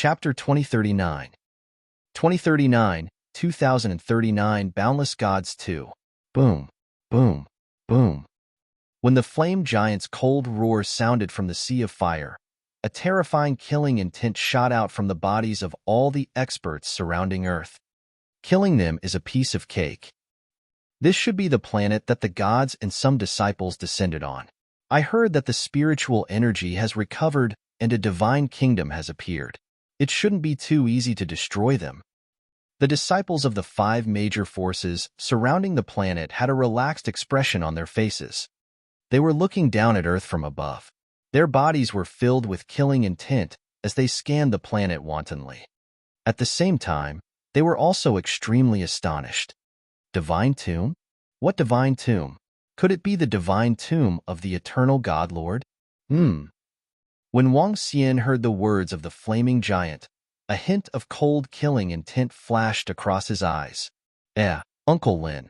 Chapter 2039. 2039, 2039 Boundless Gods 2. Boom, boom, boom. When the flame giant's cold roar sounded from the sea of fire, a terrifying killing intent shot out from the bodies of all the experts surrounding Earth. Killing them is a piece of cake. This should be the planet that the gods and some disciples descended on. I heard that the spiritual energy has recovered and a divine kingdom has appeared. It shouldn't be too easy to destroy them. The disciples of the 5 major forces surrounding the planet had a relaxed expression on their faces. They were looking down at Earth from above. Their bodies were filled with killing intent as they scanned the planet wantonly. At the same time, they were also extremely astonished. Divine tomb? What divine tomb? Could it be the divine tomb of the eternal God Lord? When Wang Xian heard the words of the flaming giant, a hint of cold killing intent flashed across his eyes. Uncle Lin,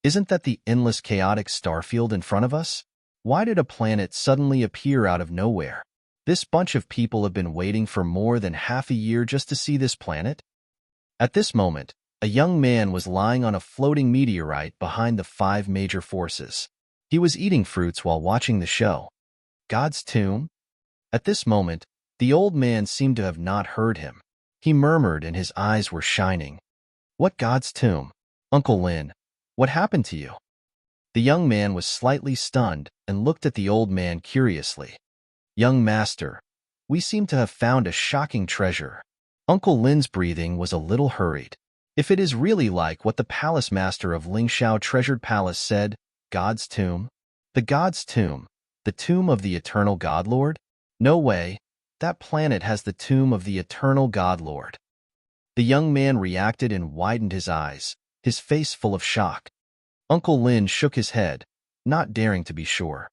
isn't that the endless chaotic starfield in front of us? Why did a planet suddenly appear out of nowhere? This bunch of people have been waiting for more than half a year just to see this planet? At this moment, a young man was lying on a floating meteorite behind the 5 major forces. He was eating fruits while watching the show. God's tomb? At this moment, the old man seemed to have not heard him. He murmured and his eyes were shining. What God's tomb? Uncle Lin, what happened to you? The young man was slightly stunned and looked at the old man curiously. Young master, we seem to have found a shocking treasure. Uncle Lin's breathing was a little hurried. If it is really like what the palace master of Lingxiao Treasured Palace said, God's tomb? The God's tomb? The tomb of the eternal God Lord? No way. That planet has the tomb of the eternal God Lord. The young man reacted and widened his eyes, his face full of shock. Uncle Lin shook his head, not daring to be sure.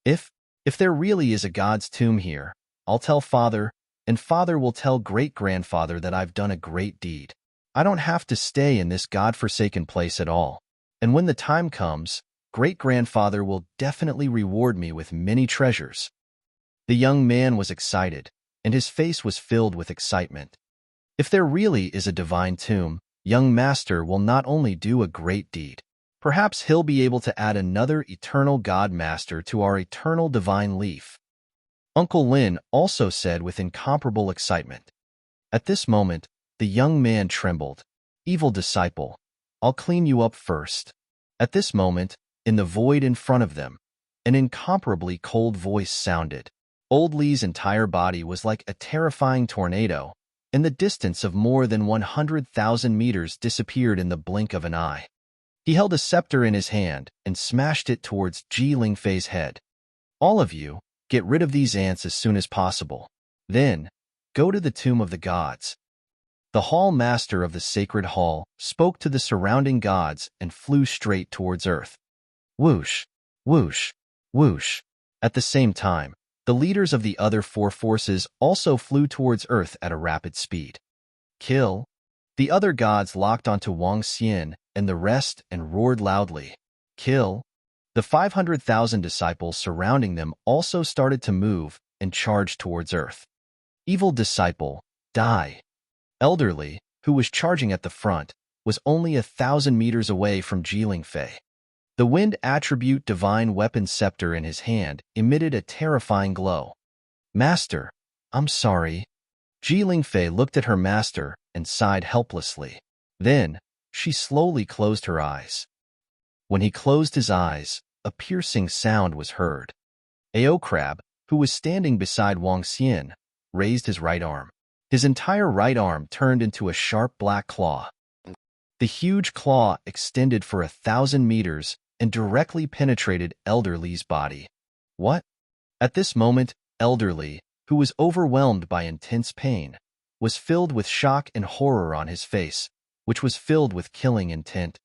If there really is a God's tomb here, I'll tell Father, and Father will tell great-grandfather that I've done a great deed. I don't have to stay in this God-forsaken place at all. And when the time comes, great-grandfather will definitely reward me with many treasures. The young man was excited, and his face was filled with excitement. If there really is a divine tomb, young master will not only do a great deed. Perhaps he'll be able to add another eternal God Master to our eternal divine leaf. Uncle Lin also said with incomparable excitement. At this moment, the young man trembled. Evil disciple, I'll clean you up first. At this moment, in the void in front of them, an incomparably cold voice sounded. Old Li's entire body was like a terrifying tornado, and the distance of more than 100,000 meters disappeared in the blink of an eye. He held a scepter in his hand and smashed it towards Ji Lingfei's head. All of you, get rid of these ants as soon as possible. Then, go to the tomb of the gods. The hall master of the sacred hall spoke to the surrounding gods and flew straight towards Earth. Whoosh, whoosh, whoosh. At the same time, the leaders of the other 4 forces also flew towards Earth at a rapid speed. Kill. The other gods locked onto Wang Xian and the rest and roared loudly. Kill. The 500,000 disciples surrounding them also started to move and charge towards Earth. Evil disciple, die. Elderly, who was charging at the front, was only 1,000 meters away from Ji Lingfei. The wind attribute divine weapon scepter in his hand emitted a terrifying glow. Master, I'm sorry. Ji Lingfei looked at her master and sighed helplessly. Then, she slowly closed her eyes. When he closed his eyes, a piercing sound was heard. Ao Crab, who was standing beside Wang Xian, raised his right arm. His entire right arm turned into a sharp black claw. The huge claw extended for 1,000 meters and directly penetrated Elderly's body. What? At this moment, Elderly, who was overwhelmed by intense pain, was filled with shock and horror on his face, which was filled with killing intent.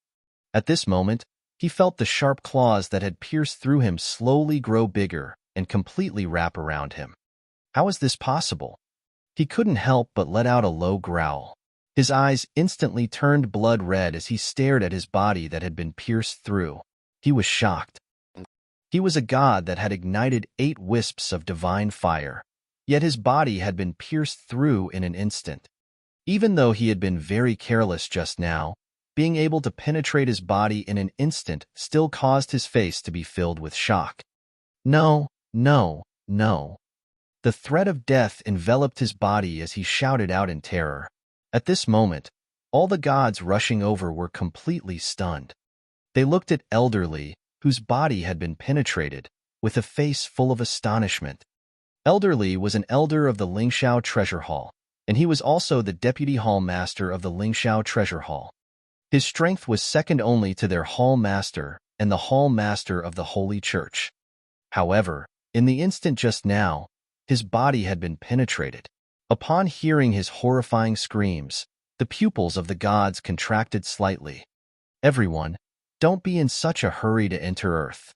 At this moment, he felt the sharp claws that had pierced through him slowly grow bigger and completely wrap around him. How is this possible? He couldn't help but let out a low growl. His eyes instantly turned blood red as he stared at his body that had been pierced through. He was shocked. He was a god that had ignited 8 wisps of divine fire, yet his body had been pierced through in an instant. Even though he had been very careless just now, being able to penetrate his body in an instant still caused his face to be filled with shock. No, no, no. The threat of death enveloped his body as he shouted out in terror. At this moment, all the gods rushing over were completely stunned. They looked at Elderly, whose body had been penetrated, with a face full of astonishment. Elderly was an elder of the Lingxiao Treasure Hall, and he was also the deputy hall master of the Lingxiao Treasure Hall. His strength was second only to their hall master and the hall master of the Holy Church. However, in the instant just now, his body had been penetrated. Upon hearing his horrifying screams, the pupils of the gods contracted slightly. Everyone, don't be in such a hurry to enter Earth.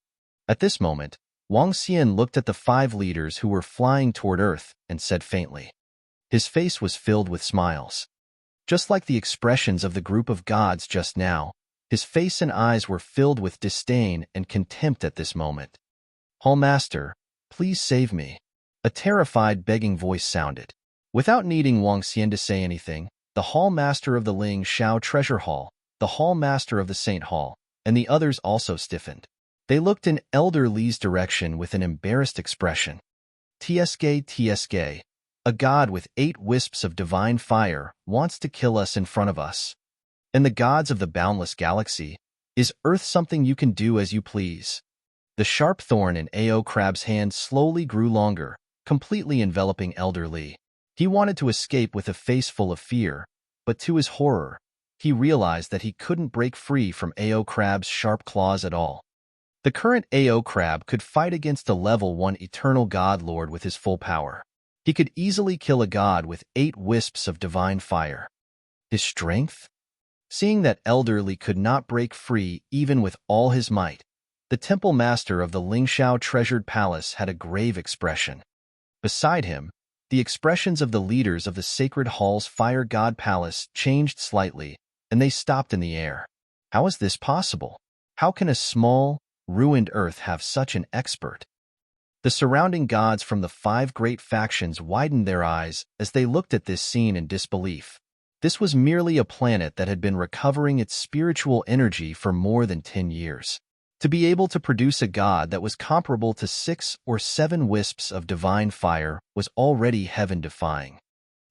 At this moment, Wang Xian looked at the 5 leaders who were flying toward Earth and said faintly. His face was filled with smiles. Just like the expressions of the group of gods just now, his face and eyes were filled with disdain and contempt at this moment. Hall Master, please save me. A terrified, begging voice sounded. Without needing Wang Xian to say anything, the Hall Master of the Ling Xiao Treasure Hall, the Hall Master of the Saint Hall, and the others also stiffened. They looked in Elder Li's direction with an embarrassed expression. Tsk, a god with 8 wisps of divine fire wants to kill us in front of us. And the gods of the boundless galaxy, is Earth something you can do as you please? The sharp thorn in Ao Crab's hand slowly grew longer, completely enveloping Elder Li. He wanted to escape with a face full of fear, but to his horror, he realized that he couldn't break free from Ao Crab's sharp claws at all. The current Ao Crab could fight against a level 1 eternal god lord with his full power. He could easily kill a god with 8 wisps of divine fire. His strength? Seeing that Elder Li could not break free even with all his might, the temple master of the Lingxiao Treasured Palace had a grave expression. Beside him, the expressions of the leaders of the Sacred Hall's Fire God Palace changed slightly, and they stopped in the air. How is this possible? How can a small, ruined Earth have such an expert? The surrounding gods from the 5 great factions widened their eyes as they looked at this scene in disbelief. This was merely a planet that had been recovering its spiritual energy for more than 10 years. To be able to produce a god that was comparable to 6 or 7 wisps of divine fire was already heaven-defying.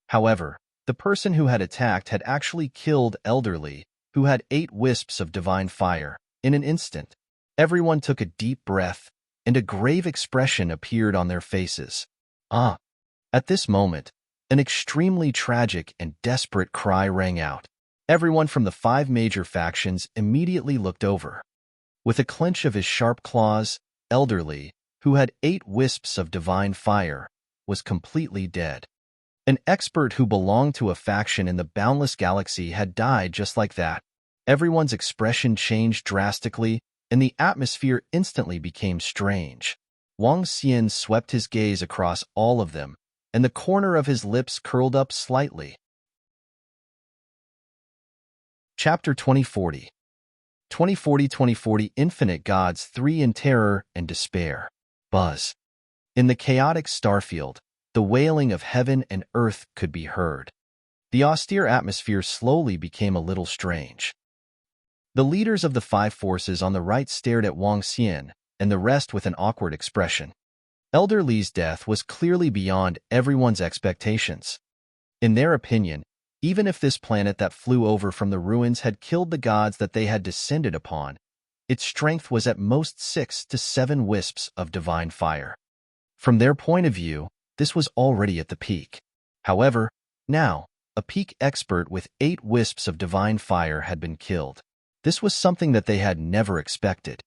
However, the person who had attacked had actually killed Elder Li, who had 8 wisps of divine fire, in an instant. Everyone took a deep breath, and a grave expression appeared on their faces. At this moment, an extremely tragic and desperate cry rang out. Everyone from the 5 major factions immediately looked over. With a clench of his sharp claws, Elder Li, who had 8 wisps of divine fire, was completely dead. An expert who belonged to a faction in the boundless galaxy had died just like that. Everyone's expression changed drastically, and the atmosphere instantly became strange. Wang Xian swept his gaze across all of them, and the corner of his lips curled up slightly. Chapter 2040 2040 Infinite Gods 3 in Terror and Despair. Buzz. In the chaotic starfield, the wailing of heaven and earth could be heard. The austere atmosphere slowly became a little strange. The leaders of the 5 forces on the right stared at Wang Xian, and the rest with an awkward expression. Elder Li's death was clearly beyond everyone's expectations. In their opinion, even if this planet that flew over from the ruins had killed the gods that they had descended upon, its strength was at most 6 to 7 wisps of divine fire. From their point of view, this was already at the peak. However, now, a peak expert with 8 wisps of divine fire had been killed. This was something that they had never expected.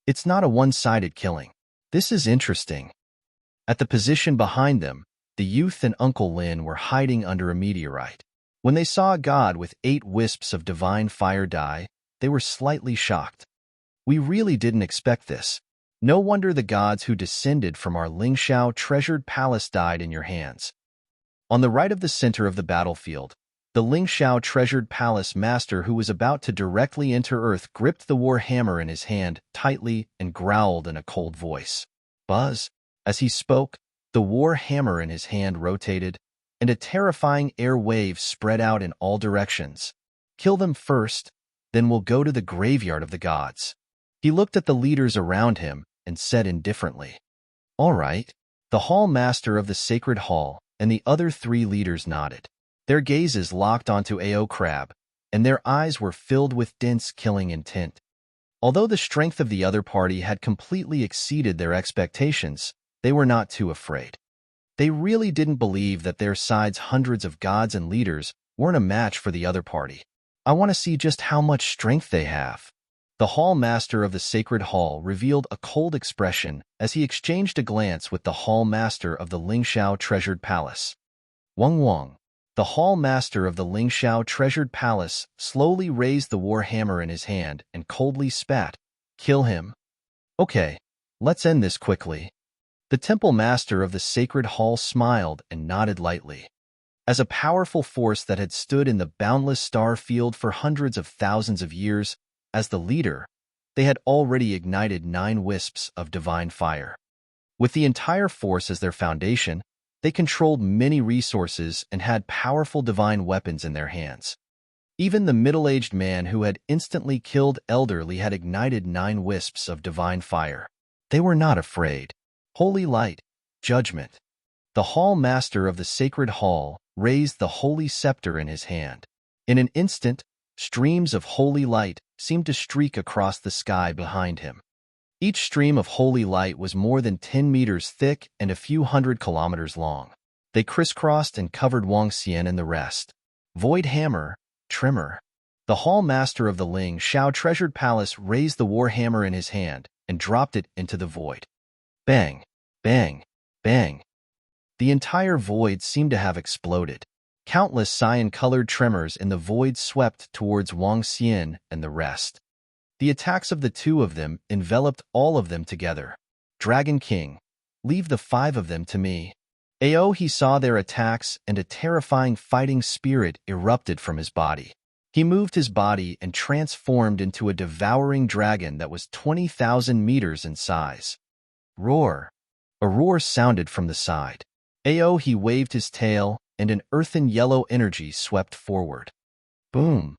It's not a one-sided killing. This is interesting. At the position behind them, the youth and Uncle Lin were hiding under a meteorite. When they saw a god with 8 wisps of divine fire die, they were slightly shocked. We really didn't expect this. No wonder the gods who descended from our Lingxiao treasured palace died in your hands. On the right of the center of the battlefield, the Lingxiao treasured palace master who was about to directly enter Earth gripped the war hammer in his hand tightly and growled in a cold voice. Buzz. As he spoke, The war hammer in his hand rotated, and a terrifying air wave spread out in all directions. Kill them first, then we'll go to the graveyard of the gods. He looked at the leaders around him and said indifferently, All right. The hall master of the sacred hall and the other 3 leaders nodded. Their gazes locked onto Ao Crab, and their eyes were filled with dense killing intent. Although the strength of the other party had completely exceeded their expectations, they were not too afraid. They really didn't believe that their side's hundreds of gods and leaders weren't a match for the other party. I want to see just how much strength they have. The hall master of the sacred hall revealed a cold expression as he exchanged a glance with the hall master of the Lingxiao treasured palace. Wang. The hall master of the Lingxiao treasured palace slowly raised the war hammer in his hand and coldly spat, Kill him. Okay, let's end this quickly. The temple master of the sacred hall smiled and nodded lightly. As a powerful force that had stood in the boundless star field for hundreds of thousands of years, as the leader, they had already ignited 9 wisps of divine fire. With the entire force as their foundation, they controlled many resources and had powerful divine weapons in their hands. Even the middle-aged man who had instantly killed Elderly had ignited 9 wisps of divine fire. They were not afraid. Holy light, judgment. The hall master of the sacred hall raised the holy scepter in his hand. In an instant, streams of holy light seemed to streak across the sky behind him. Each stream of holy light was more than 10 meters thick and a few hundred kilometers long. They crisscrossed and covered Wang Xian and the rest. Void hammer, trimmer. The hall master of the Ling Xiao treasured palace raised the war hammer in his hand and dropped it into the void. Bang, bang, bang. The entire void seemed to have exploded. Countless cyan-colored tremors in the void swept towards Wang Xian and the rest. The attacks of the 2 of them enveloped all of them together. Dragon King, leave the 5 of them to me. He saw their attacks and a terrifying fighting spirit erupted from his body. He moved his body and transformed into a devouring dragon that was 20,000 meters in size. Roar. A roar sounded from the side. He waved his tail, and an earthen yellow energy swept forward. Boom.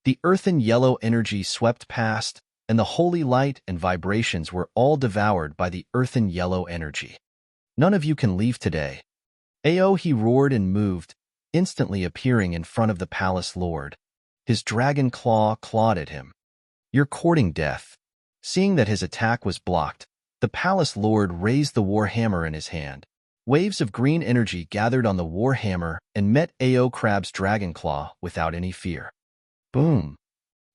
The earthen yellow energy swept past, and the holy light and vibrations were all devoured by the earthen yellow energy. None of you can leave today. He roared and moved, instantly appearing in front of the palace lord. His dragon claw clawed at him. You're courting death. Seeing that his attack was blocked, the palace lord raised the war hammer in his hand. Waves of green energy gathered on the war hammer and met Ao Crab's dragon claw without any fear. Boom!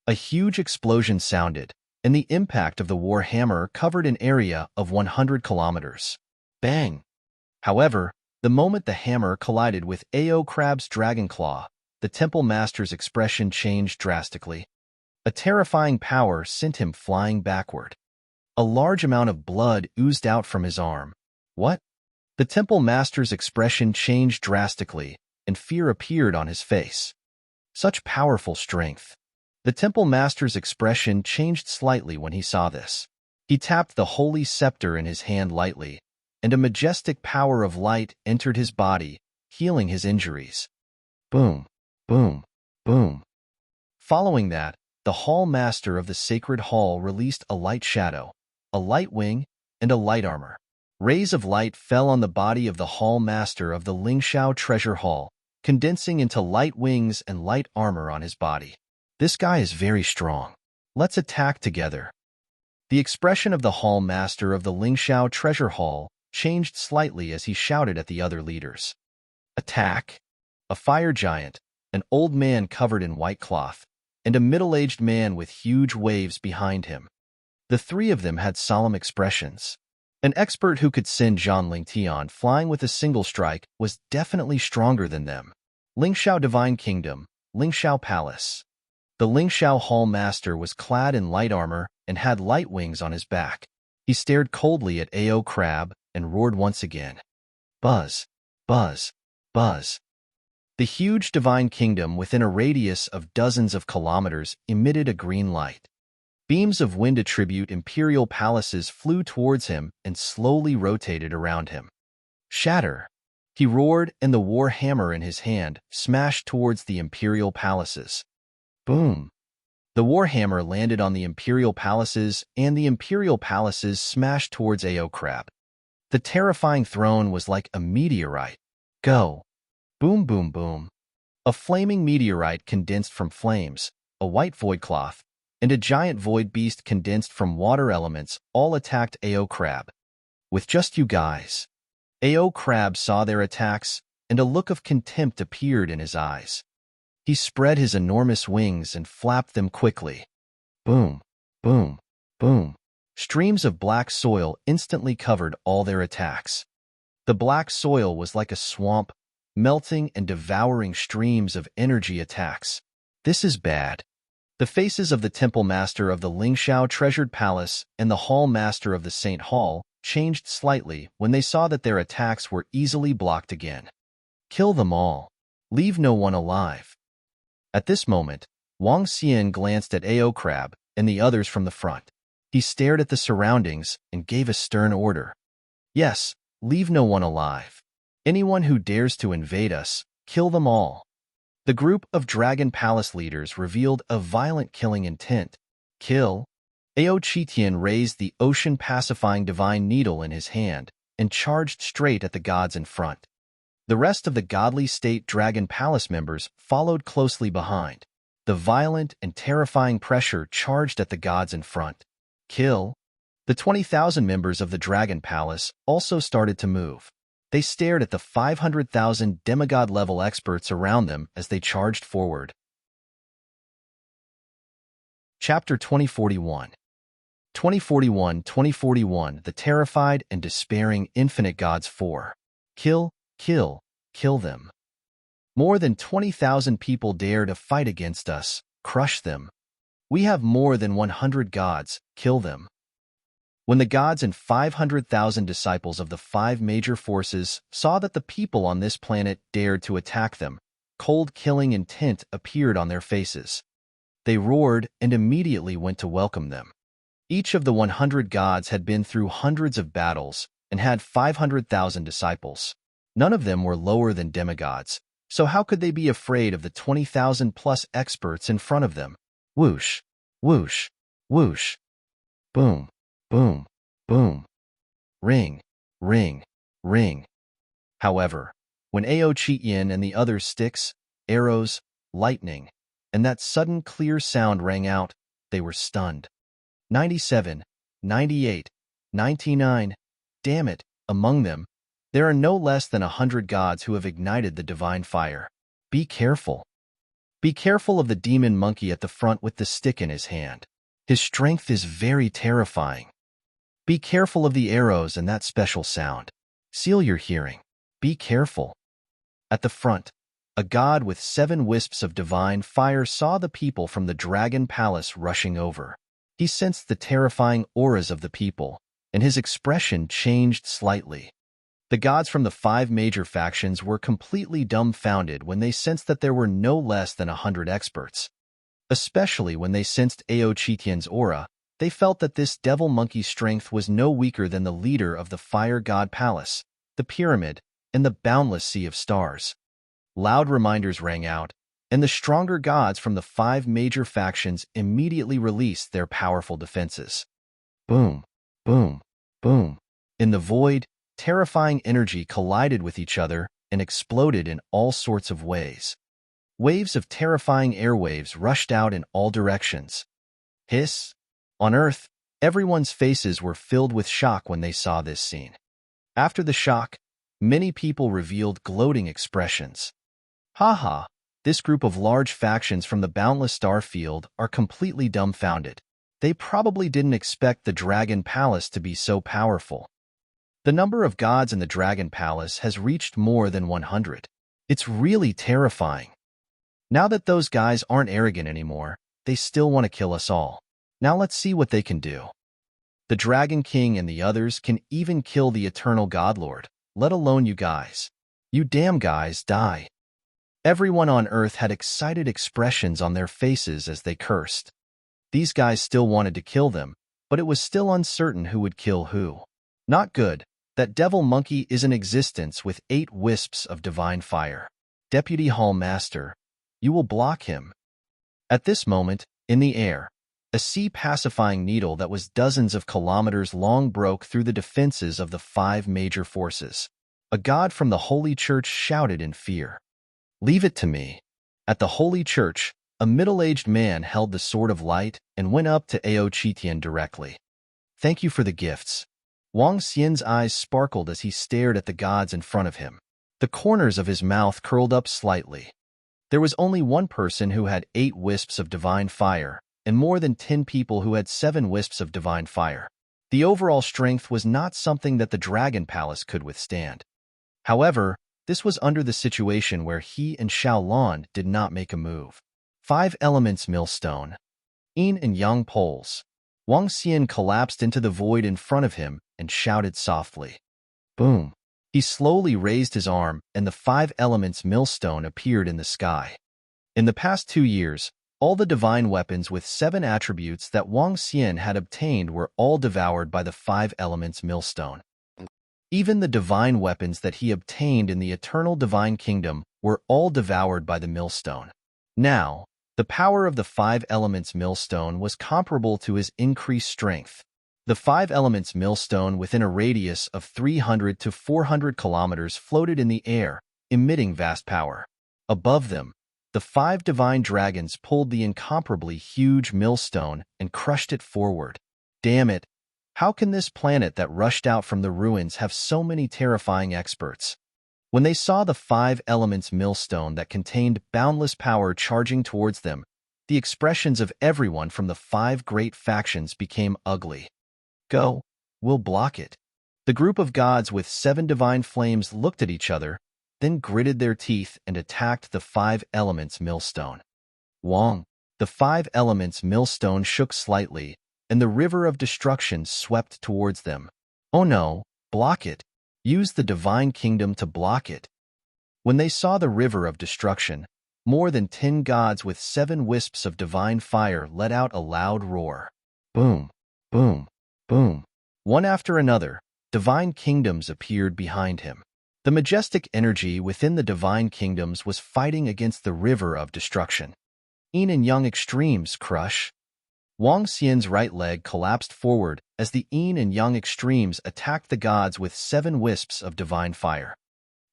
A huge explosion sounded, and the impact of the war hammer covered an area of 100 kilometers. Bang! However, the moment the hammer collided with Ao Crab's dragon claw, the temple master's expression changed drastically. A terrifying power sent him flying backward. A large amount of blood oozed out from his arm. What? The temple master's expression changed drastically, and fear appeared on his face. Such powerful strength. The temple master's expression changed slightly when he saw this. He tapped the holy scepter in his hand lightly, and a majestic power of light entered his body, healing his injuries. Boom, boom, boom. Following that, the hall master of the sacred hall released a light shadow, a light wing, and a light armor. Rays of light fell on the body of the hall master of the Lingxiao treasure hall, condensing into light wings and light armor on his body. This guy is very strong. Let's attack together. The expression of the hall master of the Lingxiao treasure hall changed slightly as he shouted at the other leaders. Attack! A fire giant, an old man covered in white cloth, and a middle-aged man with huge waves behind him. The 3 of them had solemn expressions. An expert who could send Zhang Lingtian flying with a single strike was definitely stronger than them. Lingxiao Divine Kingdom, Lingxiao Palace. The Lingxiao Hall Master was clad in light armor and had light wings on his back. He stared coldly at Ao Crab and roared once again. Buzz, buzz, buzz. The huge Divine Kingdom within a radius of dozens of kilometers emitted a green light. Beams of wind attribute imperial palaces flew towards him and slowly rotated around him. Shatter! He roared, and the war hammer in his hand smashed towards the imperial palaces. Boom! The war hammer landed on the imperial palaces, and the imperial palaces smashed towards Ao Crab. The terrifying throne was like a meteorite. Go! Boom, boom, boom. A flaming meteorite condensed from flames, a white void cloth, and a giant void beast condensed from water elements all attacked Ao Crab. With just you guys. Ao Crab saw their attacks, and a look of contempt appeared in his eyes. He spread his enormous wings and flapped them quickly. Boom, boom, boom. Streams of black soil instantly covered all their attacks. The black soil was like a swamp, melting and devouring streams of energy attacks. This is bad. The faces of the temple master of the Lingxiao Treasured Palace and the hall master of the Saint Hall changed slightly when they saw that their attacks were easily blocked again. Kill them all. Leave no one alive. At this moment, Wang Xian glanced at Ao Crab and the others from the front. He stared at the surroundings and gave a stern order. Yes, leave no one alive. Anyone who dares to invade us, kill them all. The group of Dragon Palace leaders revealed a violent killing intent. Kill. Ao Qitian raised the ocean-pacifying divine needle in his hand and charged straight at the gods in front. The rest of the godly state Dragon Palace members followed closely behind. The violent and terrifying pressure charged at the gods in front. Kill. The 20,000 members of the Dragon Palace also started to move. They stared at the 500,000 demigod-level experts around them as they charged forward. Chapter 2041. 2041, The Terrified and Despairing Infinite Gods 4. Kill, kill, kill them. More than 20,000 people dare to fight against us. Crush them. We have more than 100 gods. Kill them. When the gods and 500,000 disciples of the 5 major forces saw that the people on this planet dared to attack them, cold killing intent appeared on their faces. They roared and immediately went to welcome them. Each of the 100 gods had been through hundreds of battles and had 500,000 disciples. None of them were lower than demigods, so how could they be afraid of the 20,000-plus experts in front of them? Whoosh, whoosh, whoosh. Boom, boom, boom. Ring, ring, ring. However, when Ao Qitian and the other sticks, arrows, lightning, and that sudden clear sound rang out, they were stunned. 97, 98, 99. Damn it, among them, there are no less than 100 gods who have ignited the divine fire. Be careful. Be careful of the demon monkey at the front with the stick in his hand. His strength is very terrifying. Be careful of the arrows and that special sound. Seal your hearing. Be careful. At the front, a god with 7 wisps of divine fire saw the people from the Dragon Palace rushing over. He sensed the terrifying auras of the people, and his expression changed slightly. The gods from the 5 major factions were completely dumbfounded when they sensed that there were no less than 100 experts. Especially when they sensed Ao Qitian's aura, they felt that this devil monkey strength was no weaker than the leader of the Fire God Palace, the Pyramid, and the boundless sea of stars. Loud reminders rang out, and the stronger gods from the 5 major factions immediately released their powerful defenses. Boom, boom, boom. In the void, terrifying energy collided with each other and exploded in all sorts of ways. Waves of terrifying airwaves rushed out in all directions. Hiss! On Earth, everyone's faces were filled with shock when they saw this scene. After the shock, many people revealed gloating expressions. Haha! This group of large factions from the boundless star field are completely dumbfounded. They probably didn't expect the Dragon Palace to be so powerful. The number of gods in the Dragon Palace has reached more than 100. It's really terrifying. Now that those guys aren't arrogant anymore, they still want to kill us all. Now let's see what they can do. The Dragon King and the others can even kill the Eternal Godlord, let alone you guys. You damn guys, die. Everyone on Earth had excited expressions on their faces as they cursed. These guys still wanted to kill them, but it was still uncertain who would kill who. Not good. That devil monkey is in existence with 8 wisps of divine fire. Deputy Hall Master, you will block him. At this moment, in the air, a sea-pacifying needle that was dozens of kilometers long broke through the defenses of the 5 major forces. A god from the Holy Church shouted in fear. Leave it to me. At the Holy Church, a middle-aged man held the Sword of Light and went up to Ao Chitian directly. Thank you for the gifts. Wang Xian's eyes sparkled as he stared at the gods in front of him. The corners of his mouth curled up slightly. There was only one person who had 8 wisps of divine fire, and more than 10 people who had 7 wisps of divine fire. The overall strength was not something that the Dragon Palace could withstand. However, this was under the situation where he and Xiaolon did not make a move. 5 elements millstone. Yin and Yang poles. Wang Xian collapsed into the void in front of him and shouted softly. Boom. He slowly raised his arm, and the 5 elements millstone appeared in the sky. In the past 2 years, all the divine weapons with 7 attributes that Wang Xian had obtained were all devoured by the 5 elements millstone. Even the divine weapons that he obtained in the eternal divine kingdom were all devoured by the millstone. Now, the power of the 5 elements millstone was comparable to his increased strength. The 5 elements millstone within a radius of 300 to 400 kilometers floated in the air, emitting vast power. Above them, the 5 divine dragons pulled the incomparably huge millstone and crushed it forward. Damn it! How can this planet that rushed out from the ruins have so many terrifying experts? When they saw the 5 elements millstone that contained boundless power charging towards them, the expressions of everyone from the 5 great factions became ugly. Go, we'll block it. The group of gods with 7 divine flames looked at each other, then gritted their teeth and attacked the 5 elements millstone. Wang, the 5 elements millstone shook slightly, and the river of destruction swept towards them. Oh no, block it. Use the divine kingdom to block it. When they saw the river of destruction, more than 10 gods with 7 wisps of divine fire let out a loud roar. Boom, boom, boom. One after another, divine kingdoms appeared behind him. The majestic energy within the divine kingdoms was fighting against the river of destruction. Yin and Yang extremes crush. Wang Xian's right leg collapsed forward as the Yin and Yang extremes attacked the gods with 7 wisps of divine fire.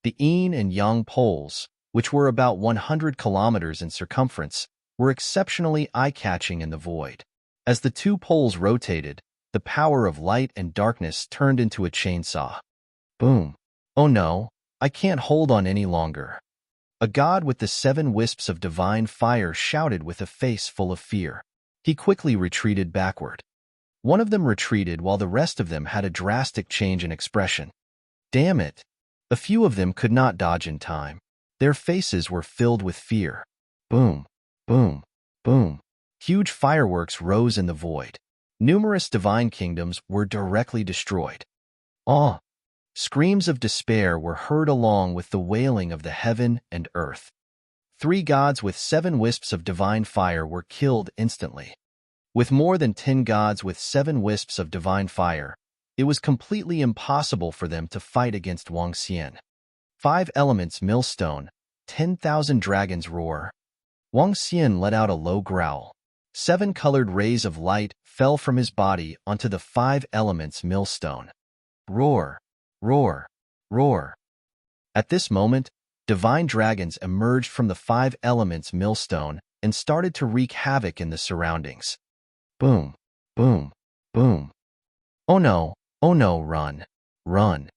The Yin and Yang poles, which were about 100 kilometers in circumference, were exceptionally eye-catching in the void. As the 2 poles rotated, the power of light and darkness turned into a chainsaw. Boom. Oh no, I can't hold on any longer. A god with the 7 wisps of divine fire shouted with a face full of fear. He quickly retreated backward. One of them retreated while the rest of them had a drastic change in expression. Damn it! A few of them could not dodge in time. Their faces were filled with fear. Boom, boom, boom. Huge fireworks rose in the void. Numerous divine kingdoms were directly destroyed. Awe! Screams of despair were heard along with the wailing of the heaven and earth. 3 gods with 7 wisps of divine fire were killed instantly. With more than 10 gods with 7 wisps of divine fire, it was completely impossible for them to fight against Wang Xian. 5 elements millstone, 10,000 dragons roar. Wang Xian let out a low growl. 7 colored rays of light fell from his body onto the 5 elements millstone. Roar, roar, roar. At this moment, divine dragons emerged from the 5 elements millstone and started to wreak havoc in the surroundings. Boom, boom, boom. Oh no, run, run.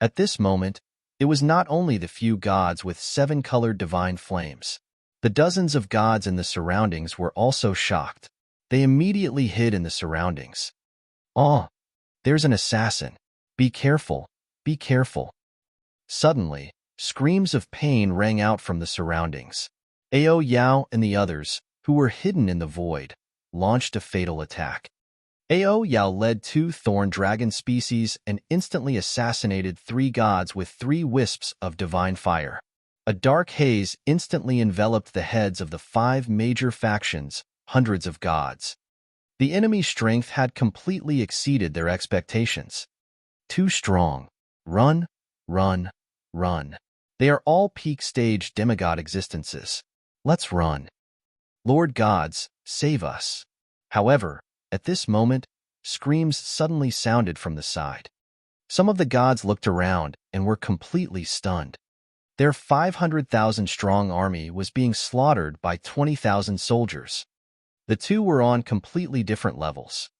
At this moment, it was not only the few gods with 7 colored divine flames. The dozens of gods in the surroundings were also shocked. They immediately hid in the surroundings. Oh, there's an assassin. Be careful, be careful. Suddenly, screams of pain rang out from the surroundings. Ao Yao and the others, who were hidden in the void, launched a fatal attack. Ao Yao led 2 thorn dragon species and instantly assassinated 3 gods with 3 wisps of divine fire. A dark haze instantly enveloped the heads of the 5 major factions, hundreds of gods. The enemy's strength had completely exceeded their expectations. Too strong. Run, run, run. They are all peak-stage demigod existences. Let's run. Lord gods, save us. However, at this moment, screams suddenly sounded from the side. Some of the gods looked around and were completely stunned. Their 500,000-strong army was being slaughtered by 20,000 soldiers. The two were on completely different levels.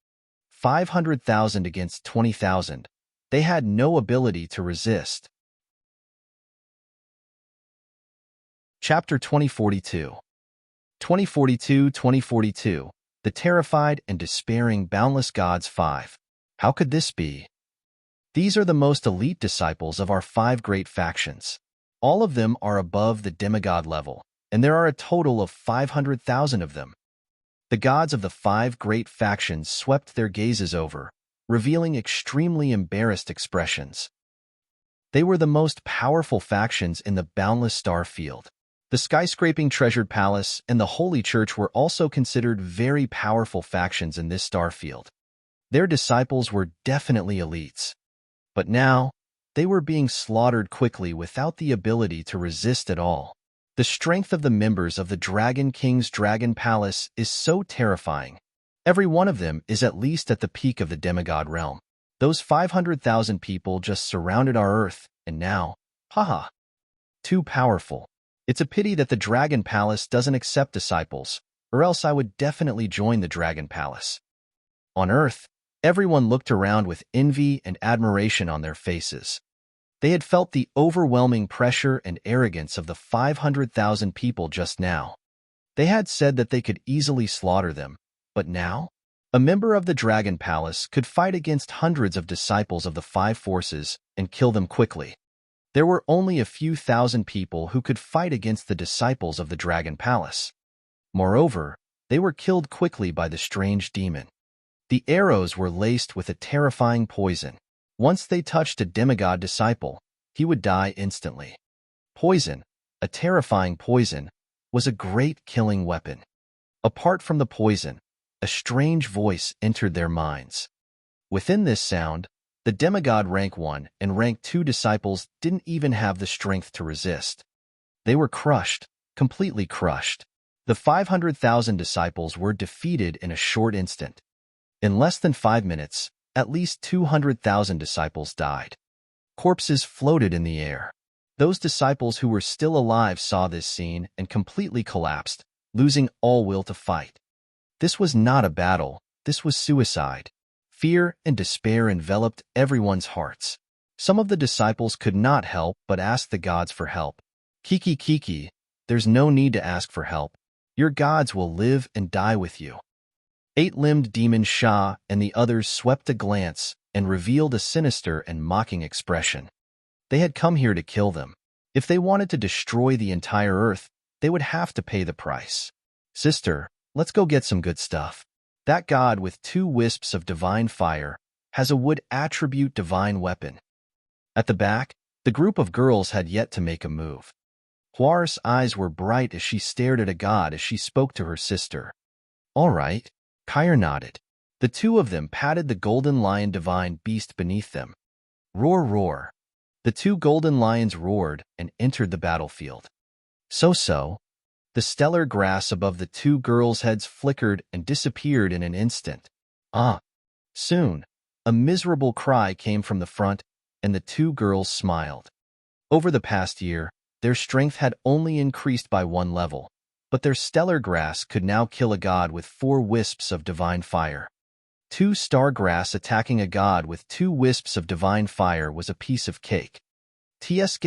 500,000 against 20,000. They had no ability to resist. Chapter 2042. 2042, The Terrified and Despairing Boundless Gods 5. How could this be? These are the most elite disciples of our 5 great factions. All of them are above the demigod level, and there are a total of 500,000 of them. The gods of the 5 great factions swept their gazes over, revealing extremely embarrassed expressions. They were the most powerful factions in the boundless star field. The skyscraping treasured palace and the holy church were also considered very powerful factions in this star field. Their disciples were definitely elites. But now, they were being slaughtered quickly without the ability to resist at all. The strength of the members of the Dragon King's Dragon Palace is so terrifying. Every one of them is at least at the peak of the demigod realm. Those 500,000 people just surrounded our Earth, and now, haha, too powerful. It's a pity that the Dragon Palace doesn't accept disciples, or else I would definitely join the Dragon Palace. On Earth, everyone looked around with envy and admiration on their faces. They had felt the overwhelming pressure and arrogance of the 500,000 people just now. They had said that they could easily slaughter them, but now? A member of the Dragon Palace could fight against hundreds of disciples of the 5 forces and kill them quickly. There were only a few thousand people who could fight against the disciples of the Dragon Palace. Moreover, they were killed quickly by the strange demon. The arrows were laced with a terrifying poison. Once they touched a demigod disciple, he would die instantly. Poison, a terrifying poison, was a great killing weapon. Apart from the poison, a strange voice entered their minds. Within this sound, the demigod rank 1 and rank 2 disciples didn't even have the strength to resist. They were crushed, completely crushed. The 500,000 disciples were defeated in a short instant. In less than 5 minutes, at least 200,000 disciples died. Corpses floated in the air. Those disciples who were still alive saw this scene and completely collapsed, losing all will to fight. This was not a battle, this was suicide. Fear and despair enveloped everyone's hearts. Some of the disciples could not help but ask the gods for help. Kiki, there's no need to ask for help. Your gods will live and die with you. 8-limbed demon Shah and the others swept a glance and revealed a sinister and mocking expression. They had come here to kill them. If they wanted to destroy the entire Earth, they would have to pay the price. Sister, let's go get some good stuff. That god with 2 wisps of divine fire has a wood attribute divine weapon. At the back, the group of girls had yet to make a move. Huar's eyes were bright as she stared at a god as she spoke to her sister. All right, Kyr nodded. The 2 of them patted the golden lion divine beast beneath them. Roar, roar. The 2 golden lions roared and entered the battlefield. So. The stellar grass above the 2 girls' heads flickered and disappeared in an instant. Soon, a miserable cry came from the front, and the 2 girls smiled. Over the past year, their strength had only increased by 1 level, but their stellar grass could now kill a god with 4 wisps of divine fire. 2 star grass attacking a god with 2 wisps of divine fire was a piece of cake. TSK.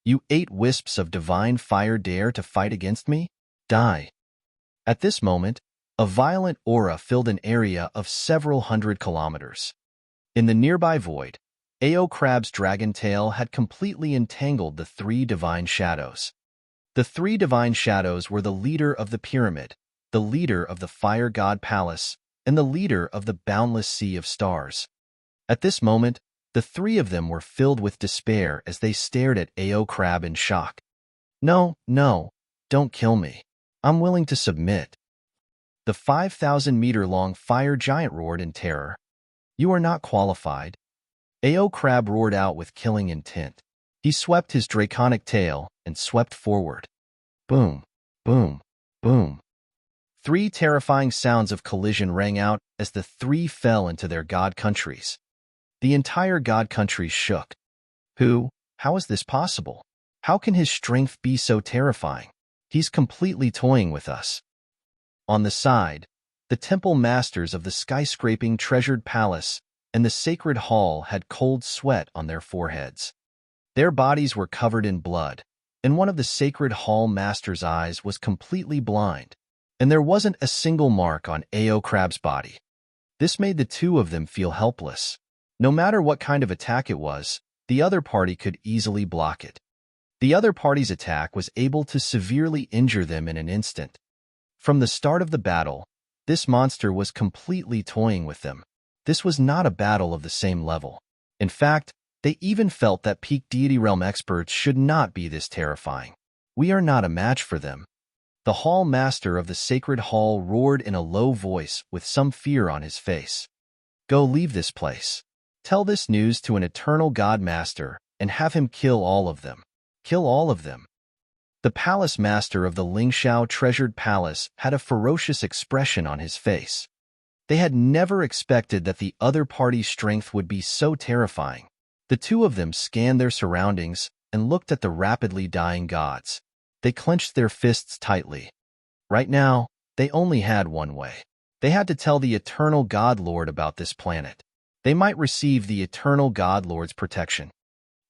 You 8 wisps of divine fire dare to fight against me? Die. At this moment, a violent aura filled an area of several hundred kilometers. In the nearby void, Ao Crab's dragon tail had completely entangled the 3 divine shadows. The 3 divine shadows were the leader of the pyramid, the leader of the fire god palace, and the leader of the boundless sea of stars. At this moment, the 3 of them were filled with despair as they stared at Ao Crab in shock. No, don't kill me. I'm willing to submit. The 5,000-meter-long fire giant roared in terror. You are not qualified. Ao Crab roared out with killing intent. He swept his draconic tail and swept forward. Boom, boom, boom. Three terrifying sounds of collision rang out as the three fell into their god countries. The entire god country shook. How is this possible? How can his strength be so terrifying? He's completely toying with us. On the side, the temple masters of the skyscraping treasured palace and the sacred hall had cold sweat on their foreheads. Their bodies were covered in blood, and one of the sacred hall masters' eyes was completely blind, and there wasn't a single mark on Ao Crab's body. This made the two of them feel helpless. No matter what kind of attack it was, the other party could easily block it. The other party's attack was able to severely injure them in an instant. From the start of the battle, this monster was completely toying with them. This was not a battle of the same level. In fact, they even felt that peak deity realm experts should not be this terrifying. We are not a match for them. The hall master of the sacred hall roared in a low voice with some fear on his face. Go leave this place. Tell this news to an eternal god master and have him kill all of them. Kill all of them. The palace master of the Lingxiao treasured palace had a ferocious expression on his face. They had never expected that the other party's strength would be so terrifying. The two of them scanned their surroundings and looked at the rapidly dying gods. They clenched their fists tightly. Right now, they only had one way. They had to tell the eternal God Lord about this planet. They might receive the eternal God Lord's protection.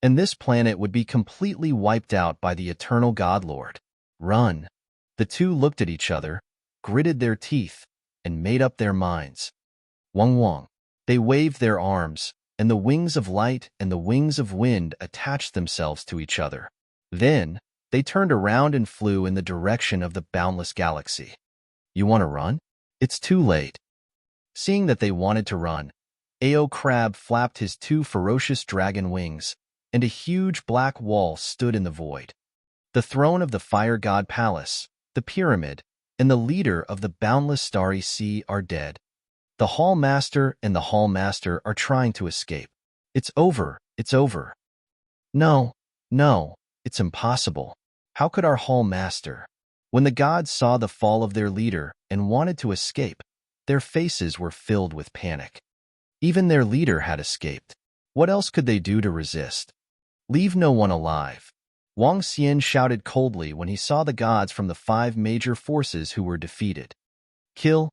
And this planet would be completely wiped out by the eternal God Lord. Run. The two looked at each other, gritted their teeth, and made up their minds. Wong Wong. They waved their arms, and the wings of light and the wings of wind attached themselves to each other. Then, they turned around and flew in the direction of the boundless galaxy. You want to run? It's too late. Seeing that they wanted to run, Ao Crab flapped his two ferocious dragon wings, and a huge black wall stood in the void. The throne of the Fire God Palace, the pyramid, and the leader of the boundless starry sea are dead. The Hall Master and the Hall Master are trying to escape. It's over. It's over. No, it's impossible. How could our Hall Master? When the gods saw the fall of their leader and wanted to escape, their faces were filled with panic. Even their leader had escaped. What else could they do to resist? Leave no one alive. Wang Xian shouted coldly when he saw the gods from the 5 major forces who were defeated. Kill,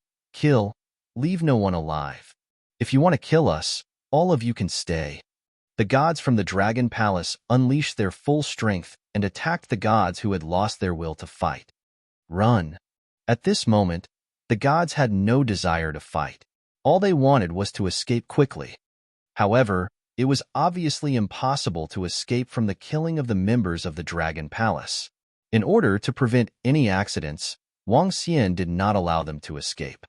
leave no one alive. If you want to kill us, all of you can stay. The gods from the Dragon Palace unleashed their full strength and attacked the gods who had lost their will to fight. Run. At this moment, the gods had no desire to fight. All they wanted was to escape quickly. However, it was obviously impossible to escape from the killing of the members of the Dragon Palace. In order to prevent any accidents, Wang Xian did not allow them to escape.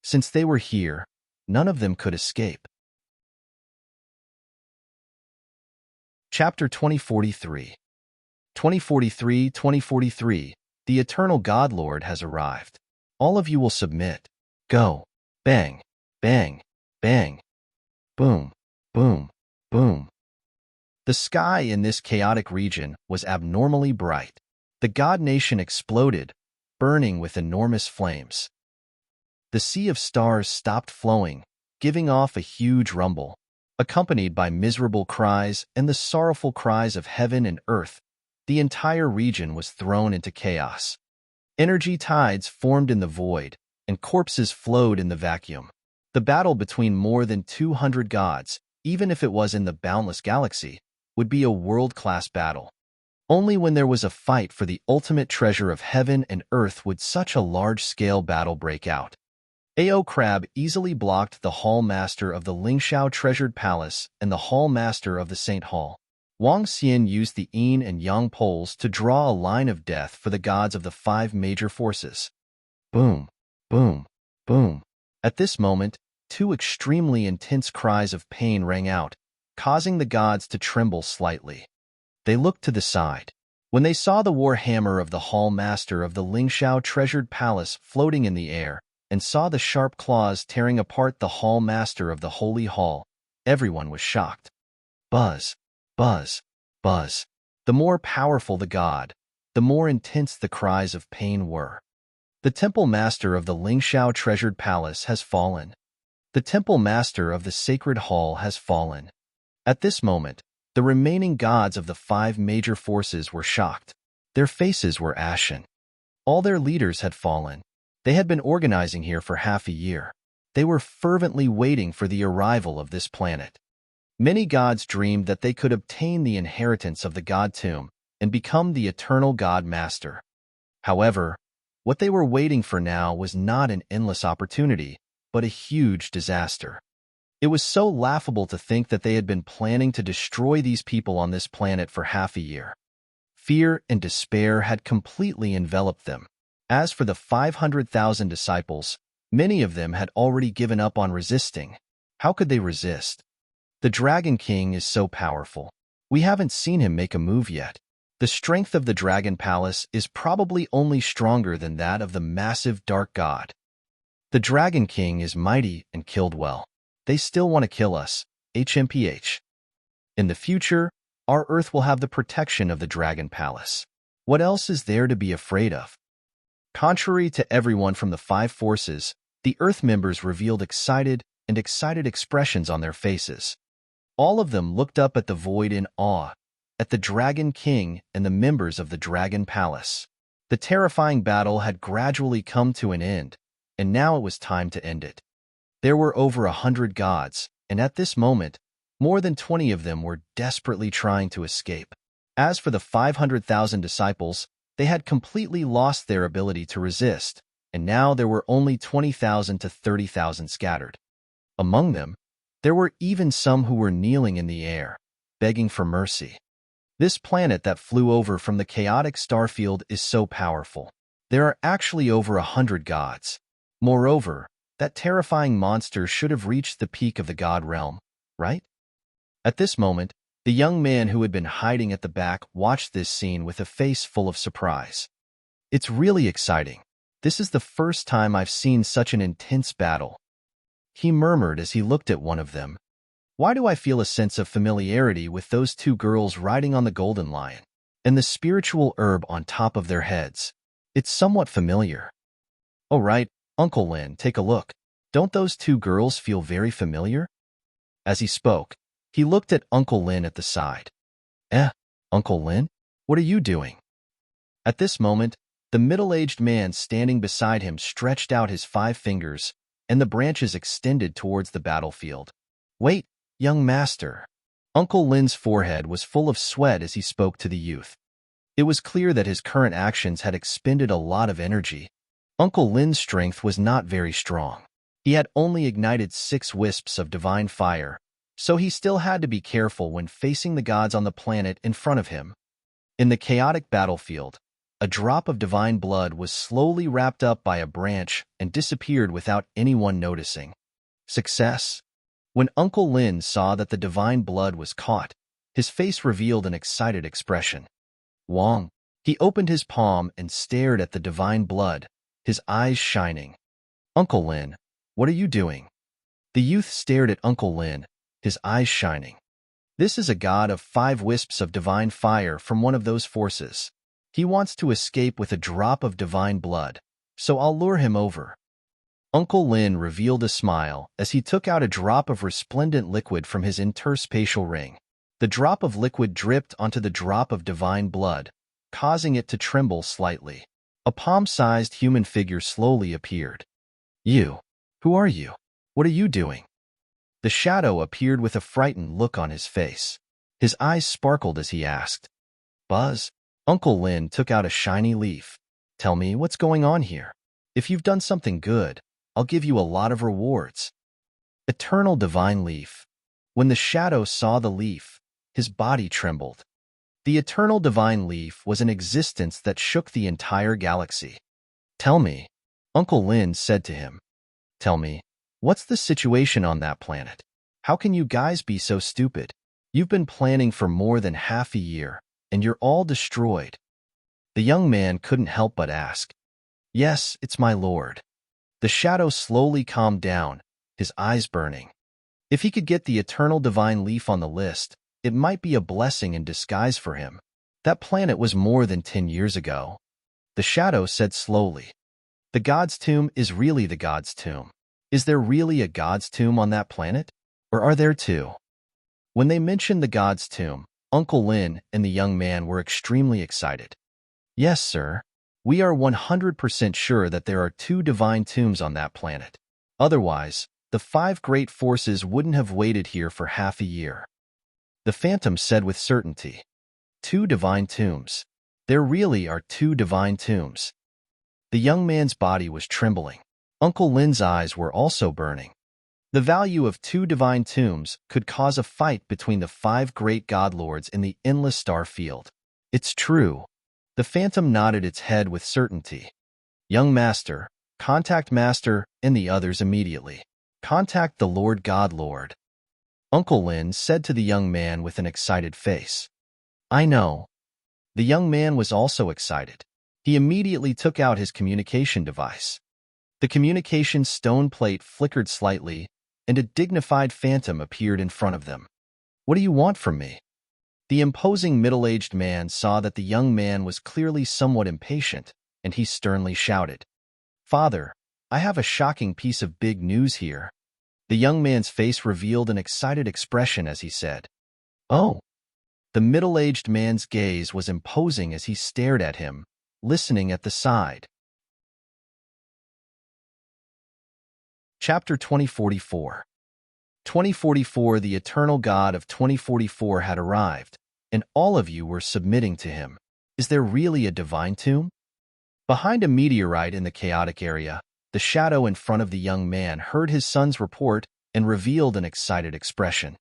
Since they were here, none of them could escape. Chapter 2043. 2043, the Eternal God Lord has arrived. All of you will submit. Go. Bang, bang, bang. Boom, boom, boom. The sky in this chaotic region was abnormally bright. The god nation exploded, burning with enormous flames. The sea of stars stopped flowing, giving off a huge rumble. Accompanied by miserable cries and the sorrowful cries of heaven and earth, the entire region was thrown into chaos. Energy tides formed in the void, and corpses flowed in the vacuum. The battle between more than 200 gods, even if it was in the boundless galaxy, would be a world-class battle. Only when there was a fight for the ultimate treasure of heaven and earth would such a large-scale battle break out. Ao Crab easily blocked the Hall Master of the Lingxiao Treasured Palace and the Hall Master of the Saint Hall. Wang Xian used the yin and yang poles to draw a line of death for the gods of the 5 major forces. Boom, boom, boom. At this moment, 2 extremely intense cries of pain rang out, causing the gods to tremble slightly. They looked to the side. When they saw the war hammer of the Hall Master of the Lingxiao Treasured Palace floating in the air, and saw the sharp claws tearing apart the Hall Master of the Holy Hall, everyone was shocked. Buzz, buzz, buzz. The more powerful the god, the more intense the cries of pain were. The temple master of the Lingxiao treasured palace has fallen. The temple master of the sacred hall has fallen. At this moment, the remaining gods of the 5 major forces were shocked. Their faces were ashen. All their leaders had fallen. They had been organizing here for half a year. They were fervently waiting for the arrival of this planet. Many gods dreamed that they could obtain the inheritance of the god tomb and become the eternal god master. However, what they were waiting for now was not an endless opportunity, but a huge disaster. It was so laughable to think that they had been planning to destroy these people on this planet for half a year. Fear and despair had completely enveloped them. As for the 500,000 disciples, many of them had already given up on resisting. How could they resist? The Dragon King is so powerful. We haven't seen him make a move yet. The strength of the Dragon Palace is probably only stronger than that of the massive Dark God. The Dragon King is mighty and killed well. They still want to kill us, HMPH. In the future, our Earth will have the protection of the Dragon Palace. What else is there to be afraid of? Contrary to everyone from the 5 forces, the Earth members revealed excited expressions on their faces. All of them looked up at the void in awe, at the Dragon King and the members of the Dragon Palace. The terrifying battle had gradually come to an end, and now it was time to end it. There were over 100 gods, and at this moment, more than 20 of them were desperately trying to escape. As for the 500,000 disciples, they had completely lost their ability to resist, and now there were only 20,000 to 30,000 scattered. Among them, there were even some who were kneeling in the air, begging for mercy. This planet that flew over from the chaotic starfield is so powerful. There are actually over 100 gods. Moreover, that terrifying monster should have reached the peak of the god realm, right? At this moment, the young man who had been hiding at the back watched this scene with a face full of surprise. It's really exciting. This is the first time I've seen such an intense battle. He murmured as he looked at one of them. Why do I feel a sense of familiarity with those 2 girls riding on the golden lion, and the spiritual herb on top of their heads? It's somewhat familiar. Oh right, Uncle Lin, take a look. Don't those 2 girls feel very familiar? As he spoke, he looked at Uncle Lin at the side. Uncle Lin, what are you doing? At this moment, the middle-aged man standing beside him stretched out his 5 fingers, and the branches extended towards the battlefield. Wait, young master. Uncle Lin's forehead was full of sweat as he spoke to the youth. It was clear that his current actions had expended a lot of energy. Uncle Lin's strength was not very strong. He had only ignited 6 wisps of divine fire, so he still had to be careful when facing the gods on the planet in front of him. In the chaotic battlefield, a drop of divine blood was slowly wrapped up by a branch and disappeared without anyone noticing. Success? When Uncle Lin saw that the divine blood was caught, his face revealed an excited expression. Wong. He opened his palm and stared at the divine blood, his eyes shining. Uncle Lin, what are you doing? The youth stared at Uncle Lin, his eyes shining. This is a god of 5 wisps of divine fire from one of those forces. He wants to escape with a drop of divine blood, so I'll lure him over. Uncle Lin revealed a smile as he took out a drop of resplendent liquid from his interspatial ring. The drop of liquid dripped onto the drop of divine blood, causing it to tremble slightly. A palm-sized human figure slowly appeared. You. Who are you? What are you doing? The shadow appeared with a frightened look on his face. His eyes sparkled as he asked. Buzz? Uncle Lin took out a shiny leaf. Tell me what's going on here. If you've done something good, I'll give you a lot of rewards. Eternal divine leaf. When the shadow saw the leaf, his body trembled. The eternal divine leaf was an existence that shook the entire galaxy. Tell me, Uncle Lin said to him. Tell me, what's the situation on that planet? How can you guys be so stupid? You've been planning for more than half a year, and you're all destroyed. The young man couldn't help but ask. Yes, it's my lord. The shadow slowly calmed down, his eyes burning. If he could get the eternal divine leaf on the list, it might be a blessing in disguise for him. That planet was more than 10 years ago. The shadow said slowly. The god's tomb is really the god's tomb. Is there really a god's tomb on that planet? Or are there two? When they mentioned the god's tomb, Uncle Lin and the young man were extremely excited. Yes, sir. We are 100% sure that there are two divine tombs on that planet. Otherwise, the 5 great forces wouldn't have waited here for half a year. The Phantom said with certainty. 2 divine tombs. There really are 2 divine tombs. The young man's body was trembling. Uncle Lin's eyes were also burning. The value of 2 divine tombs could cause a fight between the 5 great godlords in the endless star field. It's true. The Phantom nodded its head with certainty. Young Master, contact Master and the others immediately. Contact the Lord Godlord. Uncle Lin said to the young man with an excited face. I know. The young man was also excited. He immediately took out his communication device. The communication stone plate flickered slightly, and a dignified phantom appeared in front of them. What do you want from me? The imposing middle-aged man saw that the young man was clearly somewhat impatient, and he sternly shouted, Father, I have a shocking piece of big news here. The young man's face revealed an excited expression as he said, Oh. The middle-aged man's gaze was imposing as he stared at him, listening at the side. Chapter 2044. 2044. The eternal God of 2044 had arrived, and all of you were submitting to him. Is there really a divine tomb? Behind a meteorite in the chaotic area, the shadow in front of the young man heard his son's report and revealed an excited expression.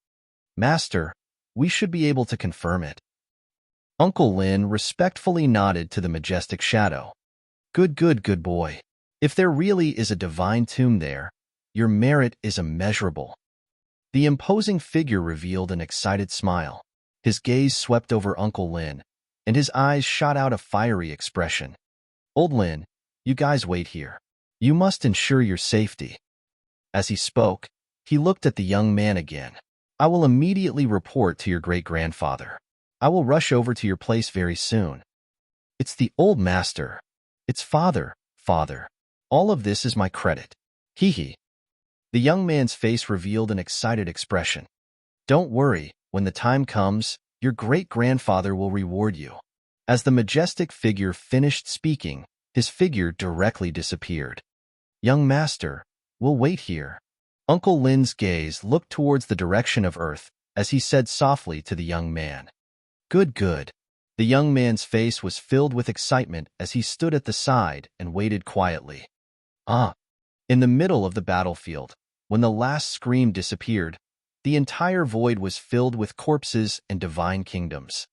Master, we should be able to confirm it. Uncle Lin respectfully nodded to the majestic shadow. Good boy. If there really is a divine tomb there, your merit is immeasurable. The imposing figure revealed an excited smile. His gaze swept over Uncle Lin, and his eyes shot out a fiery expression. Old Lin, you guys wait here. You must ensure your safety. As he spoke, he looked at the young man again. I will immediately report to your great-grandfather. I will rush over to your place very soon. It's the old master. It's father. All of this is my credit. Hee. The young man's face revealed an excited expression. Don't worry, when the time comes, your great-grandfather will reward you. As the majestic figure finished speaking, his figure directly disappeared. Young master, we'll wait here. Uncle Lin's gaze looked towards the direction of Earth as he said softly to the young man. Good. The young man's face was filled with excitement as he stood at the side and waited quietly. In the middle of the battlefield, when the last scream disappeared, the entire void was filled with corpses and divine kingdoms.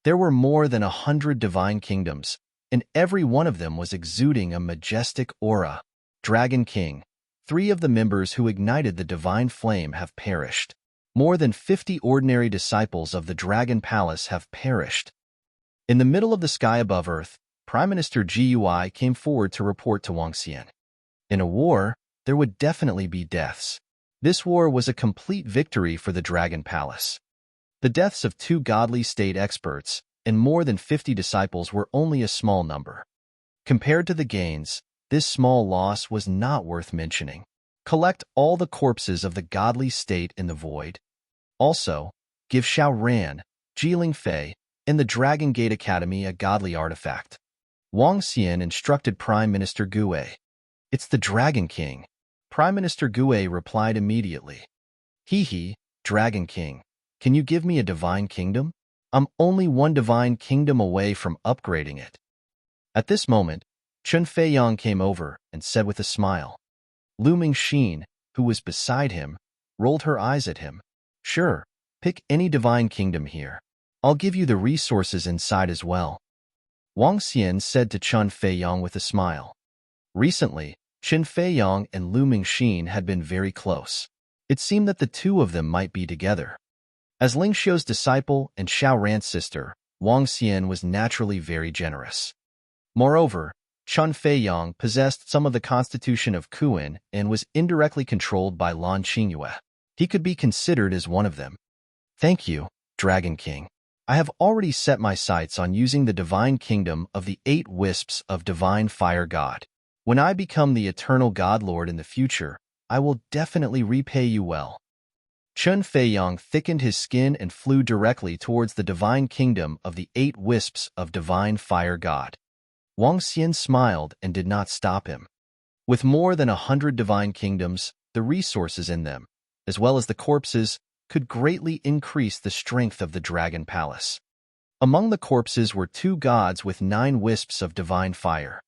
There were more than 100 divine kingdoms, and every one of them was exuding a majestic aura. Dragon King, 3 of the members who ignited the divine flame have perished. More than 50 ordinary disciples of the Dragon Palace have perished. In the middle of the sky above Earth, Prime Minister Gui came forward to report to Wang Xian. In a war, there would definitely be deaths. This war was a complete victory for the Dragon Palace. The deaths of 2 godly state experts and more than 50 disciples were only a small number. Compared to the gains, this small loss was not worth mentioning. Collect all the corpses of the godly state in the void. Also, give Xiao Ran, Jiling Fei, and the Dragon Gate Academy a godly artifact. Wang Xian instructed Prime Minister Gui. It's the Dragon King. Prime Minister Gui replied immediately. Hee, Dragon King, can you give me a divine kingdom? I'm only 1 divine kingdom away from upgrading it. At this moment, Chun Feiyang came over and said with a smile. Lu Mingxin, who was beside him, rolled her eyes at him. Sure, pick any divine kingdom here. I'll give you the resources inside as well. Wang Xian said to Chun Feiyang with a smile. Recently, Chun Feiyang and Lu Mingxin had been very close. It seemed that the 2 of them might be together. As Ling Xiu's disciple and Xiao Ran's sister, Wang Xian was naturally very generous. Moreover, Chun Feiyang possessed some of the constitution of Kuan and was indirectly controlled by Lan Qingyue. He could be considered as one of them. Thank you. Dragon King. I have already set my sights on using the divine kingdom of the 8 wisps of divine fire god. When I become the eternal God Lord in the future, I will definitely repay you well. Chun Feiyong thickened his skin and flew directly towards the divine kingdom of the 8 wisps of divine fire god. Wang Xian smiled and did not stop him. With more than 100 divine kingdoms, the resources in them, as well as the corpses, could greatly increase the strength of the Dragon Palace. Among the corpses were 2 gods with 9 wisps of divine fire.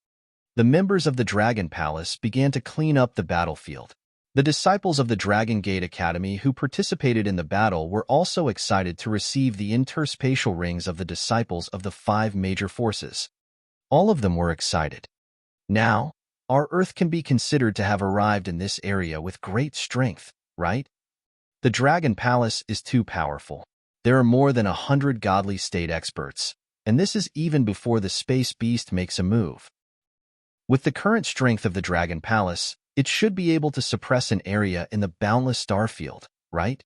The members of the Dragon Palace began to clean up the battlefield. The disciples of the Dragon Gate Academy who participated in the battle were also excited to receive the interspatial rings of the disciples of the 5 major forces. All of them were excited. Now, our Earth can be considered to have arrived in this area with great strength, right? The Dragon Palace is too powerful. There are more than 100 godly state experts, and this is even before the space beast makes a move. With the current strength of the Dragon Palace, it should be able to suppress an area in the boundless star field, right?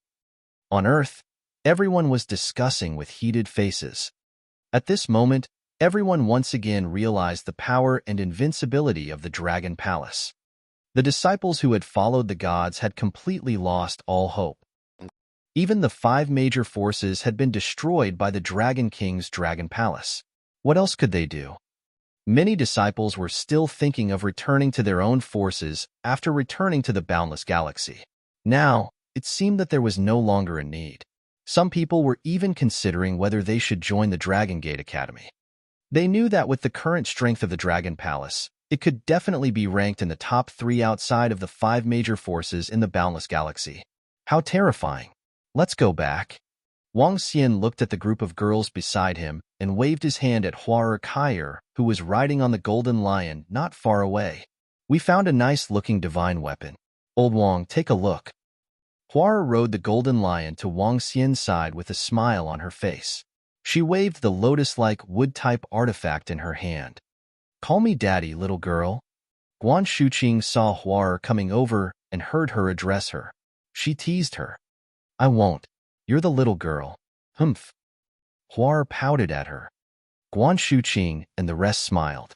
On Earth, everyone was discussing with heated faces. At this moment, everyone once again realized the power and invincibility of the Dragon Palace. The disciples who had followed the gods had completely lost all hope. Even the 5 major forces had been destroyed by the Dragon King's Dragon Palace. What else could they do? Many disciples were still thinking of returning to their own forces after returning to the boundless galaxy. Now, it seemed that there was no longer a need. Some people were even considering whether they should join the Dragon Gate Academy. They knew that with the current strength of the Dragon Palace, it could definitely be ranked in the top 3 outside of the 5 major forces in the boundless galaxy. How terrifying. Let's go back. Wang Xian looked at the group of girls beside him and waved his hand at Huar Kaier, who was riding on the golden lion not far away. We found a nice-looking divine weapon. Old Wang, take a look. Huar rode the golden lion to Wang Xian's side with a smile on her face. She waved the lotus-like wood-type artifact in her hand. Call me daddy, little girl. Guan Shuqing saw Huar coming over and heard her address her. She teased her. I won't. You're the little girl. Humph. Huar pouted at her. Guan Shuqing and the rest smiled.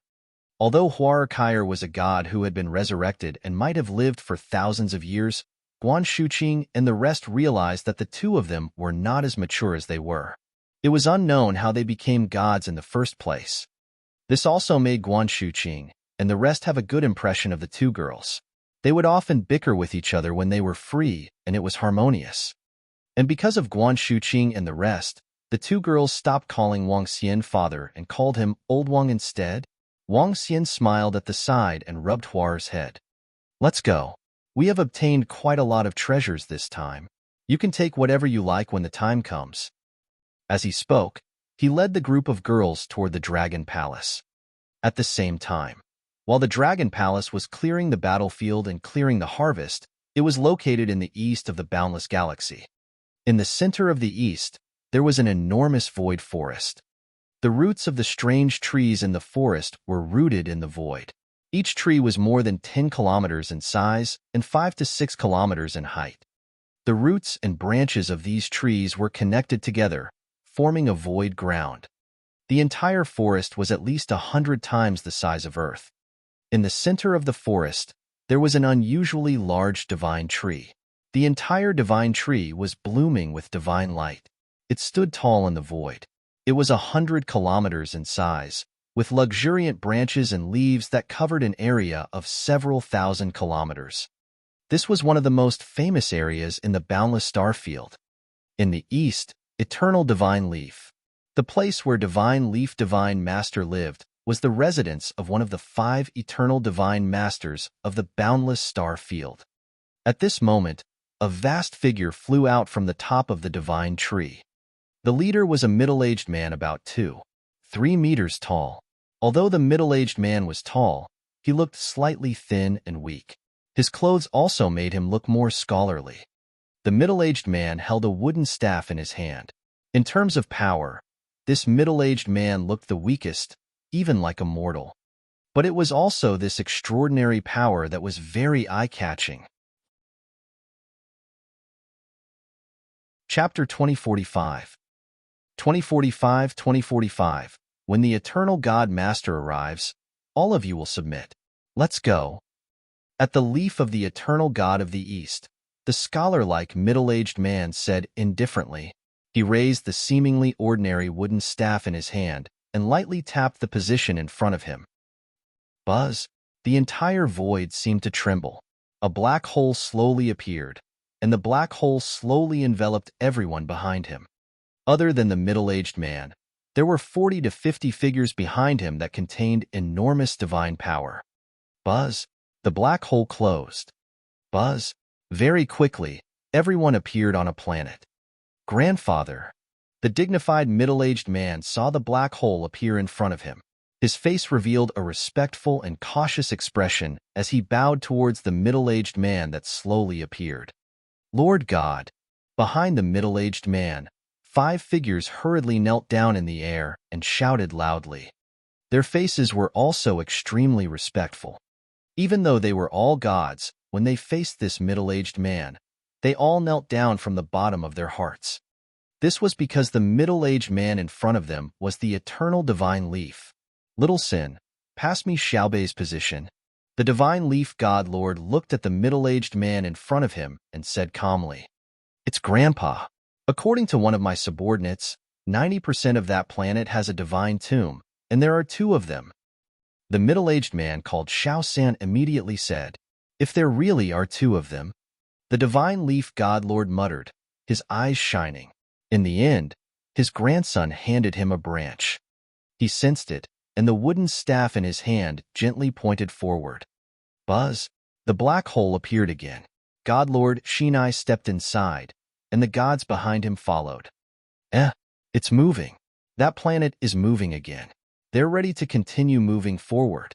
Although Huar Kaier was a god who had been resurrected and might have lived for thousands of years, Guan Shuqing and the rest realized that the two of them were not as mature as they were. It was unknown how they became gods in the first place. This also made Guan Shuqing and the rest have a good impression of the 2 girls. They would often bicker with each other when they were free, and it was harmonious. And because of Guan Shuqing and the rest, the 2 girls stopped calling Wang Xian father and called him Old Wang instead. Wang Xian smiled at the side and rubbed Huar's head. Let's go. We have obtained quite a lot of treasures this time. You can take whatever you like when the time comes. As he spoke, he led the group of girls toward the Dragon Palace. At the same time, while the Dragon Palace was clearing the battlefield and clearing the harvest, it was located in the east of the boundless galaxy. In the center of the east, there was an enormous void forest. The roots of the strange trees in the forest were rooted in the void. Each tree was more than 10 kilometers in size and 5 to 6 kilometers in height. The roots and branches of these trees were connected together, forming a void ground. The entire forest was at least 100 times the size of Earth. In the center of the forest, there was an unusually large divine tree. The entire divine tree was blooming with divine light. It stood tall in the void. It was 100 kilometers in size, with luxuriant branches and leaves that covered an area of several thousand kilometers. This was one of the most famous areas in the boundless star field. In the east, Eternal Divine Leaf. The place where Divine Leaf Divine Master lived was the residence of one of the 5 eternal divine masters of the boundless star field. At this moment, a vast figure flew out from the top of the divine tree. The leader was a middle-aged man about 2-3 meters tall. Although the middle-aged man was tall, he looked slightly thin and weak. His clothes also made him look more scholarly. The middle-aged man held a wooden staff in his hand. In terms of power, this middle-aged man looked the weakest, even like a mortal. But it was also this extraordinary power that was very eye-catching. Chapter 2045. 2045. When the eternal God Master arrives, all of you will submit. Let's go. At the leaf of the eternal God of the East, the scholar-like middle-aged man said indifferently. He raised the seemingly ordinary wooden staff in his hand and lightly tapped the position in front of him. Buzz! The entire void seemed to tremble. A black hole slowly appeared, and the black hole slowly enveloped everyone behind him. Other than the middle-aged man, there were 40 to 50 figures behind him that contained enormous divine power. Buzz! The black hole closed. Buzz! Very quickly, everyone appeared on a planet. Grandfather! The dignified middle-aged man saw the black hole appear in front of him. His face revealed a respectful and cautious expression as he bowed towards the middle-aged man that slowly appeared. Lord God! Behind the middle-aged man, 5 figures hurriedly knelt down in the air and shouted loudly. Their faces were also extremely respectful. Even though they were all gods, when they faced this middle-aged man, they all knelt down from the bottom of their hearts. This was because the middle-aged man in front of them was the eternal divine leaf. Little Sin, pass me Xiaobei's position. The divine leaf god lord looked at the middle-aged man in front of him and said calmly, "It's Grandpa. According to one of my subordinates, 90% of that planet has a divine tomb, and there are 2 of them." The middle-aged man called Xiao San immediately said, "If there really are 2 of them." The divine leaf god lord muttered, his eyes shining. In the end, his grandson handed him a branch. He sensed it, and the wooden staff in his hand gently pointed forward. Buzz! The black hole appeared again. God Lord Shinai stepped inside, and the gods behind him followed. It's moving. That planet is moving again. They're ready to continue moving forward.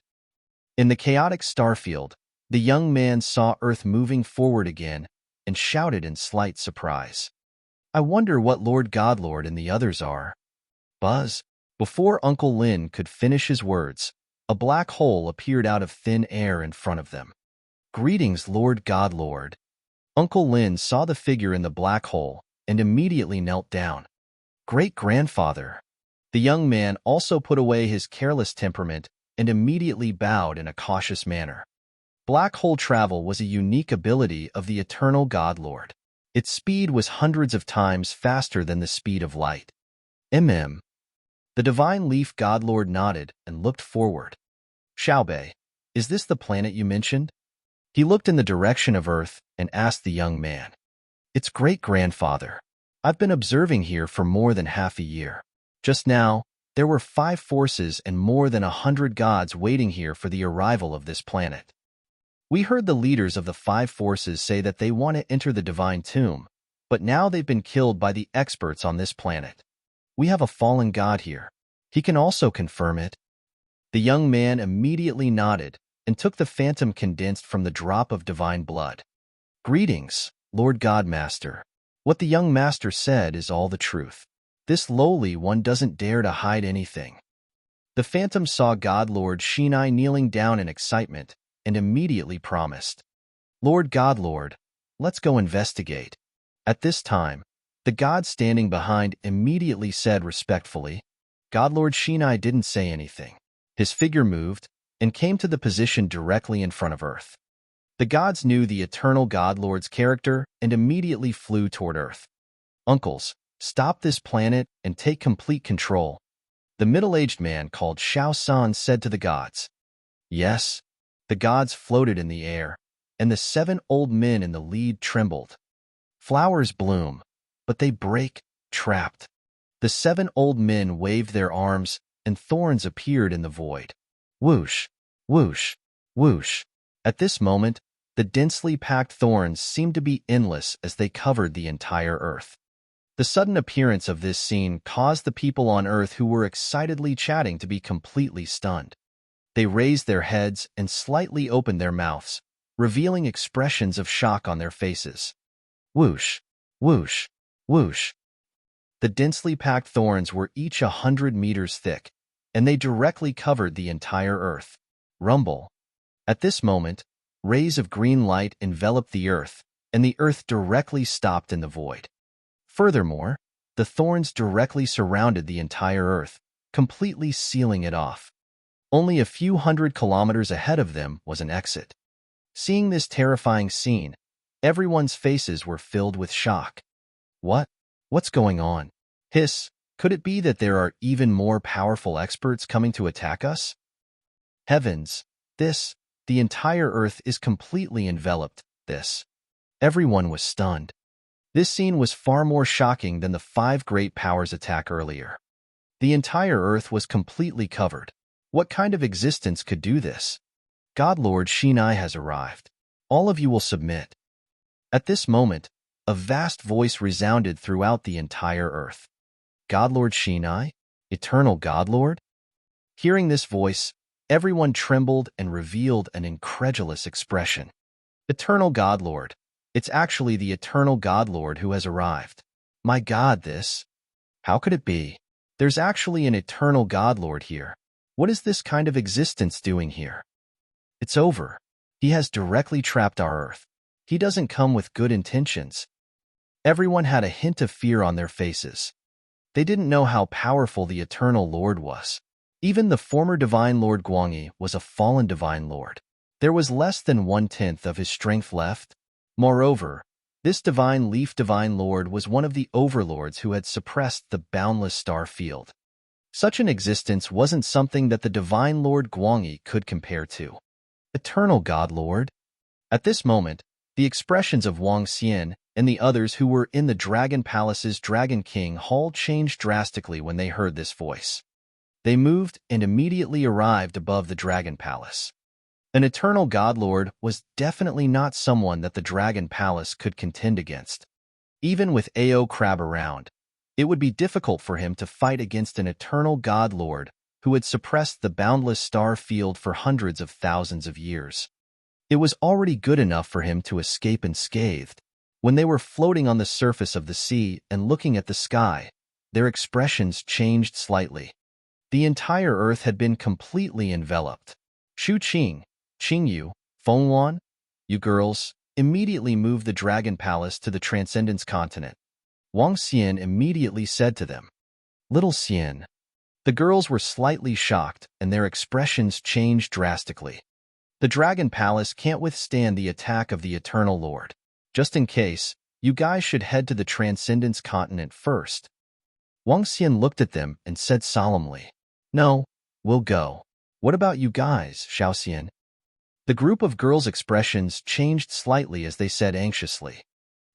In the chaotic starfield, the young man saw Earth moving forward again and shouted in slight surprise. "I wonder what Lord Godlord and the others are." Buzz! Before Uncle Lin could finish his words, a black hole appeared out of thin air in front of them. "Greetings, Lord Godlord." Uncle Lin saw the figure in the black hole and immediately knelt down. "Great-grandfather." The young man also put away his careless temperament and immediately bowed in a cautious manner. Black hole travel was a unique ability of the eternal Godlord. Its speed was hundreds of times faster than the speed of light. The divine leaf godlord nodded and looked forward. "Xiaobei, is this the planet you mentioned?" He looked in the direction of Earth and asked the young man. "It's great-grandfather. I've been observing here for more than half a year. Just now, there were 5 forces and more than 100 gods waiting here for the arrival of this planet. We heard the leaders of the 5 forces say that they want to enter the divine tomb, but now they've been killed by the experts on this planet. We have a fallen god here. He can also confirm it." The young man immediately nodded and took the phantom condensed from the drop of divine blood. "Greetings, Lord Godmaster. What the young master said is all the truth. This lowly one doesn't dare to hide anything." The phantom saw Godlord Shinai kneeling down in excitement and immediately promised, "Lord Godlord, let's go investigate." At this time, the god standing behind immediately said respectfully. Godlord Shinai didn't say anything. His figure moved and came to the position directly in front of Earth. The gods knew the eternal Godlord's character and immediately flew toward Earth. "Uncles, stop this planet and take complete control," the middle-aged man called Xiao San said to the gods. "Yes." The gods floated in the air, and the 7 old men in the lead trembled. Flowers bloom, but they break, trapped. The 7 old men waved their arms, and thorns appeared in the void. Whoosh, whoosh, whoosh. At this moment, the densely packed thorns seemed to be endless as they covered the entire Earth. The sudden appearance of this scene caused the people on Earth who were excitedly chatting to be completely stunned. They raised their heads and slightly opened their mouths, revealing expressions of shock on their faces. Whoosh, whoosh, whoosh. The densely packed thorns were each 100 meters thick, and they directly covered the entire Earth. Rumble. At this moment, rays of green light enveloped the Earth, and the Earth directly stopped in the void. Furthermore, The thorns directly surrounded the entire earth, completely sealing it off. Only a few hundred kilometers ahead of them was an exit. Seeing this terrifying scene, everyone's faces were filled with shock. What? What's going on? Hiss, could it be that there are even more powerful experts coming to attack us? Heavens, the entire earth is completely enveloped, Everyone was stunned. This scene was far more shocking than the 5 great powers attack earlier. The entire earth was completely covered. What kind of existence could do this? God Lord Shinai has arrived. All of you will submit. At this moment, a vast voice resounded throughout the entire earth. God Lord Shinai? Eternal God Lord? Hearing this voice, everyone trembled and revealed an incredulous expression. Eternal God Lord. It's actually the Eternal God Lord who has arrived. My God, how could it be? There's actually an Eternal God Lord here. What is this kind of existence doing here? It's over. He has directly trapped our earth. He doesn't come with good intentions. Everyone had a hint of fear on their faces. They didn't know how powerful the Eternal Lord was. Even the former Divine Lord Guangyi was a fallen Divine Lord. There was less than 1/10 of his strength left. Moreover, this Divine Leaf Divine Lord was one of the overlords who had suppressed the boundless star field. Such an existence wasn't something that the Divine Lord Guangyi could compare to. Eternal God Lord? At this moment, the expressions of Wang Xian and the others who were in the Dragon Palace's Dragon King Hall changed drastically when they heard this voice. They moved and immediately arrived above the Dragon Palace. An Eternal God Lord was definitely not someone that the Dragon Palace could contend against. Even with Ao Crab around, it would be difficult for him to fight against an Eternal God Lord who had suppressed the boundless star field for hundreds of thousands of years. It was already good enough for him to escape unscathed. When they were floating on the surface of the sea and looking at the sky, their expressions changed slightly. The entire earth had been completely enveloped. Shu Qing, Qingyu, Fengwan, you girls, immediately moved the Dragon Palace to the Transcendence Continent. Wang Xian immediately said to them, Little Xian. The girls were slightly shocked and their expressions changed drastically. The Dragon Palace can't withstand the attack of the Eternal Lord. Just in case, you guys should head to the Transcendence Continent first. Wang Xian looked at them and said solemnly, No, we'll go. What about you guys, Xiao Xian? The group of girls' expressions changed slightly as they said anxiously,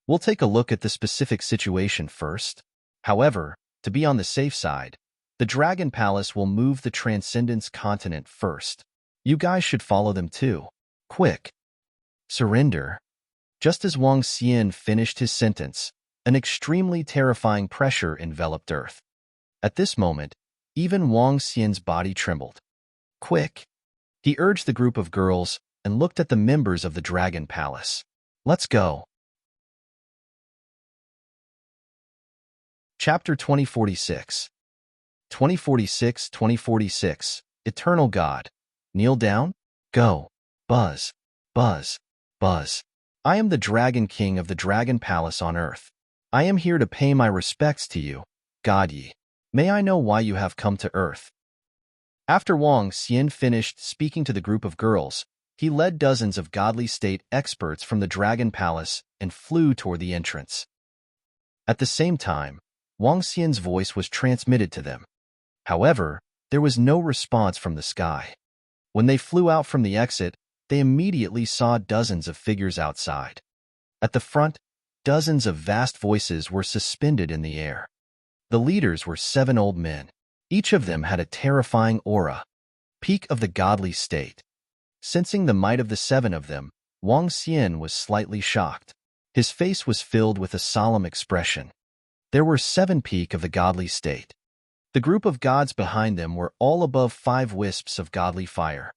We'll take a look at the specific situation first. However, to be on the safe side, the Dragon Palace will move the Transcendence Continent first. You guys should follow them too. Quick. Surrender. Just as Wang Xian finished his sentence, an extremely terrifying pressure enveloped Earth. At this moment, even Wang Xian's body trembled. Quick. He urged the group of girls and looked at the members of the Dragon Palace. Let's go. Chapter 2046. 2046. Eternal God. Kneel down. Go. Buzz. Buzz. Buzz. I am the Dragon King of the Dragon Palace on Earth. I am here to pay my respects to you, God Yi. May I know why you have come to Earth? After Wang Xian finished speaking to the group of girls, he led dozens of godly state experts from the Dragon Palace and flew toward the entrance. At the same time, Wang Xian's voice was transmitted to them. However, there was no response from the sky. When they flew out from the exit, they immediately saw dozens of figures outside. At the front, dozens of vast voices were suspended in the air. The leaders were 7 old men. Each of them had a terrifying aura, peak of the godly state. Sensing the might of the 7 of them, Wang Xian was slightly shocked. His face was filled with a solemn expression. There were 7 peak of the godly state. The group of gods behind them were all above 5 wisps of godly fire.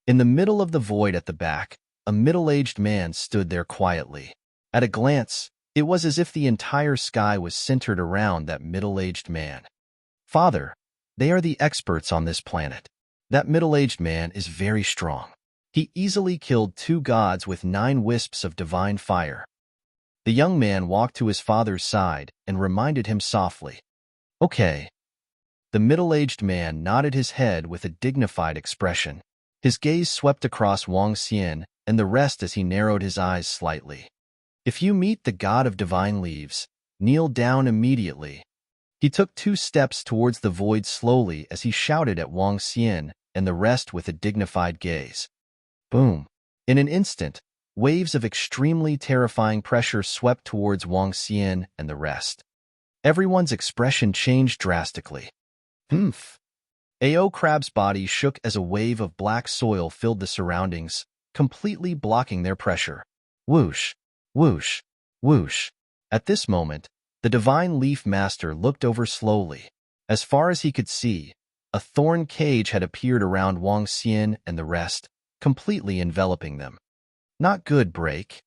In the middle of the void at the back, a middle-aged man stood there quietly. At a glance, it was as if the entire sky was centered around that middle-aged man. Father, they are the experts on this planet. That middle-aged man is very strong. He easily killed 2 gods with 9 wisps of divine fire. The young man walked to his father's side and reminded him softly, "Okay." The middle-aged man nodded his head with a dignified expression. His gaze swept across Wang Xian and the rest as he narrowed his eyes slightly. "If you meet the god of divine leaves, kneel down immediately." He took 2 steps towards the void slowly as he shouted at Wang Xian and the rest with a dignified gaze. Boom! In an instant, waves of extremely terrifying pressure swept towards Wang Xian and the rest. Everyone's expression changed drastically. Humph! Ao Crab's body shook as a wave of black soil filled the surroundings, completely blocking their pressure. Whoosh! Whoosh! Whoosh! At this moment, the Divine Leaf Master looked over slowly. As far as he could see, a thorn cage had appeared around Wang Xian and the rest, completely enveloping them. Not good, break.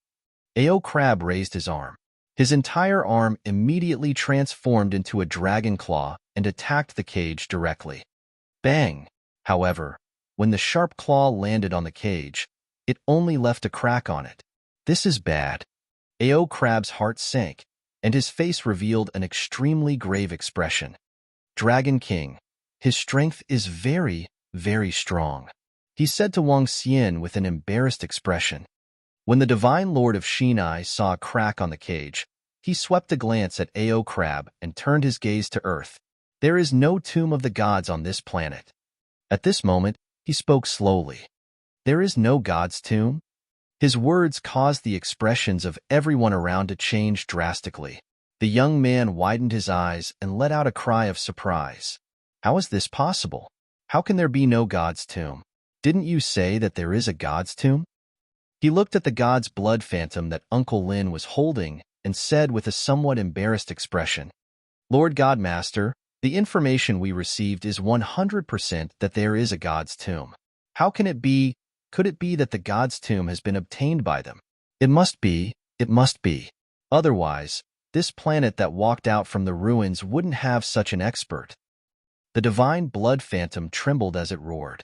Ao Crab raised his arm. His entire arm immediately transformed into a dragon claw and attacked the cage directly. Bang! However, when the sharp claw landed on the cage, it only left a crack on it. This is bad. Ao Crab's heart sank, and his face revealed an extremely grave expression. Dragon King, his strength is very, very strong, he said to Wang Xian with an embarrassed expression. When the Divine Lord of Shinai saw a crack on the cage, he swept a glance at Ao Crab and turned his gaze to Earth. There is no tomb of the gods on this planet. At this moment, he spoke slowly. There is no god's tomb? His words caused the expressions of everyone around to change drastically. The young man widened his eyes and let out a cry of surprise. How is this possible? How can there be no god's tomb? Didn't you say that there is a god's tomb? He looked at the god's blood phantom that Uncle Lin was holding and said with a somewhat embarrassed expression, Lord Godmaster, the information we received is 100% that there is a god's tomb. How can it be? Could it be that the god's tomb has been obtained by them? It must be. It must be. Otherwise, this planet that walked out from the ruins wouldn't have such an expert. The divine blood phantom trembled as it roared.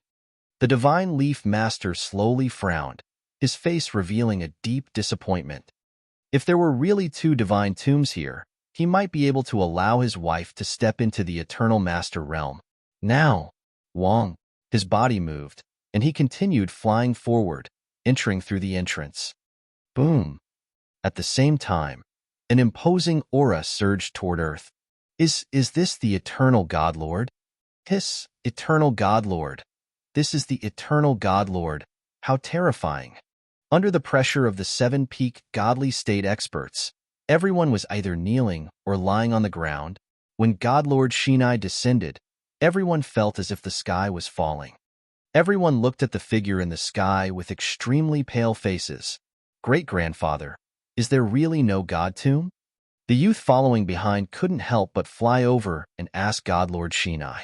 The divine leaf master slowly frowned, his face revealing a deep disappointment. If there were really 2 divine tombs here, he might be able to allow his wife to step into the eternal master realm. Now, Wang, his body moved, and he continued flying forward, entering through the entrance. Boom! At the same time, an imposing aura surged toward Earth. Is this the eternal God Lord? Hiss, eternal God Lord. This is the eternal God Lord. How terrifying. Under the pressure of the 7-peak godly state experts, everyone was either kneeling or lying on the ground. When God Lord Shinai descended, everyone felt as if the sky was falling. Everyone looked at the figure in the sky with extremely pale faces. Great-grandfather, is there really no god tomb? The youth following behind couldn't help but fly over and ask God Lord Shinai.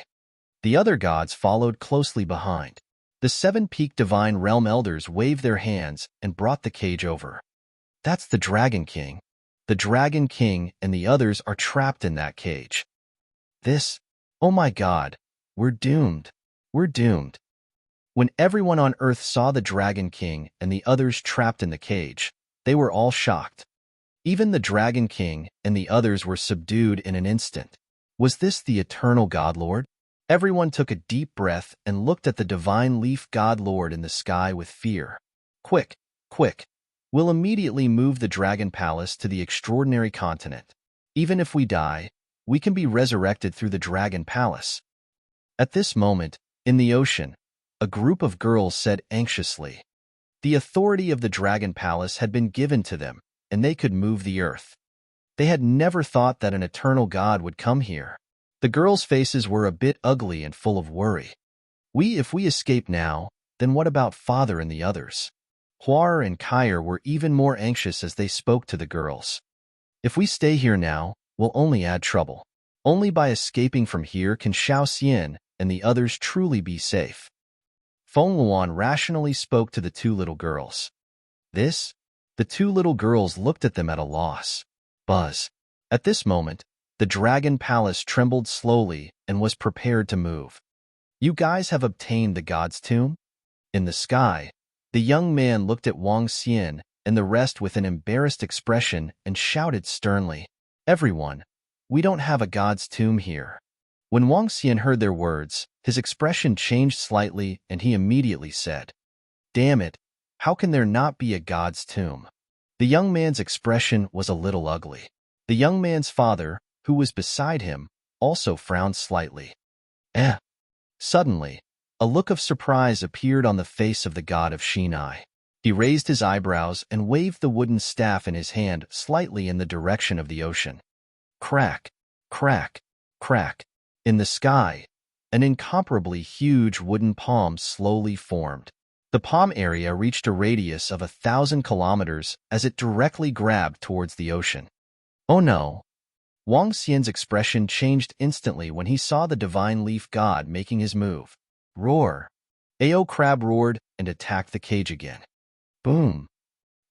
The other gods followed closely behind. The 7-peak divine realm elders waved their hands and brought the cage over. That's the Dragon King. The Dragon King and the others are trapped in that cage. Oh my God, we're doomed. We're doomed. When everyone on Earth saw the Dragon King and the others trapped in the cage, they were all shocked. Even the Dragon King and the others were subdued in an instant. Was this the eternal God Lord? Everyone took a deep breath and looked at the divine leaf God Lord in the sky with fear. Quick, quick. We'll immediately move the Dragon Palace to the extraordinary continent. Even if we die, we can be resurrected through the Dragon Palace. At this moment, in the ocean, a group of girls said anxiously. The authority of the Dragon Palace had been given to them, and they could move the earth. They had never thought that an eternal god would come here. The girls' faces were a bit ugly and full of worry. If we escape now, then what about father and the others? Huar and Kair were even more anxious as they spoke to the girls. If we stay here now, we'll only add trouble. Only by escaping from here can Xiao Xian and the others truly be safe. Feng Luan rationally spoke to the 2 little girls. The 2 little girls looked at them at a loss. Buzz. At this moment, the Dragon Palace trembled slowly and was prepared to move. You guys have obtained the god's tomb? In the sky, the young man looked at Wang Xian and the rest with an embarrassed expression and shouted sternly, "Everyone, we don't have a god's tomb here." When Wang Xian heard their words, his expression changed slightly and he immediately said, "Damn it, how can there not be a god's tomb?" The young man's expression was a little ugly. The young man's father, who was beside him, also frowned slightly. Eh. Suddenly, a look of surprise appeared on the face of the god of Shinai. He raised his eyebrows and waved the wooden staff in his hand slightly in the direction of the ocean. Crack, crack, crack. In the sky, an incomparably huge wooden palm slowly formed. The palm area reached a radius of 1,000 kilometers as it directly grabbed towards the ocean. Oh no! Wang Xian's expression changed instantly when he saw the divine leaf god making his move. Roar! Ao Crab roared and attacked the cage again. Boom!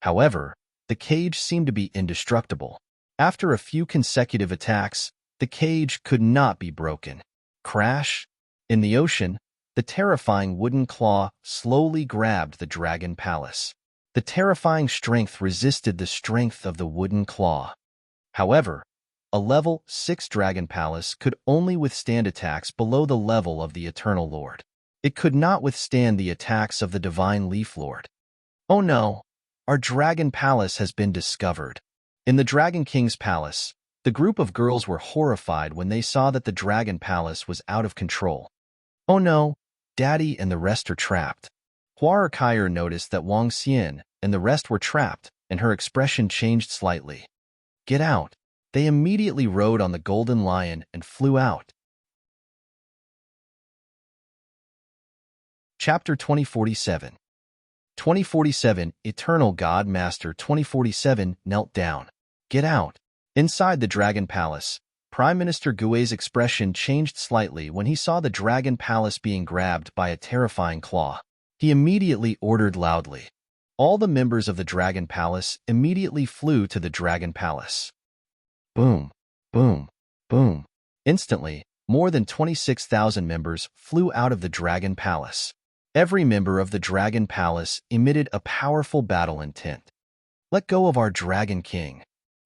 However, the cage seemed to be indestructible. After a few consecutive attacks, the cage could not be broken. Crash! In the ocean, the terrifying wooden claw slowly grabbed the dragon palace. The terrifying strength resisted the strength of the wooden claw. However, a level 6 dragon palace could only withstand attacks below the level of the Eternal Lord. It could not withstand the attacks of the Divine Leaf Lord. Oh no! Our dragon palace has been discovered. In the Dragon King's palace, the group of girls were horrified when they saw that the dragon palace was out of control. Oh no! Daddy and the rest are trapped. Huar Kaier noticed that Wang Xian and the rest were trapped, and her expression changed slightly. Get out! They immediately rode on the golden lion and flew out. Chapter 2047. 2047 Eternal God Master 2047 knelt down. Get out! Inside the Dragon Palace, Prime Minister Gui's expression changed slightly when he saw the Dragon Palace being grabbed by a terrifying claw. He immediately ordered loudly. All the members of the Dragon Palace immediately flew to the Dragon Palace. Boom, boom, boom. Instantly, more than 26,000 members flew out of the Dragon Palace. Every member of the Dragon Palace emitted a powerful battle intent. Let go of our Dragon King.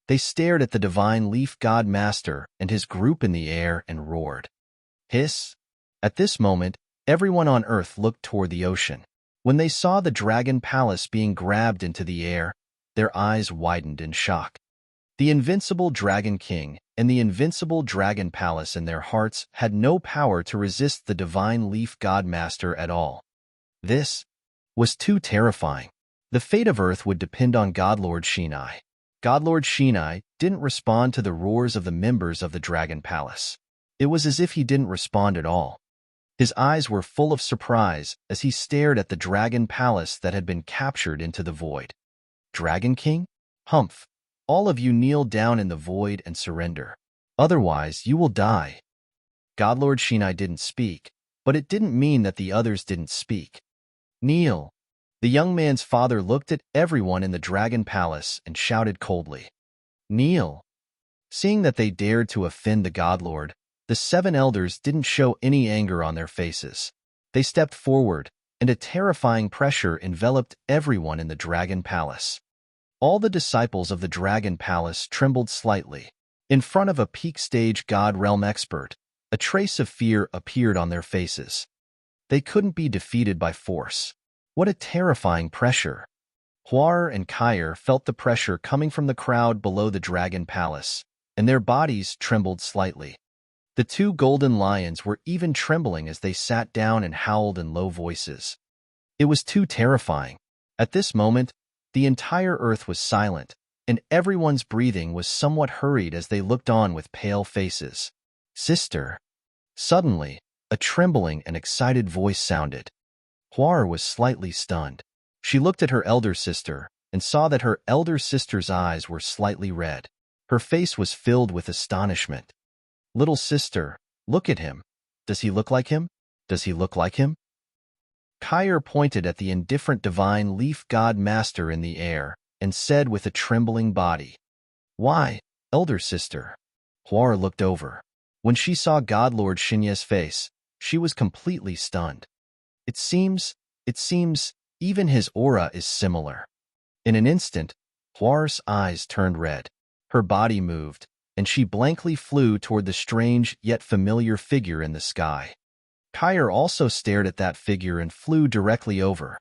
They stared at the Divine Leaf God Master and his group in the air and roared. Hiss! At this moment, everyone on Earth looked toward the ocean. When they saw the Dragon Palace being grabbed into the air, their eyes widened in shock. The invincible Dragon King and the invincible Dragon Palace in their hearts had no power to resist the Divine Leaf God Master at all. This was too terrifying. The fate of Earth would depend on Godlord Shinai. Godlord Shinai didn't respond to the roars of the members of the Dragon Palace. It was as if he didn't respond at all. His eyes were full of surprise as he stared at the Dragon Palace that had been captured into the void. Dragon King? Humph! All of you kneel down in the void and surrender. Otherwise, you will die. Godlord Shinai didn't speak, but it didn't mean that the others didn't speak. Kneel! The young man's father looked at everyone in the Dragon Palace and shouted coldly. Kneel! Seeing that they dared to offend the Godlord, the 7 elders didn't show any anger on their faces. They stepped forward, and a terrifying pressure enveloped everyone in the Dragon Palace. All the disciples of the Dragon Palace trembled slightly. In front of a peak stage God Realm expert, a trace of fear appeared on their faces. They couldn't be defeated by force. What a terrifying pressure! Huar and Kaier felt the pressure coming from the crowd below the Dragon Palace, and their bodies trembled slightly. The 2 golden lions were even trembling as they sat down and howled in low voices. It was too terrifying. At this moment, the entire earth was silent, and everyone's breathing was somewhat hurried as they looked on with pale faces. Sister! Suddenly, a trembling and excited voice sounded. Huar was slightly stunned. She looked at her elder sister and saw that her elder sister's eyes were slightly red. Her face was filled with astonishment. Little sister, look at him. Does he look like him? Does he look like him? Kaier pointed at the indifferent Divine Leaf God Master in the air and said with a trembling body, Why, elder sister? Huar looked over. When she saw Godlord Shinye's face, she was completely stunned. It seems, even his aura is similar. In an instant, Huar's eyes turned red. Her body moved, and she blankly flew toward the strange yet familiar figure in the sky. Kair also stared at that figure and flew directly over.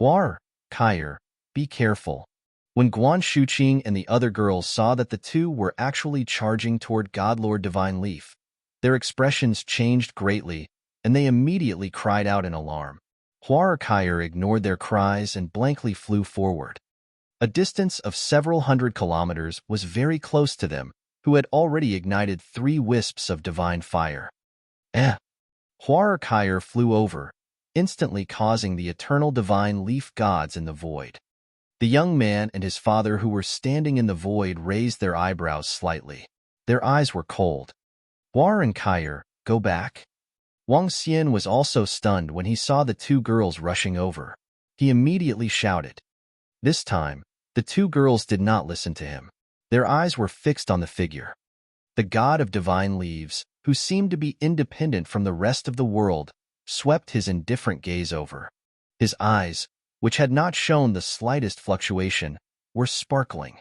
Huar, Kair, be careful. When Guan Shuqing and the other girls saw that the two were actually charging toward Godlord Divine Leaf, their expressions changed greatly, and they immediately cried out in alarm. Huar Kair ignored their cries and blankly flew forward. A distance of several hundred kilometers was very close to them, who had already ignited 3 wisps of divine fire. Huar Kair flew over, instantly causing the eternal divine leaf gods in the void. The young man and his father who were standing in the void raised their eyebrows slightly. Their eyes were cold. Huar and Kair, go back? Wang Xian was also stunned when he saw the 2 girls rushing over. He immediately shouted. This time, the 2 girls did not listen to him. Their eyes were fixed on the figure. The god of divine leaves, who seemed to be independent from the rest of the world, swept his indifferent gaze over. His eyes, which had not shown the slightest fluctuation, were sparkling.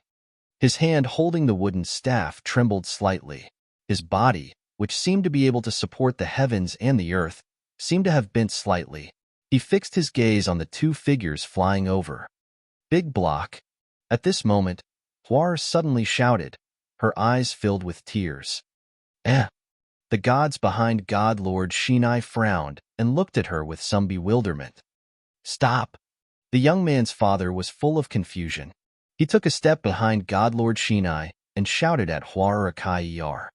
His hand holding the wooden staff trembled slightly. His body, which seemed to be able to support the heavens and the earth, seemed to have bent slightly. He fixed his gaze on the 2 figures flying over. Big block. At this moment, Huar suddenly shouted, her eyes filled with tears. The gods behind God Lord Shinai frowned and looked at her with some bewilderment. Stop! The young man's father was full of confusion. He took a step behind God Lord Shinai and shouted at Huar Kair.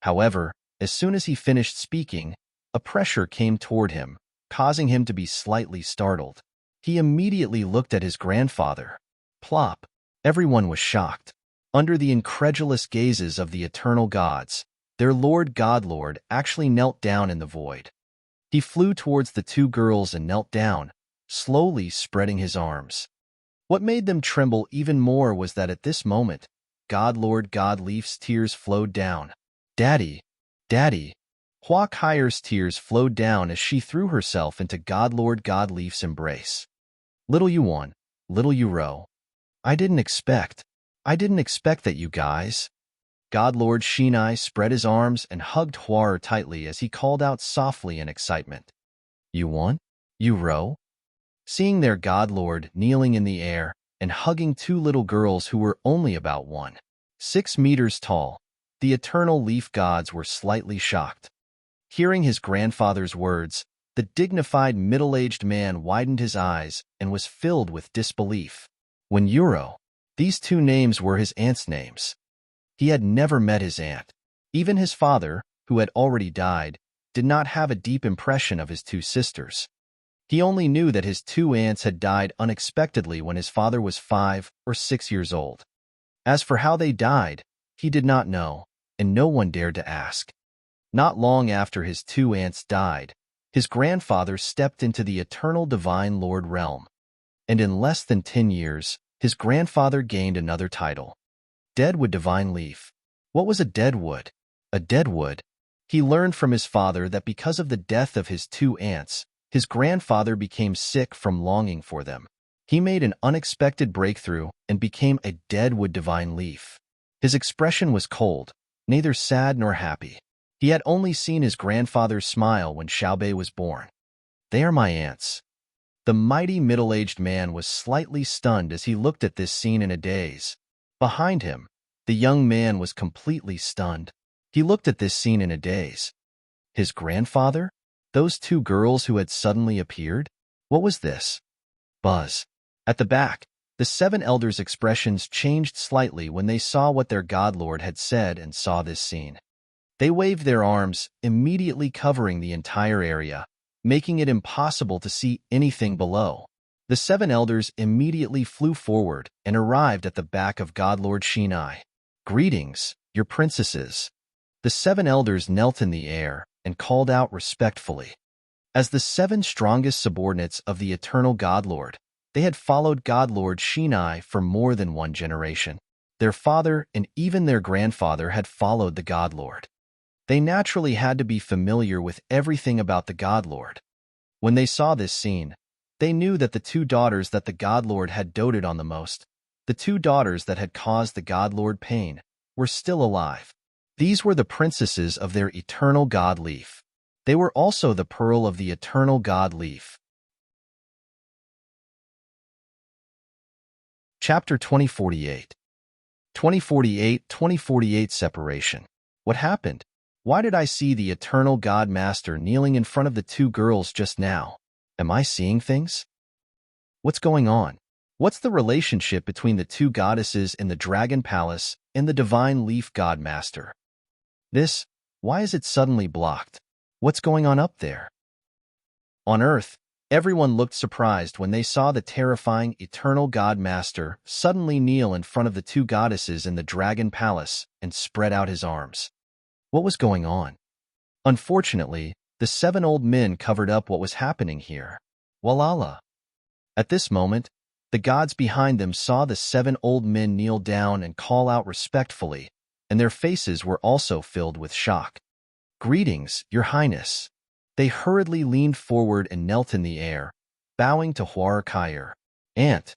However, as soon as he finished speaking, a pressure came toward him, causing him to be slightly startled. He immediately looked at his grandfather. Plop! Everyone was shocked. Under the incredulous gazes of the eternal gods, their Lord Godlord actually knelt down in the void. He flew towards the 2 girls and knelt down, slowly spreading his arms. What made them tremble even more was that at this moment, Godlord Godleaf's tears flowed down. Daddy! Daddy! Hua Kair's tears flowed down as she threw herself into Godlord Godleaf's embrace. Little Yuan, little Yuro. I didn't expect that you guys. Godlord Shinai spread his arms and hugged Huar tightly as he called out softly in excitement. Yuan? Yuro? Seeing their Godlord kneeling in the air and hugging 2 little girls who were only about 1.6 meters tall, the eternal leaf gods were slightly shocked. Hearing his grandfather's words, the dignified middle-aged man widened his eyes and was filled with disbelief. When Yuro, these 2 names were his aunt's names. He had never met his aunt. Even his father, who had already died, did not have a deep impression of his 2 sisters. He only knew that his 2 aunts had died unexpectedly when his father was 5 or 6 years old. As for how they died, he did not know, and no one dared to ask. Not long after his 2 aunts died, his grandfather stepped into the eternal divine Lord realm. And in less than 10 years, his grandfather gained another title. Deadwood Divine Leaf. What was a deadwood? A deadwood? He learned from his father that because of the death of his 2 aunts, his grandfather became sick from longing for them. He made an unexpected breakthrough and became a deadwood divine leaf. His expression was cold, neither sad nor happy. He had only seen his grandfather smile when Xiaobei was born. They are my aunts. The mighty middle-aged man was slightly stunned as he looked at this scene in a daze. Behind him, the young man was completely stunned. He looked at this scene in a daze. His grandfather? Those 2 girls who had suddenly appeared? What was this? Buzz. At the back, the 7 elders' expressions changed slightly when they saw what their godlord had said and saw this scene. They waved their arms, immediately covering the entire area, making it impossible to see anything below. The 7 elders immediately flew forward and arrived at the back of Godlord Shinai. Greetings, your princesses. The 7 elders knelt in the air and called out respectfully. As the 7 strongest subordinates of the eternal Godlord, they had followed Godlord Shinai for more than 1 generation. Their father and even their grandfather had followed the Godlord. They naturally had to be familiar with everything about the Godlord. When they saw this scene, they knew that the 2 daughters that the Godlord had doted on the most the two daughters that had caused the God Lord pain, were still alive. These were the princesses of their eternal God leaf. They were also the pearl of the eternal God leaf. Chapter 2048. 2048 Separation. What happened? Why did I see the eternal God Master kneeling in front of the two girls just now? Am I seeing things? What's going on? What's the relationship between the two goddesses in the Dragon Palace and the Divine Leaf God Master? Why is it suddenly blocked? What's going on up there? On Earth, everyone looked surprised when they saw the terrifying Eternal God Master suddenly kneel in front of the two goddesses in the Dragon Palace and spread out his arms. What was going on? Unfortunately, the 7 old men covered up what was happening here. Walala. At this moment, the gods behind them saw the 7 old men kneel down and call out respectfully, and their faces were also filled with shock. "Greetings, Your Highness." They hurriedly leaned forward and knelt in the air, bowing to Huar Kair. "Aunt."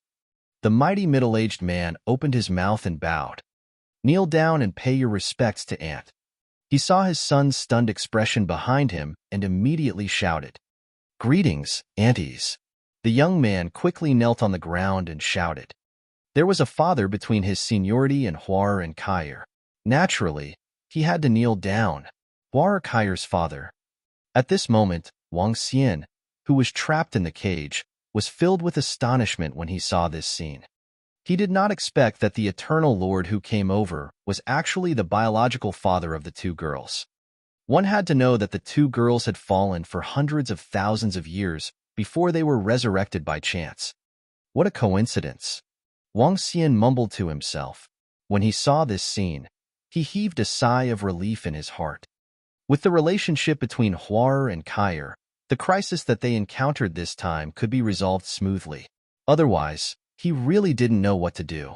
The mighty middle-aged man opened his mouth and bowed. "Kneel down and pay your respects to Aunt." He saw his son's stunned expression behind him and immediately shouted, "Greetings, aunties." The young man quickly knelt on the ground and shouted. There was a father between his seniority and Huar and Kair. Naturally, he had to kneel down. Huar Kair's father. At this moment, Wang Xian, who was trapped in the cage, was filled with astonishment when he saw this scene. He did not expect that the Eternal Lord who came over was actually the biological father of the two girls. One had to know that the two girls had fallen for hundreds of thousands of years before they were resurrected by chance. What a coincidence! Wang Xian mumbled to himself. When he saw this scene, he heaved a sigh of relief in his heart. With the relationship between Huar and Kair, the crisis that they encountered this time could be resolved smoothly. Otherwise, he really didn't know what to do.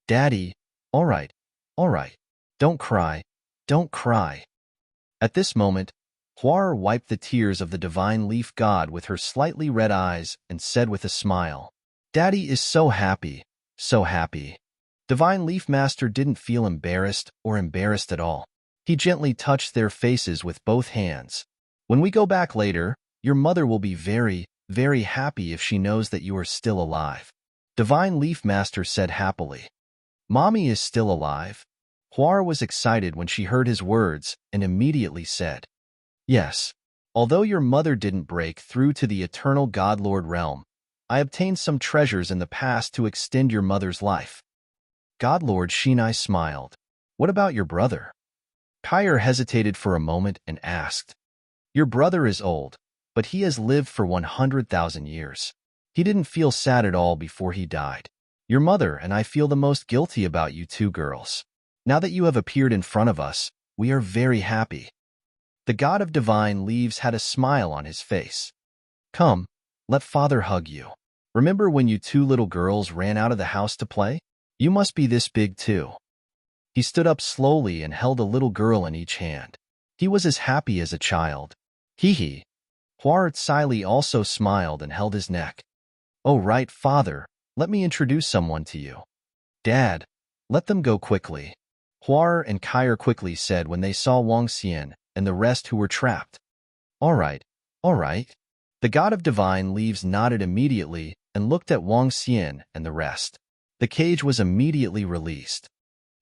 "Daddy, all right. Don't cry. Don't cry." At this moment, Huar wiped the tears of the Divine Leaf God with her slightly red eyes and said with a smile, "Daddy is so happy, so happy." Divine Leaf Master didn't feel embarrassed at all. He gently touched their faces with both hands. "When we go back later, your mother will be very, very happy if she knows that you are still alive." Divine Leaf Master said happily. "Mommy is still alive?" Huar was excited when she heard his words and immediately said, "Yes. Although your mother didn't break through to the Eternal God Lord realm, I obtained some treasures in the past to extend your mother's life." God Lord Shinai smiled. "What about your brother?" Kair hesitated for a moment and asked, "Your brother is old, but he has lived for 100,000 years. He didn't feel sad at all before he died. Your mother and I feel the most guilty about you two girls. Now that you have appeared in front of us, we are very happy." The God of Divine Leaves had a smile on his face. "Come, let father hug you. Remember when you two little girls ran out of the house to play? You must be this big too." He stood up slowly and held a little girl in each hand. He was as happy as a child. Hee. Huar Tsili also smiled and held his neck. "Oh right, father, let me introduce someone to you." "Dad, let them go quickly," Huar and Kair quickly said when they saw Wang Xian and the rest who were trapped. All right. The God of Divine Leaves nodded immediately and looked at Wang Xian and the rest. The cage was immediately released.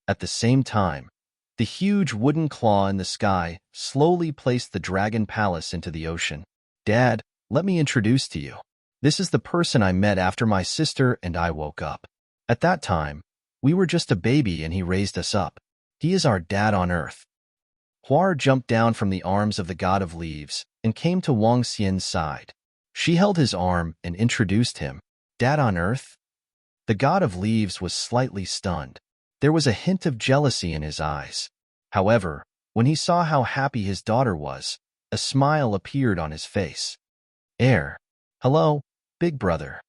At the same time, the huge wooden claw in the sky slowly placed the Dragon Palace into the ocean. "Dad, let me introduce to you. This is the person I met after my sister and I woke up. At that time, we were just a baby and he raised us up. He is our dad on Earth." Huar jumped down from the arms of the God of Leaves and came to Wang Xian's side. She held his arm and introduced him. "Dad on Earth?" The God of Leaves was slightly stunned. There was a hint of jealousy in his eyes. However, when he saw how happy his daughter was, a smile appeared on his face. Hello, big brother."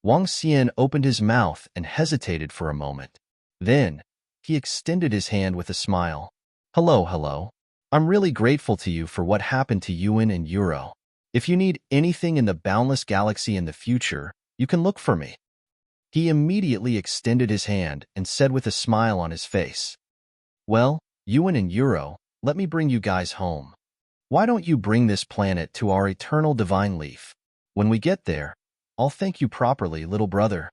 Wang Xian opened his mouth and hesitated for a moment. Then, he extended his hand with a smile. Hello. I'm really grateful to you for what happened to Yuan and Euro. If you need anything in the boundless galaxy in the future, you can look for me." He immediately extended his hand and said with a smile on his face, "Well, Ewan and Euro, let me bring you guys home. Why don't you bring this planet to our eternal divine leaf? When we get there, I'll thank you properly, little brother."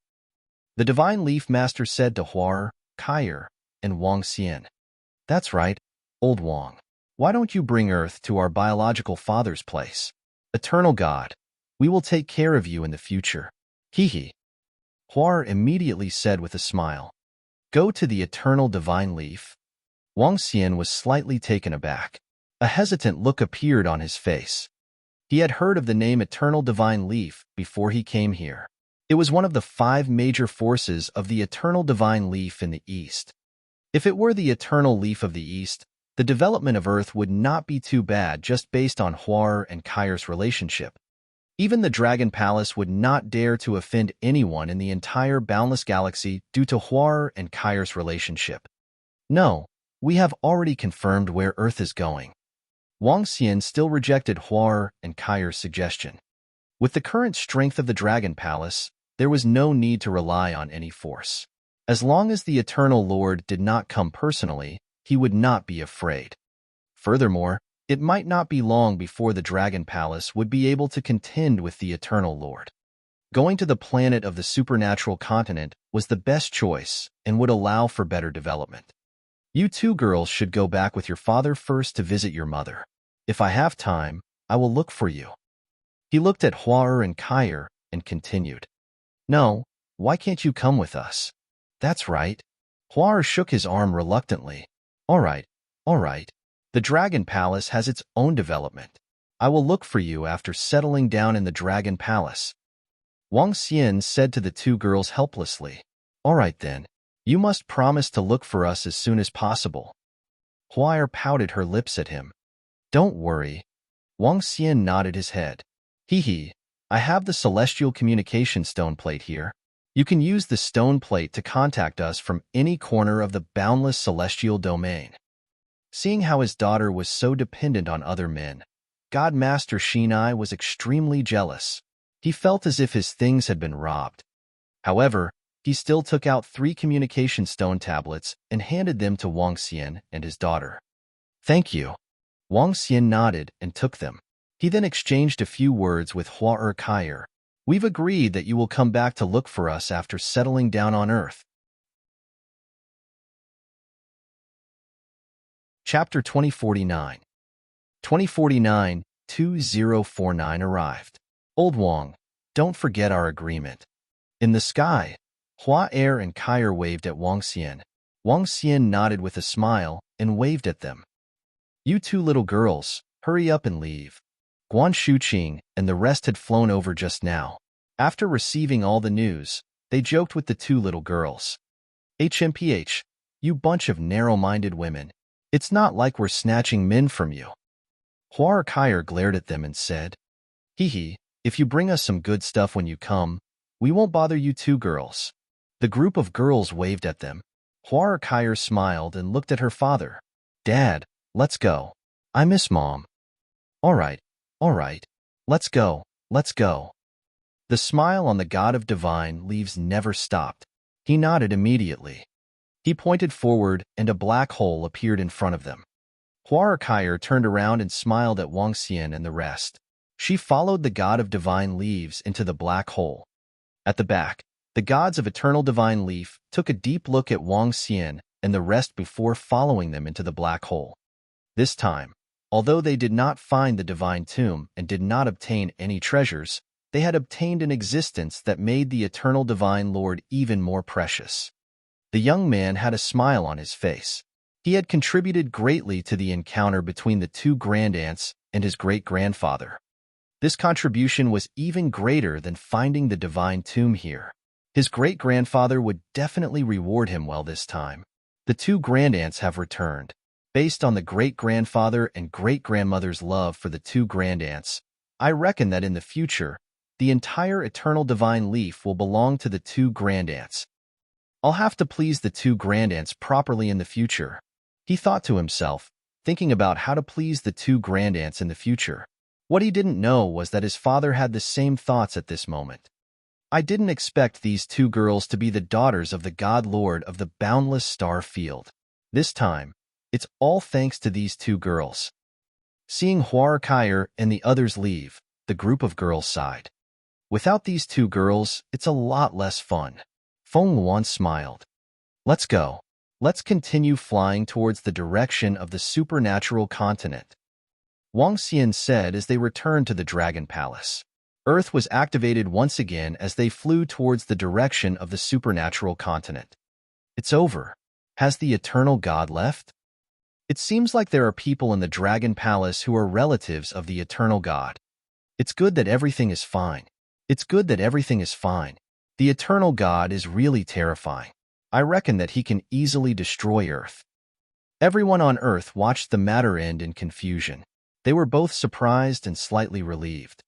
The divine leaf master said to Huar, Kair, and Wang Xian, "That's right, old Wang. Why don't you bring Earth to our biological father's place? Eternal God, we will take care of you in the future." Hee hee. Huar immediately said with a smile, "Go to the eternal divine leaf?" Wang Xian was slightly taken aback. A hesitant look appeared on his face. He had heard of the name Eternal Divine Leaf before he came here. It was one of the 5 major forces of the Eternal Divine Leaf in the East. If it were the Eternal Leaf of the East, the development of Earth would not be too bad just based on Huar and Kair's relationship. Even the Dragon Palace would not dare to offend anyone in the entire boundless galaxy due to Huar and Kair's relationship. "No, we have already confirmed where Earth is going." Wang Xian still rejected Huar and Kair's suggestion. With the current strength of the Dragon Palace, there was no need to rely on any force. As long as the Eternal Lord did not come personally, he would not be afraid. Furthermore, it might not be long before the Dragon Palace would be able to contend with the Eternal Lord. Going to the planet of the supernatural continent was the best choice and would allow for better development. "You 2 girls should go back with your father first to visit your mother. If I have time, I will look for you." He looked at Huar and Kair and continued, "No, why can't you come with us?" "That's right." Huar shook his arm reluctantly. All right. The Dragon Palace has its own development. I will look for you after settling down in the Dragon Palace." Wang Xian said to the 2 girls helplessly. "All right then. You must promise to look for us as soon as possible." Huar pouted her lips at him. "Don't worry." Wang Xian nodded his head. Hee hee, I have the celestial communication stone plate here. You can use the stone plate to contact us from any corner of the boundless celestial domain. Seeing how his daughter was so dependent on other men, God Master Shinai was extremely jealous. He felt as if his things had been robbed. However, he still took out 3 communication stone tablets and handed them to Wang Xian and his daughter. "Thank you." Wang Xian nodded and took them. He then exchanged a few words with Huar Kair. "We've agreed that you will come back to look for us after settling down on Earth." Chapter 2049. 2049 arrived. "Old Wang, don't forget our agreement." In the sky, Huar and Kair waved at Wang Xian. Wang Xian nodded with a smile and waved at them. "You 2 little girls, hurry up and leave." Guan Shuqing and the rest had flown over just now. After receiving all the news, they joked with the 2 little girls. "HMPH, you bunch of narrow-minded women. It's not like we're snatching men from you." Huar Kair glared at them and said, "Hee hee, if you bring us some good stuff when you come, we won't bother you 2 girls." The group of girls waved at them. Huar Kair smiled and looked at her father. "Dad, let's go. I miss Mom." All right, let's go. The smile on the God of Divine Leaves never stopped. He nodded immediately. He pointed forward and a black hole appeared in front of them. Huar Kair turned around and smiled at Wang Xian and the rest. She followed the God of Divine Leaves into the black hole. At the back, the gods of Eternal Divine Leaf took a deep look at Wang Xian and the rest before following them into the black hole. This time, although they did not find the divine tomb and did not obtain any treasures, they had obtained an existence that made the Eternal Divine Lord even more precious. The young man had a smile on his face. He had contributed greatly to the encounter between the 2 grandants and his great-grandfather. This contribution was even greater than finding the divine tomb here. His great-grandfather would definitely reward him well this time. The 2 grandants have returned. Based on the great-grandfather and great-grandmother's love for the 2 grandants, I reckon that in the future, the entire Eternal Divine Leaf will belong to the 2 grandants. I'll have to please the 2 grandants properly in the future. He thought to himself, thinking about how to please the 2 grandants in the future. What he didn't know was that his father had the same thoughts at this moment. I didn't expect these two girls to be the daughters of the God Lord of the boundless star field. This time, it's all thanks to these two girls. Seeing Huarkire and the others leave, the group of girls sighed. Without these two girls, it's a lot less fun. Feng Luan smiled. Let's go. Let's continue flying towards the direction of the supernatural continent, Wang Xian said as they returned to the Dragon Palace. Earth was activated once again as they flew towards the direction of the supernatural continent. It's over. Has the eternal God left? It seems like there are people in the Dragon Palace who are relatives of the eternal God. It's good that everything is fine. It's good that everything is fine. The eternal God is really terrifying. I reckon that he can easily destroy Earth. Everyone on Earth watched the matter end in confusion. They were both surprised and slightly relieved.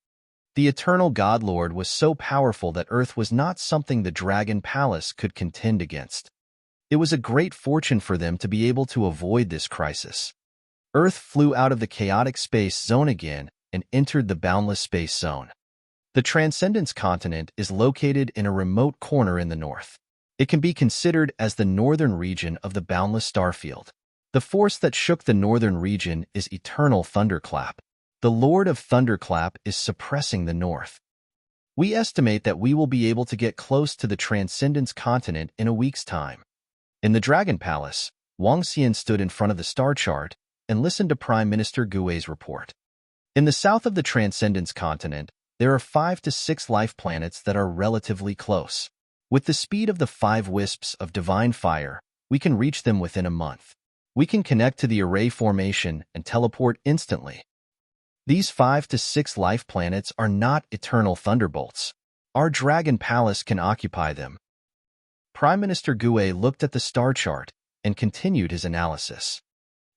The eternal God Lord was so powerful that Earth was not something the Dragon Palace could contend against. It was a great fortune for them to be able to avoid this crisis. Earth flew out of the chaotic space zone again and entered the boundless space zone. The Transcendence continent is located in a remote corner in the north. It can be considered as the northern region of the boundless starfield. The force that shook the northern region is eternal thunderclap. The Lord of Thunderclap is suppressing the north. We estimate that we will be able to get close to the Transcendence continent in a week's time. In the Dragon Palace, Wang Xian stood in front of the star chart and listened to Prime Minister Gui's report. In the south of the Transcendence continent, there are 5 to 6 life planets that are relatively close. With the speed of the 5 wisps of divine fire, we can reach them within a month. We can connect to the array formation and teleport instantly. These 5 to 6 life planets are not eternal thunderbolts. Our Dragon Palace can occupy them. Prime Minister Gui looked at the star chart and continued his analysis.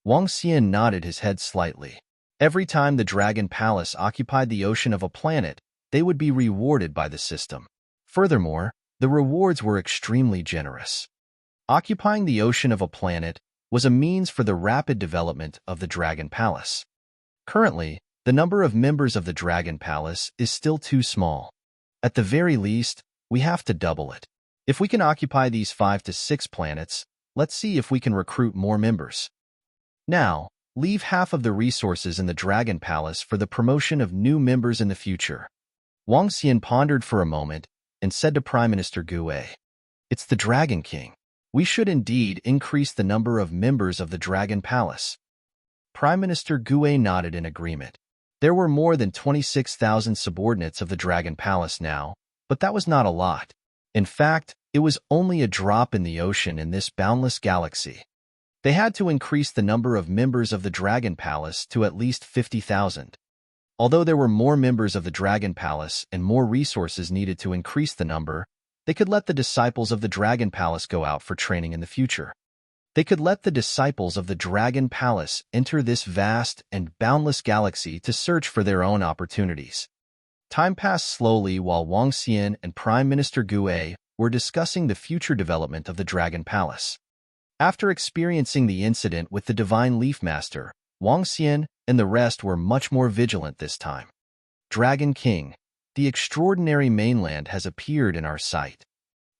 Wang Xian nodded his head slightly. Every time the Dragon Palace occupied the ocean of a planet, they would be rewarded by the system. Furthermore, the rewards were extremely generous. Occupying the ocean of a planet was a means for the rapid development of the Dragon Palace. Currently, the number of members of the Dragon Palace is still too small. At the very least, we have to double it. If we can occupy these 5 to 6 planets, let's see if we can recruit more members. Now, leave half of the resources in the Dragon Palace for the promotion of new members in the future. Wang Xian pondered for a moment and said to Prime Minister Gui, "It's the Dragon King. We should indeed increase the number of members of the Dragon Palace." Prime Minister Gui nodded in agreement. There were more than 26,000 subordinates of the Dragon Palace now, but that was not a lot. In fact, it was only a drop in the ocean in this boundless galaxy. They had to increase the number of members of the Dragon Palace to at least 50,000. Although there were more members of the Dragon Palace and more resources needed to increase the number, they could let the disciples of the Dragon Palace go out for training in the future. They could let the disciples of the Dragon Palace enter this vast and boundless galaxy to search for their own opportunities. Time passed slowly while Wang Xian and Prime Minister Gui were discussing the future development of the Dragon Palace. After experiencing the incident with the Divine Leaf Master, Wang Xian and the rest were much more vigilant this time. Dragon King, the extraordinary mainland has appeared in our sight.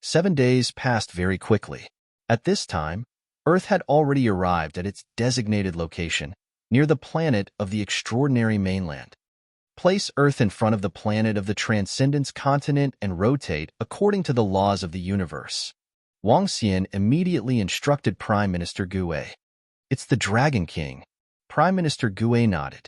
7 days passed very quickly. At this time, Earth had already arrived at its designated location, near the planet of the extraordinary mainland. Place Earth in front of the planet of the Transcendence continent and rotate according to the laws of the universe. Wang Xian immediately instructed Prime Minister Gui. "It's the Dragon King." Prime Minister Gui nodded.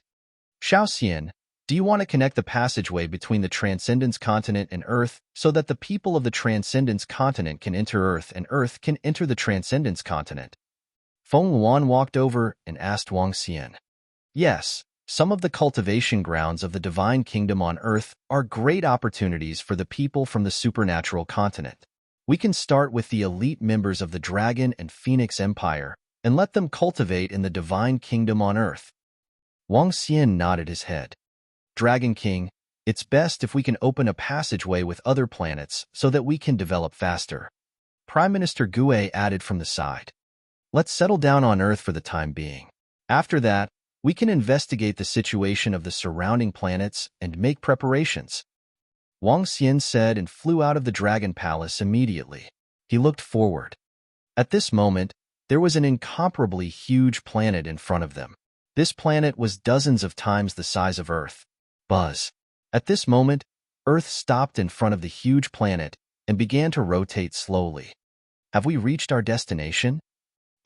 "Xiao Xian, do you want to connect the passageway between the Transcendence continent and Earth so that the people of the Transcendence continent can enter Earth and Earth can enter the Transcendence continent?" Feng Luan walked over and asked Wang Xian. "Yes, some of the cultivation grounds of the Divine Kingdom on Earth are great opportunities for the people from the supernatural continent. We can start with the elite members of the Dragon and Phoenix Empire and let them cultivate in the Divine Kingdom on Earth." Wang Xian nodded his head. "Dragon King, it's best if we can open a passageway with other planets so that we can develop faster." Prime Minister Gui added from the side. "Let's settle down on Earth for the time being. After that, we can investigate the situation of the surrounding planets and make preparations." Wang Xian said and flew out of the dragon palace immediately. He looked forward. At this moment, there was an incomparably huge planet in front of them. This planet was dozens of times the size of Earth. Buzz. At this moment, Earth stopped in front of the huge planet and began to rotate slowly. Have we reached our destination?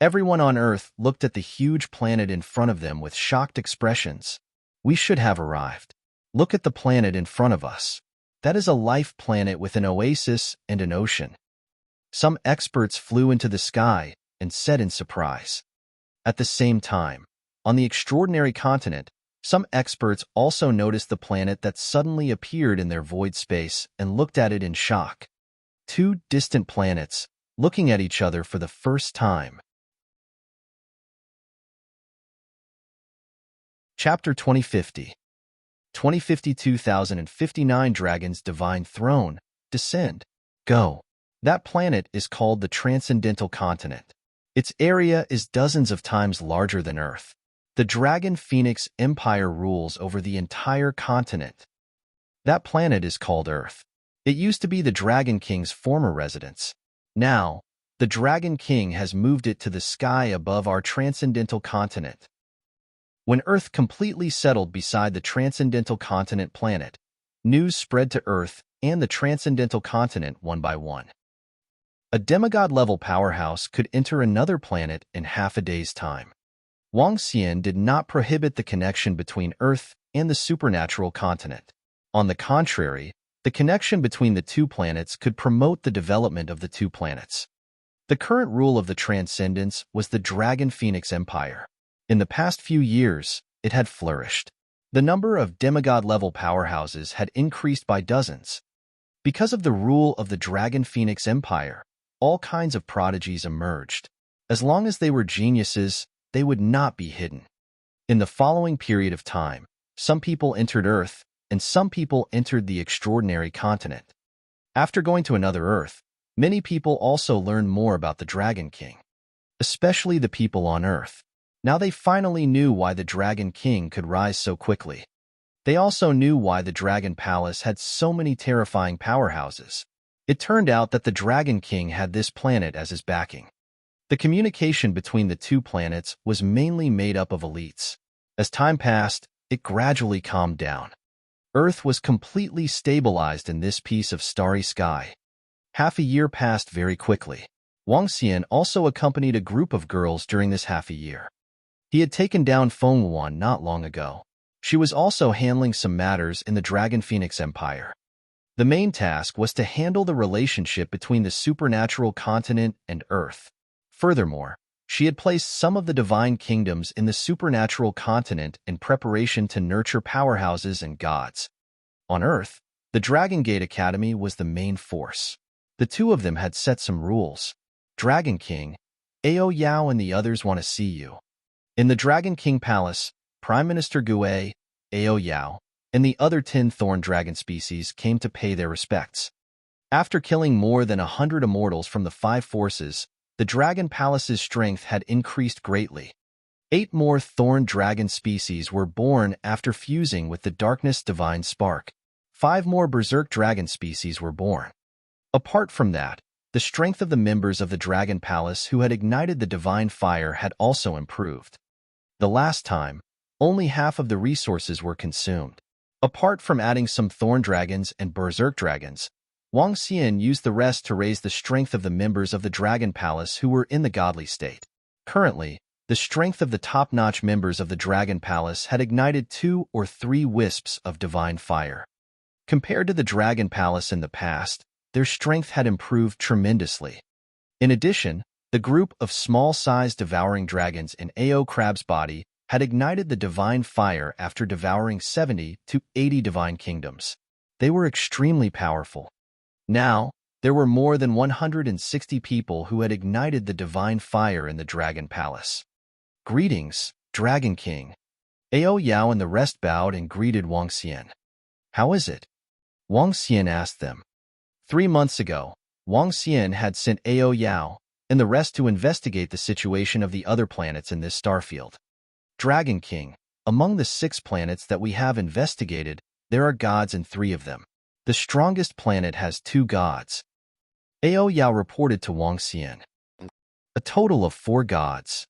Everyone on Earth looked at the huge planet in front of them with shocked expressions. We should have arrived. Look at the planet in front of us. That is a life planet with an oasis and an ocean. Some experts flew into the sky and said in surprise. At the same time, on the extraordinary continent, some experts also noticed the planet that suddenly appeared in their void space and looked at it in shock. Two distant planets, looking at each other for the first time. Chapter 2050. 2050 2059 Dragon's Divine Throne. Descend. Go. That planet is called the Transcendental Continent. Its area is dozens of times larger than Earth. The Dragon Phoenix Empire rules over the entire continent. That planet is called Earth. It used to be the Dragon King's former residence. Now, the Dragon King has moved it to the sky above our Transcendental Continent. When Earth completely settled beside the Transcendental Continent planet, news spread to Earth and the Transcendental Continent one by one. A demigod-level powerhouse could enter another planet in half a day's time. Wang Xian did not prohibit the connection between Earth and the supernatural continent. On the contrary, the connection between the two planets could promote the development of the two planets. The current rule of the Transcendence was the Dragon Phoenix Empire. In the past few years, it had flourished. The number of demigod-level powerhouses had increased by dozens. Because of the rule of the Dragon Phoenix Empire, all kinds of prodigies emerged. As long as they were geniuses, they would not be hidden. In the following period of time, some people entered Earth, and some people entered the extraordinary continent. After going to another Earth, many people also learned more about the Dragon King, especially the people on Earth. Now they finally knew why the Dragon King could rise so quickly. They also knew why the Dragon Palace had so many terrifying powerhouses. It turned out that the Dragon King had this planet as his backing. The communication between the two planets was mainly made up of elites. As time passed, it gradually calmed down. Earth was completely stabilized in this piece of starry sky. Half a year passed very quickly. Wang Xian also accompanied a group of girls during this half a year. He had taken down Feng Wuan not long ago. She was also handling some matters in the Dragon Phoenix Empire. The main task was to handle the relationship between the supernatural continent and Earth. Furthermore, she had placed some of the divine kingdoms in the supernatural continent in preparation to nurture powerhouses and gods. On Earth, the Dragon Gate Academy was the main force. The two of them had set some rules. Dragon King, Ao Yao and the others want to see you. In the Dragon King Palace, Prime Minister Gue, Ao Yao, and the other 10 thorn dragon species came to pay their respects. After killing more than 100 immortals from the 5 forces, the Dragon Palace's strength had increased greatly. 8 more thorn dragon species were born after fusing with the Darkness Divine Spark. 5 more berserk dragon species were born. Apart from that, the strength of the members of the Dragon Palace who had ignited the divine fire had also improved. The last time, only half of the resources were consumed. Apart from adding some thorn dragons and berserk dragons, Wang Xian used the rest to raise the strength of the members of the Dragon Palace who were in the godly state. Currently, the strength of the top-notch members of the Dragon Palace had ignited 2 or 3 wisps of divine fire. Compared to the Dragon Palace in the past, their strength had improved tremendously. In addition, the group of small-sized devouring dragons in Ao Crab's body had ignited the divine fire after devouring 70 to 80 divine kingdoms. They were extremely powerful. Now, there were more than 160 people who had ignited the divine fire in the Dragon Palace. Greetings, Dragon King. Ao Yao and the rest bowed and greeted Wang Xian. How is it? Wang Xian asked them. 3 months ago, Wang Xian had sent Ao Yao and the rest to investigate the situation of the other planets in this starfield. Dragon King, among the 6 planets that we have investigated, there are gods in 3 of them. The strongest planet has 2 gods. Ao Yao reported to Wang Xian. A total of 4 gods.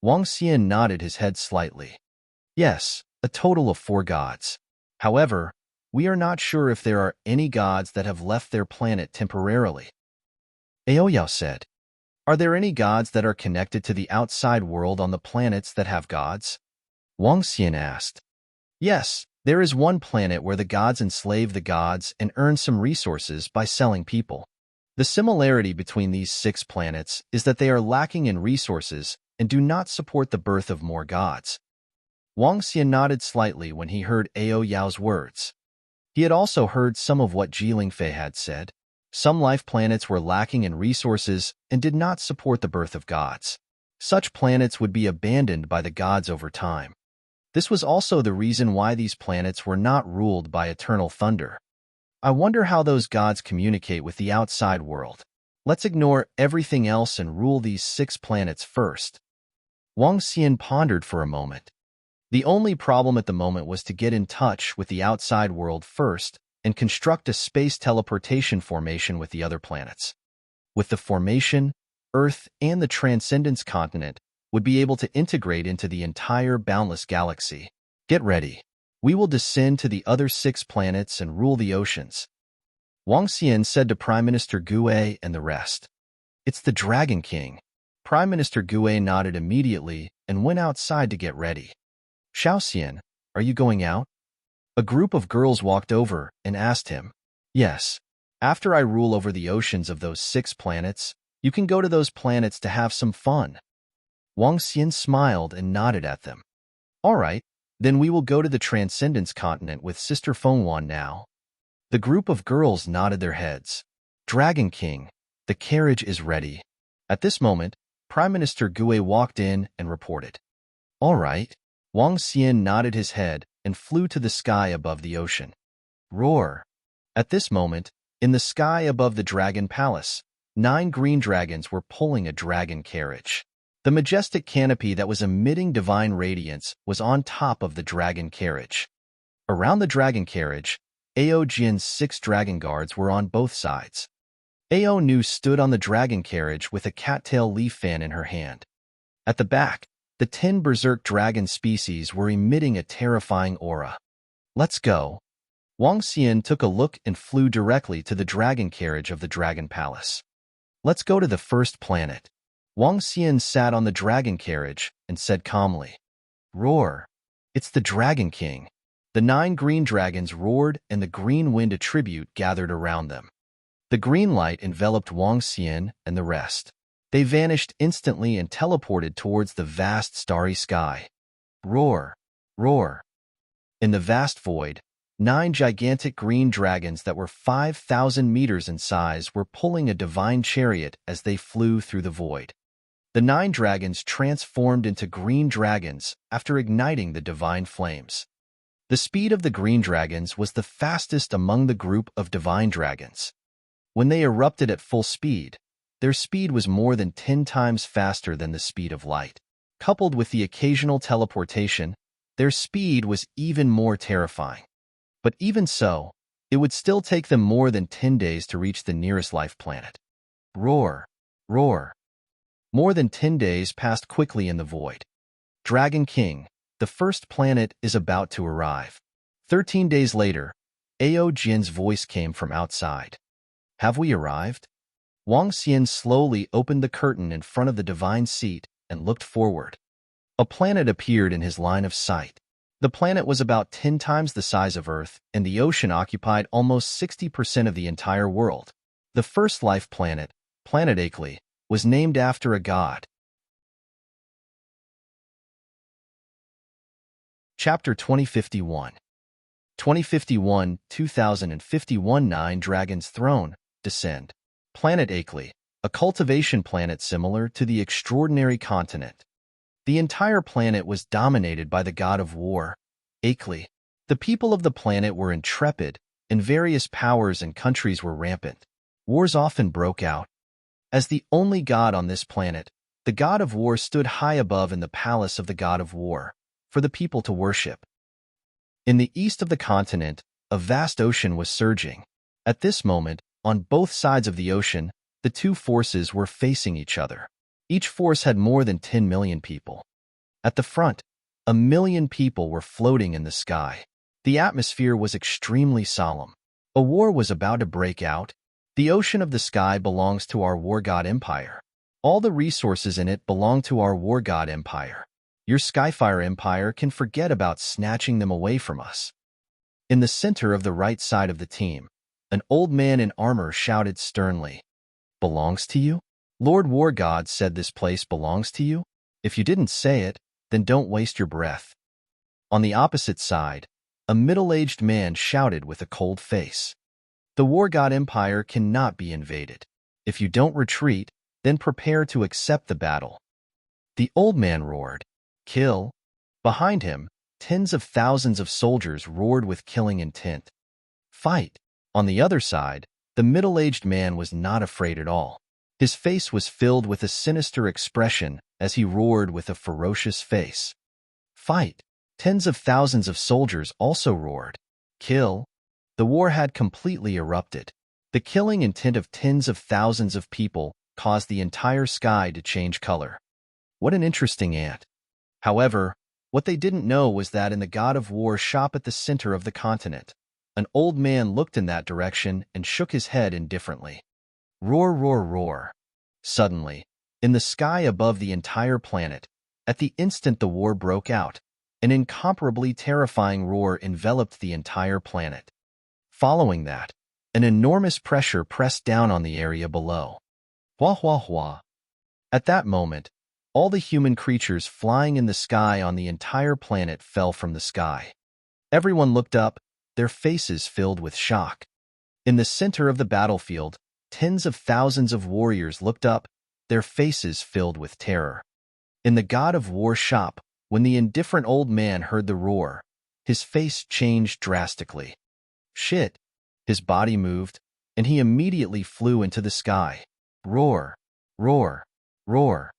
Wang Xian nodded his head slightly. Yes, a total of 4 gods. However, we are not sure if there are any gods that have left their planet temporarily. Ao Yao said. Are there any gods that are connected to the outside world on the planets that have gods? Wang Xian asked. Yes, there is one planet where the gods enslave the gods and earn some resources by selling people. The similarity between these 6 planets is that they are lacking in resources and do not support the birth of more gods. Wang Xian nodded slightly when he heard Ao Yao's words. He had also heard some of what Jilingfei had said. Some life planets were lacking in resources and did not support the birth of gods. Such planets would be abandoned by the gods over time. This was also the reason why these planets were not ruled by eternal thunder. I wonder how those gods communicate with the outside world. Let's ignore everything else and rule these 6 planets first. Wang Xian pondered for a moment. The only problem at the moment was to get in touch with the outside world first and construct a space teleportation formation with the other planets. With the formation, Earth and the Transcendence continent would be able to integrate into the entire boundless galaxy. Get ready. We will descend to the other 6 planets and rule the oceans. Wang Xian said to Prime Minister Gue and the rest. It's the Dragon King. Prime Minister Gue nodded immediately and went outside to get ready. Xiaoxian, are you going out? A group of girls walked over and asked him. Yes. After I rule over the oceans of those 6 planets, you can go to those planets to have some fun. Wang Xian smiled and nodded at them. All right, then we will go to the Transcendence continent with Sister Fengwan now. The group of girls nodded their heads. Dragon King, the carriage is ready. At this moment, Prime Minister Gue walked in and reported. All right. Wang Xian nodded his head and flew to the sky above the ocean. Roar! At this moment, in the sky above the Dragon Palace, 9 green dragons were pulling a dragon carriage. The majestic canopy that was emitting divine radiance was on top of the dragon carriage. Around the dragon carriage, Ao Jin's 6 dragon guards were on both sides. Ao Nu stood on the dragon carriage with a cattail leaf fan in her hand. At the back, the 10 berserk dragon species were emitting a terrifying aura. Let's go. Wang Xian took a look and flew directly to the dragon carriage of the Dragon Palace. Let's go to the first planet. Wang Xian sat on the dragon carriage and said calmly. Roar! It's the Dragon King. The 9 green dragons roared and the green wind attribute gathered around them. The green light enveloped Wang Xian and the rest. They vanished instantly and teleported towards the vast starry sky. Roar! Roar! In the vast void, 9 gigantic green dragons that were 5,000 meters in size were pulling a divine chariot as they flew through the void. The 9 dragons transformed into green dragons after igniting the divine flames. The speed of the green dragons was the fastest among the group of divine dragons. When they erupted at full speed, their speed was more than 10 times faster than the speed of light. Coupled with the occasional teleportation, their speed was even more terrifying. But even so, it would still take them more than 10 days to reach the nearest life planet. Roar! Roar! More than 10 days passed quickly in the void. Dragon King, the first planet is about to arrive. 13 days later, Ao Jin's voice came from outside. Have we arrived? Wang Xian slowly opened the curtain in front of the divine seat and looked forward. A planet appeared in his line of sight. The planet was about 10 times the size of Earth, and the ocean occupied almost 60% of the entire world. The first life planet, Planet Akeley, was named after a god. Chapter 2051 2051, 2051 9 Dragon's Throne, Descend. Planet Akeley, a cultivation planet similar to the extraordinary continent. The entire planet was dominated by the god of war, Akeley. The people of the planet were intrepid, and various powers and countries were rampant. Wars often broke out. As the only god on this planet, the god of war stood high above in the palace of the god of war, for the people to worship. In the east of the continent, a vast ocean was surging. At this moment, on both sides of the ocean, the two forces were facing each other. Each force had more than 10 million people. At the front, 1 million people were floating in the sky. The atmosphere was extremely solemn. A war was about to break out. The ocean of the sky belongs to our war god empire. All the resources in it belong to our war god empire. Your Skyfire empire can forget about snatching them away from us. In the center of the right side of the team, an old man in armor shouted sternly, "Belongs to you?" Lord War God said this place belongs to you? If you didn't say it, then don't waste your breath. On the opposite side, a middle-aged man shouted with a cold face, "The War God Empire cannot be invaded. If you don't retreat, then prepare to accept the battle." The old man roared, "Kill!" Behind him, tens of thousands of soldiers roared with killing intent. "Fight!" On the other side, the middle-aged man was not afraid at all. His face was filled with a sinister expression as he roared with a ferocious face. "Fight!" Tens of thousands of soldiers also roared, "Kill!" The war had completely erupted. The killing intent of tens of thousands of people caused the entire sky to change color. What an interesting ant. However, what they didn't know was that in the God of War shop at the center of the continent, an old man looked in that direction and shook his head indifferently. Roar, roar, roar. Suddenly, in the sky above the entire planet, at the instant the war broke out, an incomparably terrifying roar enveloped the entire planet. Following that, an enormous pressure pressed down on the area below. Hua, hua, hua. At that moment, all the human creatures flying in the sky on the entire planet fell from the sky. Everyone looked up, their faces filled with shock. In the center of the battlefield, tens of thousands of warriors looked up, their faces filled with terror. In the God of War shop, when the indifferent old man heard the roar, his face changed drastically. Shit! His body moved, and he immediately flew into the sky. Roar! Roar! Roar!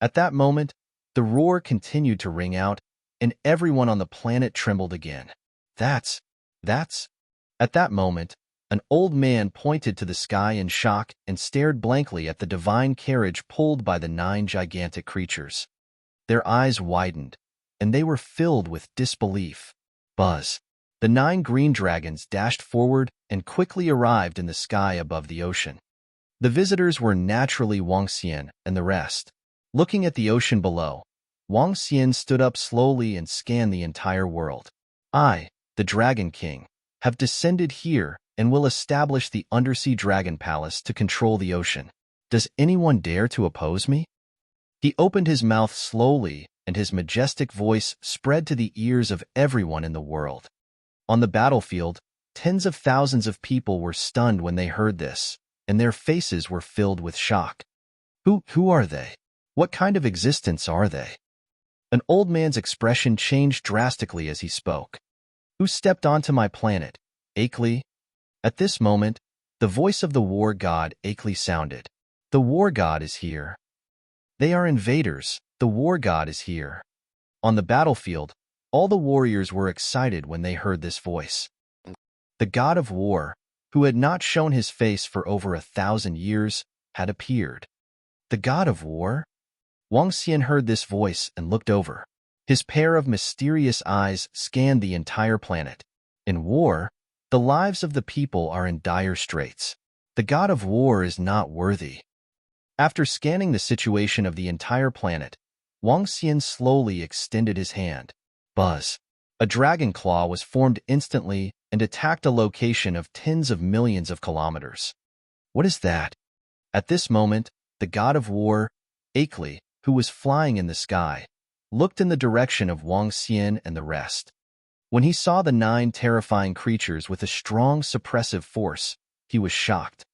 At that moment, the roar continued to ring out, and everyone on the planet trembled again. That's... At that moment, an old man pointed to the sky in shock and stared blankly at the divine carriage pulled by the 9 gigantic creatures. Their eyes widened, and they were filled with disbelief. Buzz. The 9 green dragons dashed forward and quickly arrived in the sky above the ocean. The visitors were naturally Wang Xian and the rest. Looking at the ocean below, Wang Xian stood up slowly and scanned the entire world. "I, the Dragon King, have descended here and will establish the Undersea Dragon Palace to control the ocean. Does anyone dare to oppose me?" He opened his mouth slowly, and his majestic voice spread to the ears of everyone in the world. On the battlefield, tens of thousands of people were stunned when they heard this, and their faces were filled with shock. Who are they? What kind of existence are they? An old man's expression changed drastically as he spoke. "Who stepped onto my planet? Akely?" At this moment, the voice of the war god Akely sounded. "The war god is here." "They are invaders. The war god is here." On the battlefield, all the warriors were excited when they heard this voice. The god of war, who had not shown his face for over 1,000 years, had appeared. The god of war? Wang Xian heard this voice and looked over. His pair of mysterious eyes scanned the entire planet. In war, the lives of the people are in dire straits. The god of war is not worthy. After scanning the situation of the entire planet, Wang Xian slowly extended his hand. Buzz. A dragon claw was formed instantly and attacked a location of tens of millions of kilometers. What is that? At this moment, the god of war, Akely, who was flying in the sky, looked in the direction of Wang Xian and the rest. When he saw the 9 terrifying creatures with a strong suppressive force, he was shocked.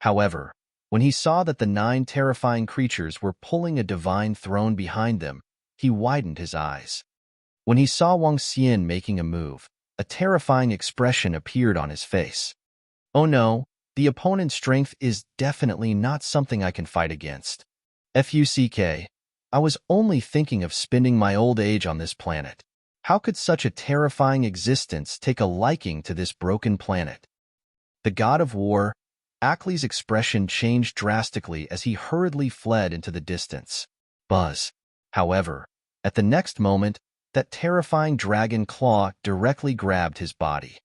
However, when he saw that the 9 terrifying creatures were pulling a divine throne behind them, he widened his eyes. When he saw Wang Xian making a move, a terrifying expression appeared on his face. "Oh no, the opponent's strength is definitely not something I can fight against. Fuck, I was only thinking of spending my old age on this planet. How could such a terrifying existence take a liking to this broken planet?" The god of war, Akli's expression changed drastically as he hurriedly fled into the distance. Buzz. However, at the next moment, that terrifying dragon claw directly grabbed his body.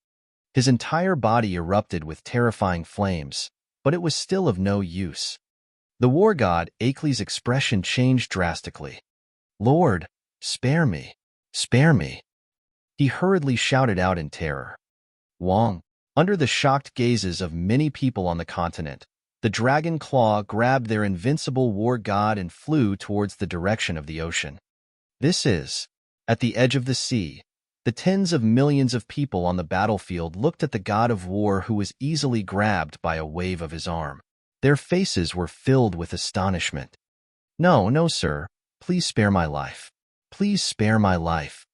His entire body erupted with terrifying flames, but it was still of no use. The war god, Akli's expression changed drastically. "Lord, spare me! Spare me!" He hurriedly shouted out in terror. Wong. Under the shocked gazes of many people on the continent, the dragon claw grabbed their invincible war god and flew towards the direction of the ocean. This is, at the edge of the sea, the tens of millions of people on the battlefield looked at the god of war who was easily grabbed by a wave of his arm. Their faces were filled with astonishment. "No, no, sir. Please spare my life. Please spare my life."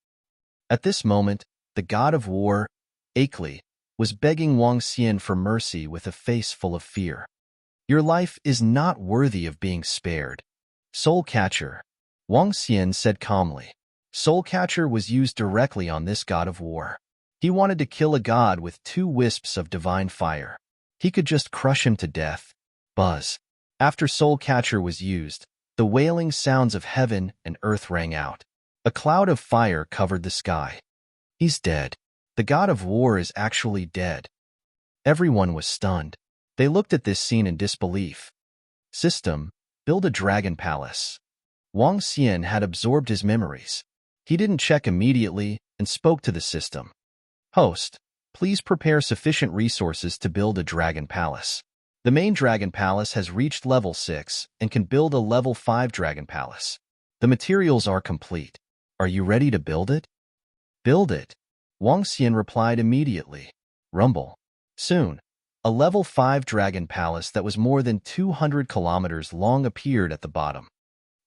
At this moment, the god of war, Akli, was begging Wang Xian for mercy with a face full of fear. "Your life is not worthy of being spared." "Soul Catcher," Wang Xian said calmly. Soul Catcher was used directly on this god of war. He wanted to kill a god with 2 wisps of divine fire. He could just crush him to death. Buzz. After Soul Catcher was used, the wailing sounds of heaven and earth rang out. A cloud of fire covered the sky. "He's dead. The god of war is actually dead." Everyone was stunned. They looked at this scene in disbelief. System, build a dragon palace. Wang Xian had absorbed his memories. He didn't check immediately and spoke to the system. "Host, please prepare sufficient resources to build a dragon palace. The main dragon palace has reached level 6 and can build a level 5 dragon palace. The materials are complete. Are you ready to build it?" "Build it," Wang Xian replied immediately. Rumble. Soon, a level 5 dragon palace that was more than 200 kilometers long appeared at the bottom.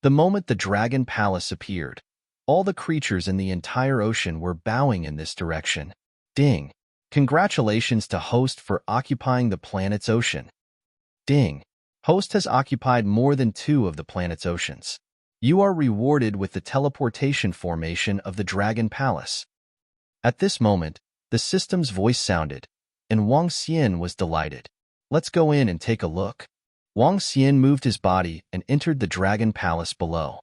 The moment the dragon palace appeared, all the creatures in the entire ocean were bowing in this direction. Ding! Congratulations to Host for occupying the planet's ocean. Ding! Host has occupied more than 2 of the planet's oceans. You are rewarded with the teleportation formation of the Dragon Palace. At this moment, the system's voice sounded, and Wang Xian was delighted. "Let's go in and take a look." Wang Xian moved his body and entered the Dragon Palace below.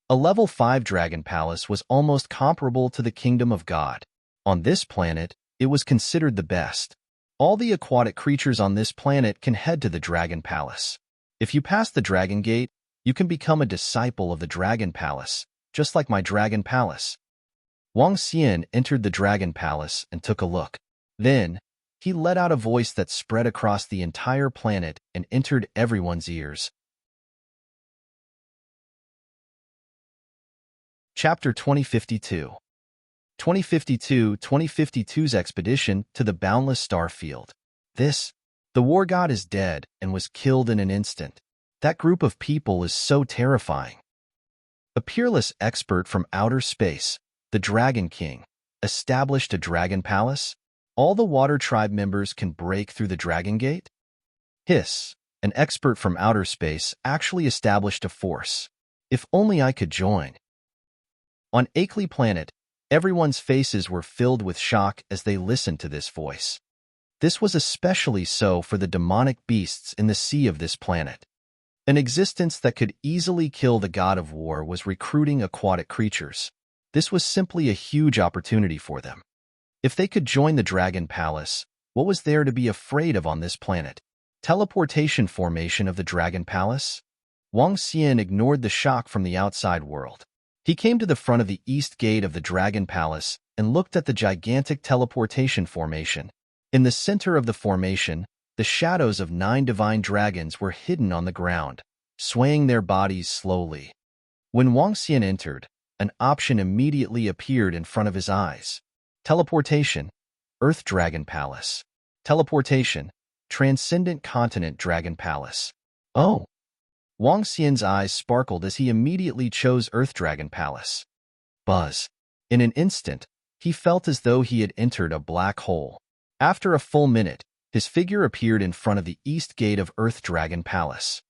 A level 5 Dragon Palace was almost comparable to the Kingdom of God. On this planet, it was considered the best. All the aquatic creatures on this planet can head to the Dragon Palace. If you pass the Dragon Gate, you can become a disciple of the Dragon Palace, just like my Dragon Palace. Wang Xian entered the Dragon Palace and took a look. Then, he let out a voice that spread across the entire planet and entered everyone's ears. Chapter 2052. 2052's expedition to the boundless star field. The war god is dead and was killed in an instant. That group of people is so terrifying. A peerless expert from outer space, the Dragon King, established a dragon palace. All the Water Tribe members can break through the Dragon Gate? Hiss, an expert from outer space, actually established a force. If only I could join. On Akli Planet, everyone's faces were filled with shock as they listened to this voice. This was especially so for the demonic beasts in the sea of this planet. An existence that could easily kill the god of war was recruiting aquatic creatures. This was simply a huge opportunity for them. If they could join the Dragon Palace, what was there to be afraid of on this planet? Teleportation formation of the Dragon Palace? Wang Xian ignored the shock from the outside world. He came to the front of the east gate of the Dragon Palace and looked at the gigantic teleportation formation. In the center of the formation, the shadows of 9 divine dragons were hidden on the ground, swaying their bodies slowly. When Wang Xian entered, an option immediately appeared in front of his eyes. Teleportation, Earth Dragon Palace. Teleportation, Transcendent Continent Dragon Palace. Oh! Wang Xian's eyes sparkled as he immediately chose Earth Dragon Palace. Buzz. In an instant, he felt as though he had entered a black hole. After a full minute, his figure appeared in front of the east gate of Earth Dragon Palace.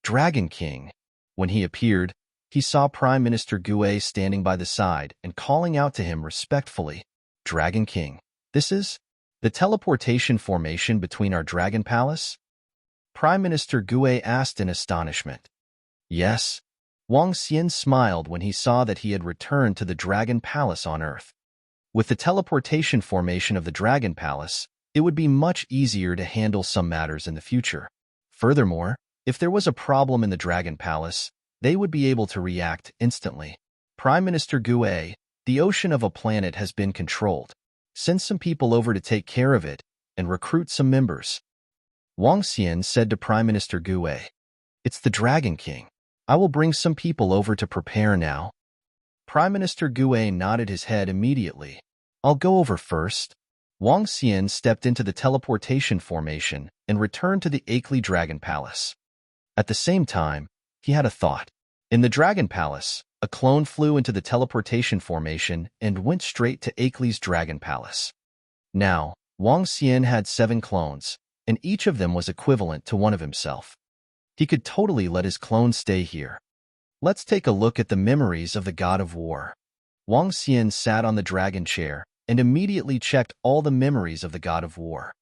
Dragon King. When he appeared, he saw Prime Minister Gue standing by the side and calling out to him respectfully. Dragon King. This is? The teleportation formation between our dragon palace? Prime Minister Gue asked in astonishment. Yes. Wang Xian smiled when he saw that he had returned to the dragon palace on Earth. With the teleportation formation of the dragon palace, it would be much easier to handle some matters in the future. Furthermore, if there was a problem in the dragon palace, they would be able to react instantly. Prime Minister Gue, the ocean of a planet has been controlled. Send some people over to take care of it and recruit some members. Wang Xian said to Prime Minister Gue, It's the Dragon King. I will bring some people over to prepare now. Prime Minister Gue nodded his head immediately. I'll go over first. Wang Xian stepped into the teleportation formation and returned to the Akeley Dragon Palace. At the same time, he had a thought. In the Dragon Palace, a clone flew into the teleportation formation and went straight to Akeley's Dragon Palace. Now, Wang Xian had 7 clones, and each of them was equivalent to one of himself. He could totally let his clone stay here. Let's take a look at the memories of the God of War. Wang Xian sat on the dragon chair and immediately checked all the memories of the God of War.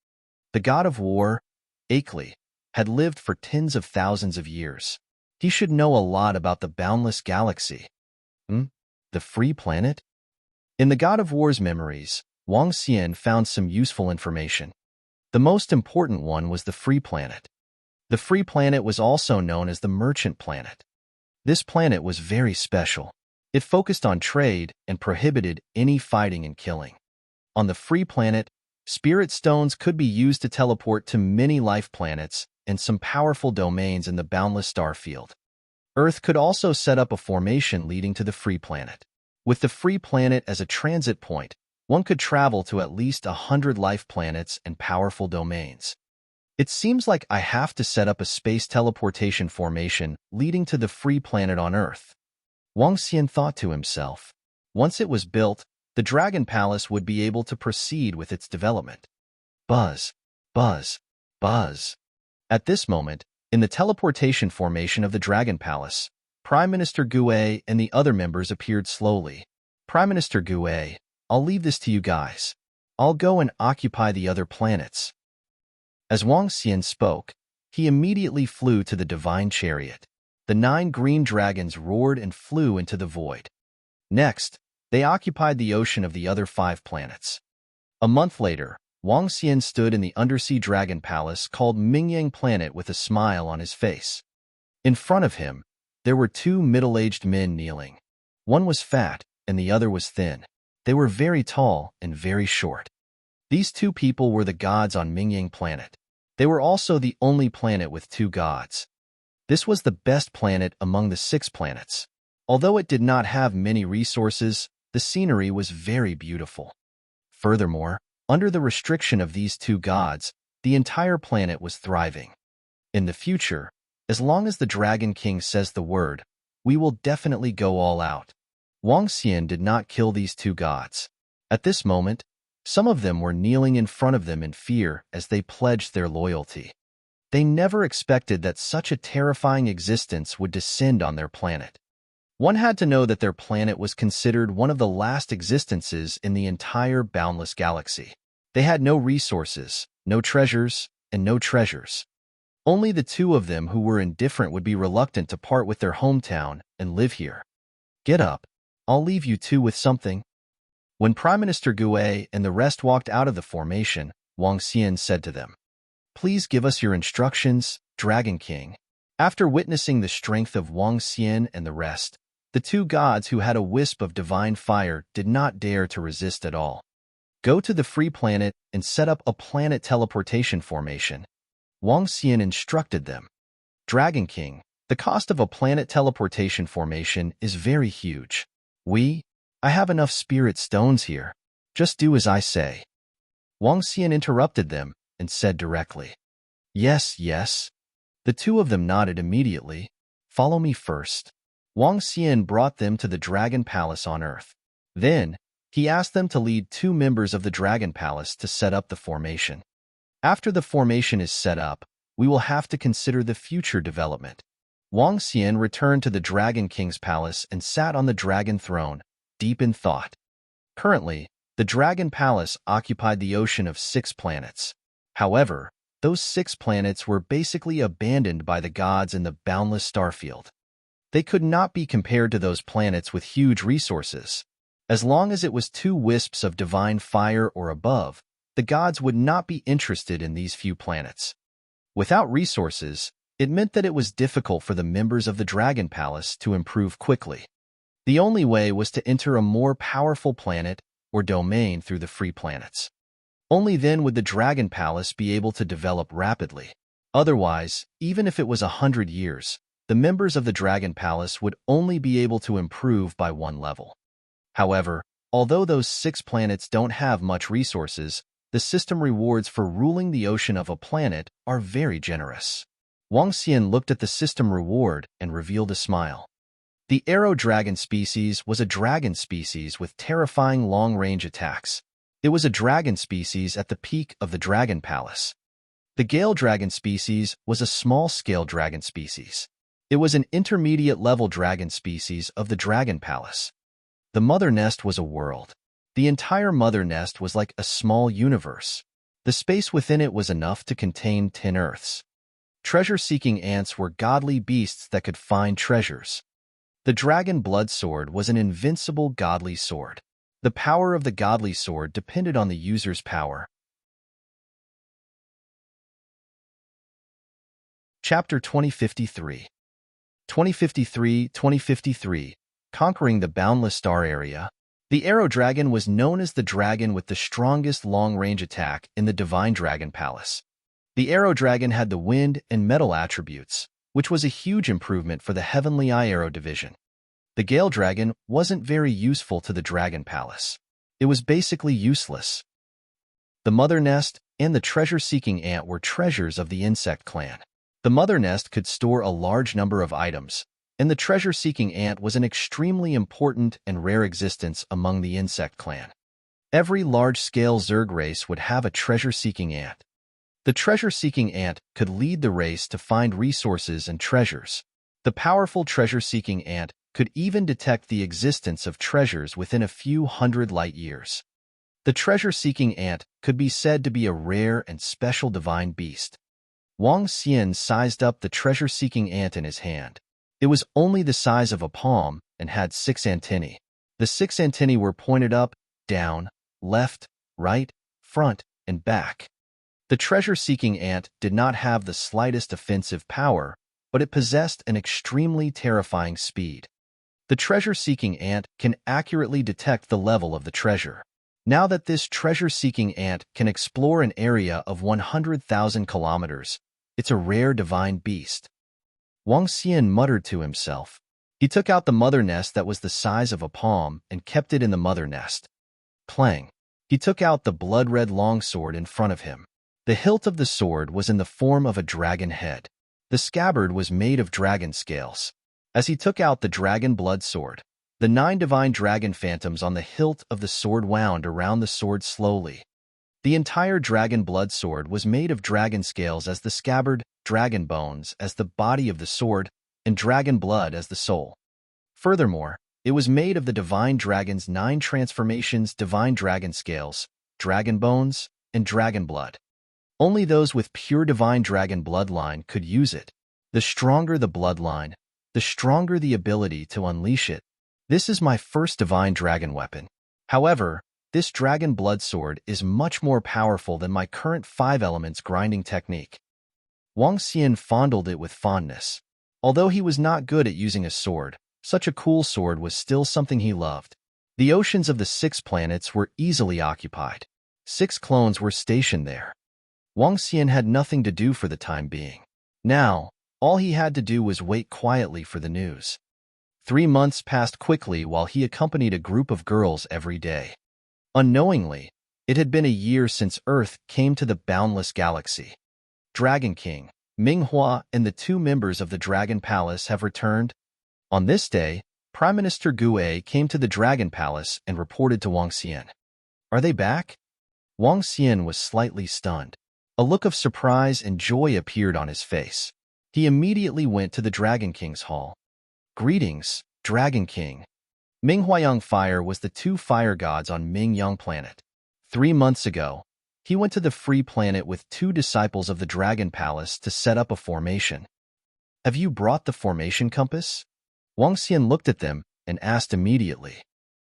The God of War, Akeley, had lived for tens of thousands of years. He should know a lot about the boundless galaxy. The free planet? In the God of War's memories, Wang Xian found some useful information. The most important one was the free planet. The free planet was also known as the merchant planet. This planet was very special. It focused on trade and prohibited any fighting and killing. On the free planet, spirit stones could be used to teleport to many life planets and some powerful domains in the boundless star field. Earth could also set up a formation leading to the free planet. With the free planet as a transit point, one could travel to at least 100 life planets and powerful domains. It seems like I have to set up a space teleportation formation leading to the free planet on Earth. Wang Xian thought to himself. Once it was built, the Dragon Palace would be able to proceed with its development. Buzz, buzz, buzz. At this moment, in the teleportation formation of the Dragon Palace, Prime Minister Gue and the other members appeared slowly. Prime Minister Gue, I'll leave this to you guys. I'll go and occupy the other planets. As Wang Xian spoke, he immediately flew to the divine chariot. The 9 green dragons roared and flew into the void. Next, they occupied the ocean of the other 5 planets. A month later, Wang Xian stood in the undersea dragon palace called Mingyang Planet with a smile on his face. In front of him, there were 2 middle-aged men kneeling. One was fat, and the other was thin. They were very tall and very short. These 2 people were the gods on Mingyang Planet. They were also the only planet with 2 gods. This was the best planet among the 6 planets. Although it did not have many resources, the scenery was very beautiful. Furthermore, under the restriction of these 2 gods, the entire planet was thriving. In the future, as long as the Dragon King says the word, we will definitely go all out. Wang Xian did not kill these 2 gods. At this moment, some of them were kneeling in front of them in fear as they pledged their loyalty. They never expected that such a terrifying existence would descend on their planet. One had to know that their planet was considered one of the last existences in the entire boundless galaxy. They had no resources, no treasures, and no treasures. Only the 2 of them who were indifferent would be reluctant to part with their hometown and live here. Get up. I'll leave you 2 with something. When Prime Minister Gue and the rest walked out of the formation, Wang Xian said to them, Please give us your instructions, Dragon King. After witnessing the strength of Wang Xian and the rest, the 2 gods who had a wisp of divine fire did not dare to resist at all. Go to the free planet and set up a planet teleportation formation. Wang Xian instructed them. Dragon King, the cost of a planet teleportation formation is very huge. I have enough spirit stones here. Just do as I say. Wang Xian interrupted them and said directly, Yes, yes. The 2 of them nodded immediately. Follow me first. Wang Xian brought them to the Dragon Palace on Earth. Then, he asked them to lead 2 members of the Dragon Palace to set up the formation. After the formation is set up, we will have to consider the future development. Wang Xian returned to the Dragon King's palace and sat on the dragon throne, deep in thought. Currently, The Dragon Palace occupied the ocean of 6 planets. However, those 6 planets were basically abandoned by the gods in the boundless starfield. They could not be compared to those planets with huge resources. As long as it was 2 wisps of divine fire or above, the gods would not be interested in these few planets. Without resources, it meant that it was difficult for the members of the Dragon Palace to improve quickly. The only way was to enter a more powerful planet or domain through the free planets. Only then would the Dragon Palace be able to develop rapidly. Otherwise, even if it was 100 years, the members of the Dragon Palace would only be able to improve by 1 level. However, although those 6 planets don't have much resources, the system rewards for ruling the ocean of a planet are very generous. Wang Xian looked at the system reward and revealed a smile. The arrow dragon species was a dragon species with terrifying long-range attacks. It was a dragon species at the peak of the Dragon Palace. The Gale Dragon species was a small-scale dragon species. It was an intermediate-level dragon species of the Dragon Palace. The Mother Nest was a world. The entire Mother Nest was like a small universe. The space within it was enough to contain 10 Earths. Treasure-seeking ants were godly beasts that could find treasures. The Dragon Blood Sword was an invincible godly sword. The power of the godly sword depended on the user's power. Chapter 2053 2053 Conquering the Boundless Star Area. The Arrow Dragon was known as the dragon with the strongest long-range attack in the Divine Dragon Palace. The Arrow Dragon had the wind and metal attributes, which was a huge improvement for the Heavenly Eye Arrow division. The Gale Dragon wasn't very useful to the Dragon Palace. It was basically useless. The Mother Nest and the treasure-seeking ant were treasures of the insect clan. The Mother Nest could store a large number of items, and the treasure-seeking ant was an extremely important and rare existence among the insect clan. Every large-scale Zerg race would have a treasure-seeking ant. The treasure-seeking ant could lead the race to find resources and treasures. The powerful treasure-seeking ant could even detect the existence of treasures within a few hundred light years. The treasure-seeking ant could be said to be a rare and special divine beast. Wang Xian sized up the treasure-seeking ant in his hand. It was only the size of a palm and had 6 antennae. The 6 antennae were pointed up, down, left, right, front, and back. The treasure-seeking ant did not have the slightest offensive power, but it possessed an extremely terrifying speed. The treasure-seeking ant can accurately detect the level of the treasure. Now that this treasure-seeking ant can explore an area of 100,000 kilometers, it's a rare divine beast. Wang Xian muttered to himself. He took out the Mother Nest that was the size of a palm and kept it in the Mother Nest. Clang. He took out the blood-red longsword in front of him. The hilt of the sword was in the form of a dragon head. The scabbard was made of dragon scales. As he took out the dragon blood sword, the 9 divine dragon phantoms on the hilt of the sword wound around the sword slowly. The entire dragon blood sword was made of dragon scales as the scabbard, dragon bones as the body of the sword, and dragon blood as the soul. Furthermore, it was made of the divine dragon's 9 transformations, divine dragon scales, dragon bones, and dragon blood. Only those with pure divine dragon bloodline could use it. The stronger the bloodline, the stronger the ability to unleash it. This is my first divine dragon weapon. However, this dragon blood sword is much more powerful than my current 5 elements grinding technique. Wang Xian fondled it with fondness. Although he was not good at using a sword, such a cool sword was still something he loved. The oceans of the 6 planets were easily occupied. 6 clones were stationed there. Wang Xian had nothing to do for the time being. Now, all he had to do was wait quietly for the news. 3 months passed quickly while he accompanied a group of girls every day. Unknowingly, it had been a year since Earth came to the boundless galaxy. Dragon King, Minghua, and the 2 members of the Dragon Palace have returned. On this day, Prime Minister Gue came to the Dragon Palace and reported to Wang Xian. Are they back? Wang Xian was slightly stunned. A look of surprise and joy appeared on his face. He immediately went to the Dragon King's hall. Greetings, Dragon King. Ming Huayang Fire was the two fire gods on Ming Yang planet. 3 months ago, he went to the free planet with two disciples of the Dragon Palace to set up a formation. Have you brought the formation compass? Wang Xian looked at them and asked immediately.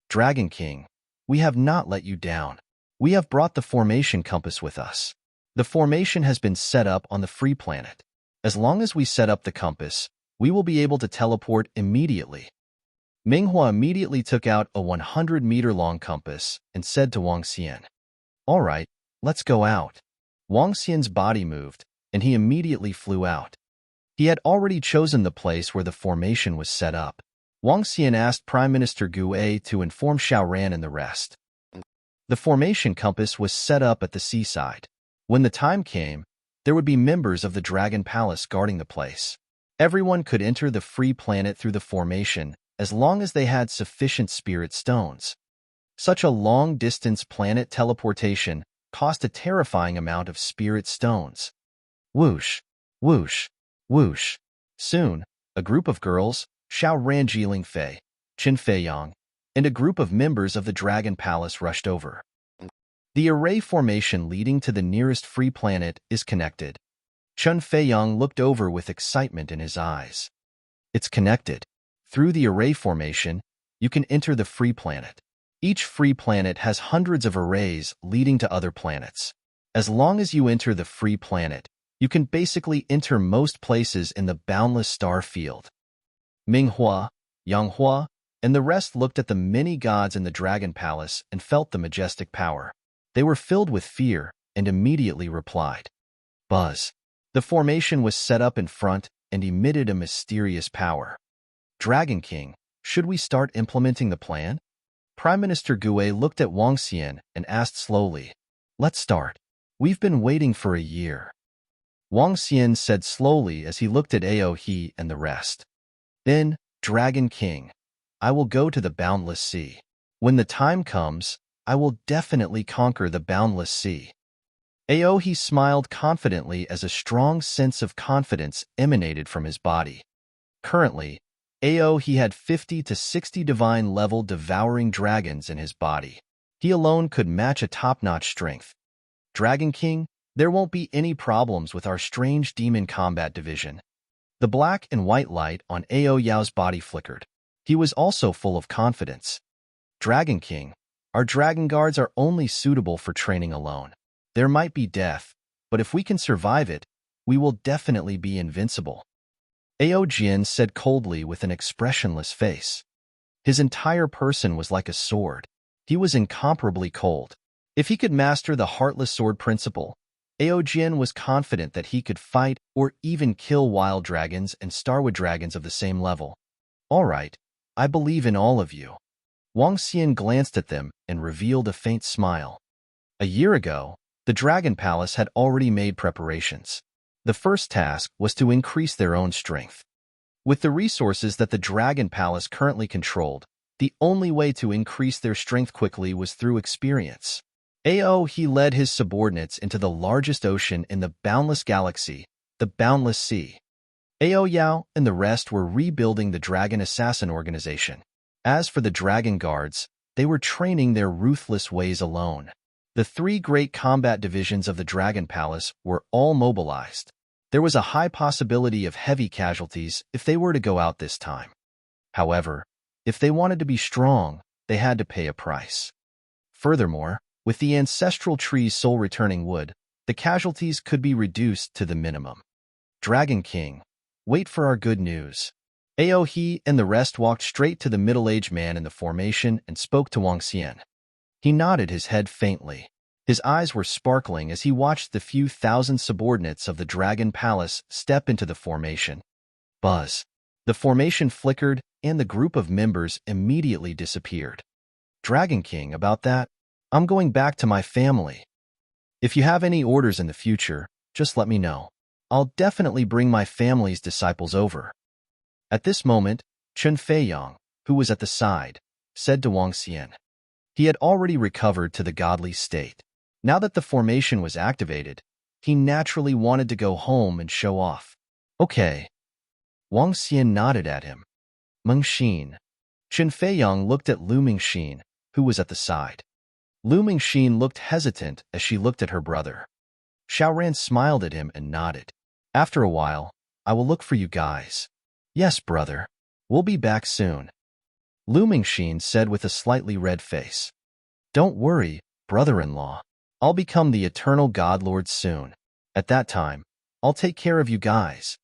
Dragon King, we have not let you down. We have brought the formation compass with us. The formation has been set up on the free planet. As long as we set up the compass, we will be able to teleport immediately. Minghua immediately took out a 100-meter-long compass and said to Wang Xian, "All right, let's go out." Wang Xian's body moved, and he immediately flew out. He had already chosen the place where the formation was set up. Wang Xian asked Prime Minister Gu Ei to inform Xiao Ran and the rest. The formation compass was set up at the seaside. When the time came, there would be members of the Dragon Palace guarding the place. Everyone could enter the free planet through the formation as long as they had sufficient spirit stones. Such a long-distance planet teleportation cost a terrifying amount of spirit stones. Whoosh, whoosh, whoosh. Soon, a group of girls, Xiao Ran, Jiling Fei, Qin Feiyang, and a group of members of the Dragon Palace rushed over. The array formation leading to the nearest free planet is connected. Qin Feiyang looked over with excitement in his eyes. It's connected. Through the array formation, you can enter the free planet. Each free planet has hundreds of arrays leading to other planets. As long as you enter the free planet, you can basically enter most places in the boundless star field. Minghua, Yanghua, and the rest looked at the many gods in the Dragon Palace and felt the majestic power. They were filled with fear and immediately replied. Buzz. The formation was set up in front and emitted a mysterious power. Dragon King, should we start implementing the plan? Prime Minister Gu Ei looked at Wang Xian and asked slowly. Let's start. We've been waiting for a year. Wang Xian said slowly as he looked at Ao He and the rest. Then, Dragon King, I will go to the boundless sea. When the time comes, I will definitely conquer the boundless sea. Ao He smiled confidently as a strong sense of confidence emanated from his body. Currently, Ao He had 50 to 60 divine-level devouring dragons in his body. He alone could match a top-notch strength. Dragon King, there won't be any problems with our strange demon combat division. The black and white light on Ao Yao's body flickered. He was also full of confidence. Dragon King, our dragon guards are only suitable for training alone. There might be death, but if we can survive it, we will definitely be invincible. Ao Jian said coldly with an expressionless face. His entire person was like a sword. He was incomparably cold. If he could master the Heartless Sword principle, Ao Jian was confident that he could fight or even kill wild dragons and starwood dragons of the same level. All right, I believe in all of you. Wang Xian glanced at them and revealed a faint smile. A year ago, the Dragon Palace had already made preparations. The first task was to increase their own strength. With the resources that the Dragon Palace currently controlled, the only way to increase their strength quickly was through experience. Ao He led his subordinates into the largest ocean in the boundless galaxy, the Boundless Sea. Ao Yao and the rest were rebuilding the Dragon Assassin organization. As for the Dragon Guards, they were training their ruthless ways alone. The three great combat divisions of the Dragon Palace were all mobilized. There was a high possibility of heavy casualties if they were to go out this time. However, if they wanted to be strong, they had to pay a price. Furthermore, with the ancestral tree's soul returning wood, the casualties could be reduced to the minimum. Dragon King, wait for our good news. Ao He and the rest walked straight to the middle-aged man in the formation and spoke to Wang Xian. He nodded his head faintly. His eyes were sparkling as he watched the few thousand subordinates of the Dragon Palace step into the formation. Buzz. The formation flickered, and the group of members immediately disappeared. Dragon King, about that, I'm going back to my family. If you have any orders in the future, just let me know. I'll definitely bring my family's disciples over. At this moment, Qin Feiyang, who was at the side, said to Wang Xian. He had already recovered to the godly state. Now that the formation was activated, he naturally wanted to go home and show off. Okay. Wang Xian nodded at him. Meng Xin. Qin Feiyang looked at Lu Mingxin, who was at the side. Lu Mingxin looked hesitant as she looked at her brother. Xiaoran smiled at him and nodded. After a while, I will look for you guys. Yes, brother. We'll be back soon. Lu Mingxin said with a slightly red face. Don't worry, brother-in-law. I'll become the eternal God Lord soon. At that time, I'll take care of you guys.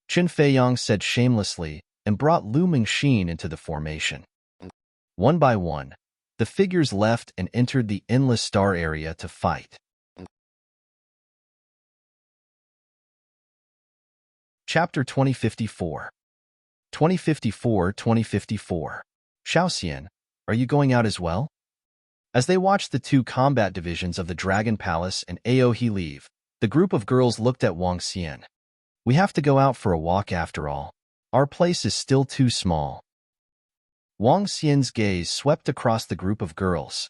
Qin Feiyang said shamelessly and brought Lu Mingxin into the formation. One by one, the figures left and entered the endless star area to fight. Chapter 2054 2054 Xiaoxian, are you going out as well? As they watched the two combat divisions of the Dragon Palace and Aohe leave, the group of girls looked at Wang Xian. We have to go out for a walk after all. Our place is still too small. Wang Xian's gaze swept across the group of girls.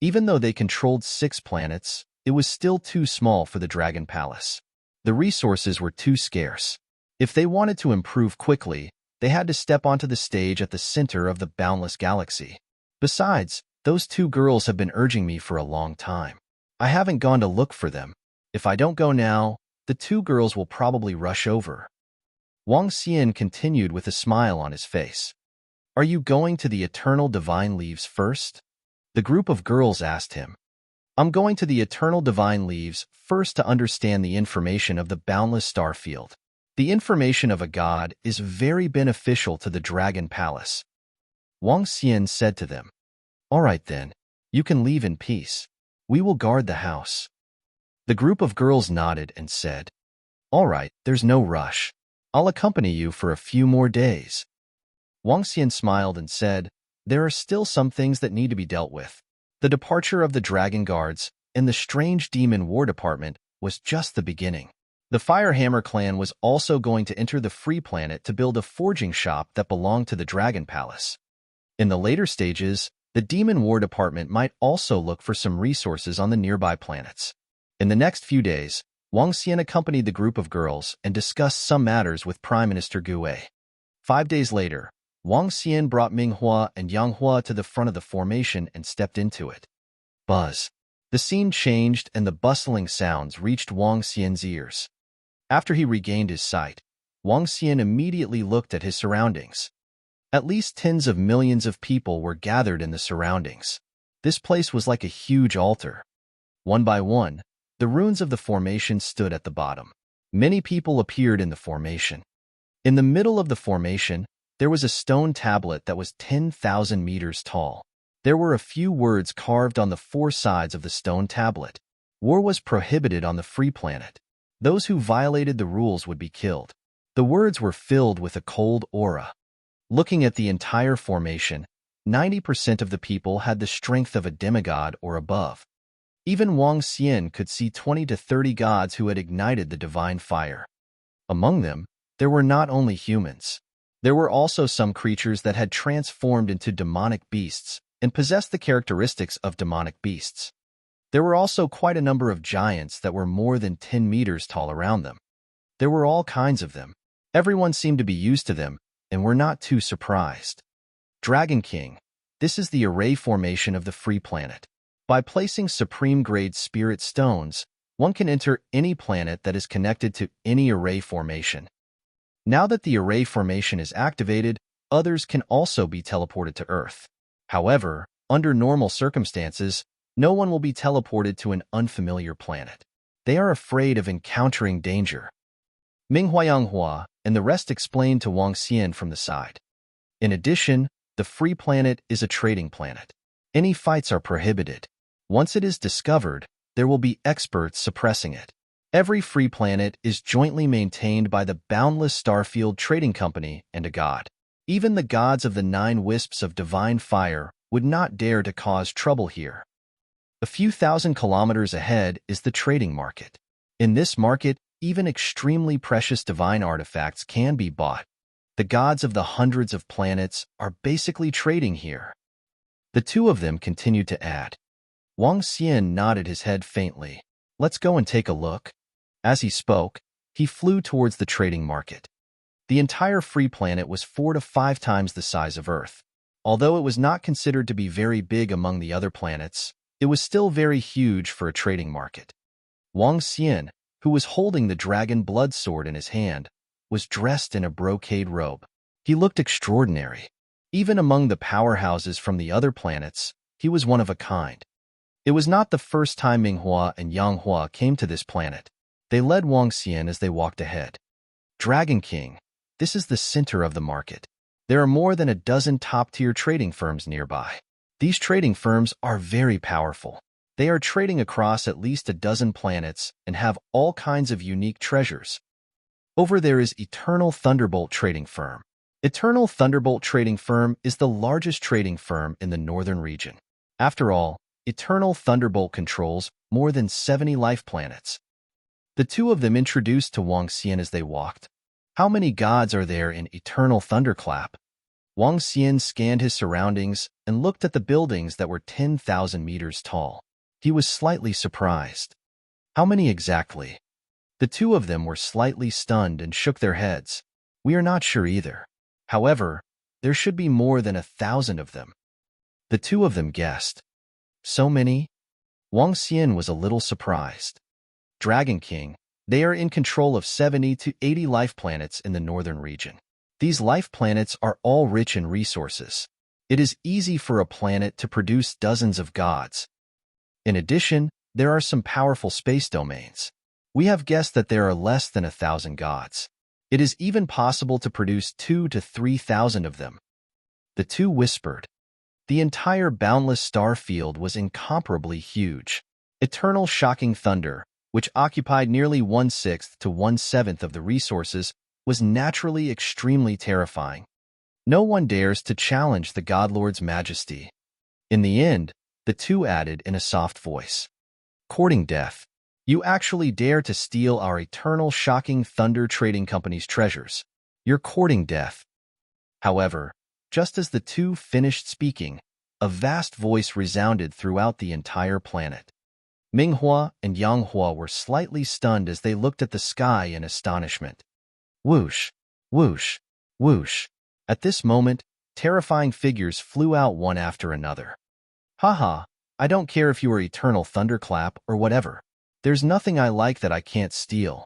Even though they controlled 6 planets, it was still too small for the Dragon Palace. The resources were too scarce. If they wanted to improve quickly, they had to step onto the stage at the center of the boundless galaxy. Besides, those 2 girls have been urging me for a long time. I haven't gone to look for them. If I don't go now, the 2 girls will probably rush over. Wang Xian continued with a smile on his face. Are you going to the Eternal Divine Leaves first? The group of girls asked him. I'm going to the Eternal Divine Leaves first to understand the information of the boundless star field. The information of a god is very beneficial to the Dragon Palace. Wang Xian said to them. All right then, you can leave in peace. We will guard the house. The group of girls nodded and said, All right, there's no rush. I'll accompany you for a few more days. Wang Xian smiled and said, There are still some things that need to be dealt with. The departure of the Dragon Guards and the strange demon war department was just the beginning. The Firehammer clan was also going to enter the Free Planet to build a forging shop that belonged to the Dragon Palace. In the later stages, the Demon War Department might also look for some resources on the nearby planets. In the next few days, Wang Xian accompanied the group of girls and discussed some matters with Prime Minister Gu Wei. 5 days later, Wang Xian brought Ming Hua and Yang Hua to the front of the formation and stepped into it. Buzz. The scene changed and the bustling sounds reached Wang Xian's ears. After he regained his sight, Wang Xian immediately looked at his surroundings. At least tens of millions of people were gathered in the surroundings. This place was like a huge altar. One by one, the runes of the formation stood at the bottom. Many people appeared in the formation. In the middle of the formation, there was a stone tablet that was 10,000 meters tall. There were a few words carved on the 4 sides of the stone tablet. War was prohibited on the Free Planet. Those who violated the rules would be killed. The words were filled with a cold aura. Looking at the entire formation, 90% of the people had the strength of a demigod or above. Even Wang Xian could see 20 to 30 gods who had ignited the divine fire. Among them, there were not only humans. There were also some creatures that had transformed into demonic beasts and possessed the characteristics of demonic beasts. There were also quite a number of giants that were more than 10 meters tall around them. There were all kinds of them. Everyone seemed to be used to them and were not too surprised. Dragon King, this is the array formation of the Free Planet. By placing supreme-grade spirit stones, one can enter any planet that is connected to any array formation. Now that the array formation is activated, others can also be teleported to Earth. However, under normal circumstances, no one will be teleported to an unfamiliar planet. They are afraid of encountering danger. Ming Huayanghua and the rest explained to Wang Xian from the side. In addition, the Free Planet is a trading planet. Any fights are prohibited. Once it is discovered, there will be experts suppressing it. Every free planet is jointly maintained by the Boundless Starfield Trading Company and a god. Even the gods of the 9 wisps of divine fire would not dare to cause trouble here. A few thousand kilometers ahead is the trading market. In this market, even extremely precious divine artifacts can be bought. The gods of the hundreds of planets are basically trading here. The 2 of them continued to add. Wang Xian nodded his head faintly. Let's go and take a look. As he spoke, he flew towards the trading market. The entire Free Planet was 4 to 5 times the size of Earth. Although it was not considered to be very big among the other planets, it was still very huge for a trading market. Wang Xian, who was holding the dragon blood sword in his hand, was dressed in a brocade robe. He looked extraordinary. Even among the powerhouses from the other planets, he was one of a kind. It was not the first time Minghua and Yanghua came to this planet. They led Wang Xian as they walked ahead. Dragon King, this is the center of the market. There are more than a dozen top-tier trading firms nearby. These trading firms are very powerful. They are trading across at least a dozen planets and have all kinds of unique treasures. Over there is Eternal Thunderbolt Trading Firm. Eternal Thunderbolt Trading Firm is the largest trading firm in the northern region. After all, Eternal Thunderbolt controls more than 70 life planets. The two of them introduced to Wang Xian as they walked. How many gods are there in Eternal Thunderclap? Wang Xian scanned his surroundings and looked at the buildings that were 10,000 meters tall. He was slightly surprised. How many exactly? The two of them were slightly stunned and shook their heads. We are not sure either. However, there should be more than 1,000 of them. The two of them guessed. So many? Wang Xian was a little surprised. Dragon King, they are in control of 70 to 80 life planets in the northern region. These life planets are all rich in resources. It is easy for a planet to produce dozens of gods. In addition, there are some powerful space domains. We have guessed that there are less than 1,000 gods. It is even possible to produce 2,000 to 3,000 of them. The two whispered. The entire boundless star field was incomparably huge. Eternal Shocking Thunder, which occupied nearly 1/6 to 1/7 of the resources, was naturally extremely terrifying. No one dares to challenge the Godlord's majesty. In the end, the two added in a soft voice. Courting death. You actually dare to steal our Eternal Shocking Thunder Trading Company's treasures. You're courting death. However, just as the two finished speaking, a vast voice resounded throughout the entire planet. Minghua and Yanghua were slightly stunned as they looked at the sky in astonishment. Whoosh, whoosh, whoosh. At this moment, terrifying figures flew out one after another. Haha, I don't care if you are Eternal Thunderclap or whatever. There's nothing I like that I can't steal.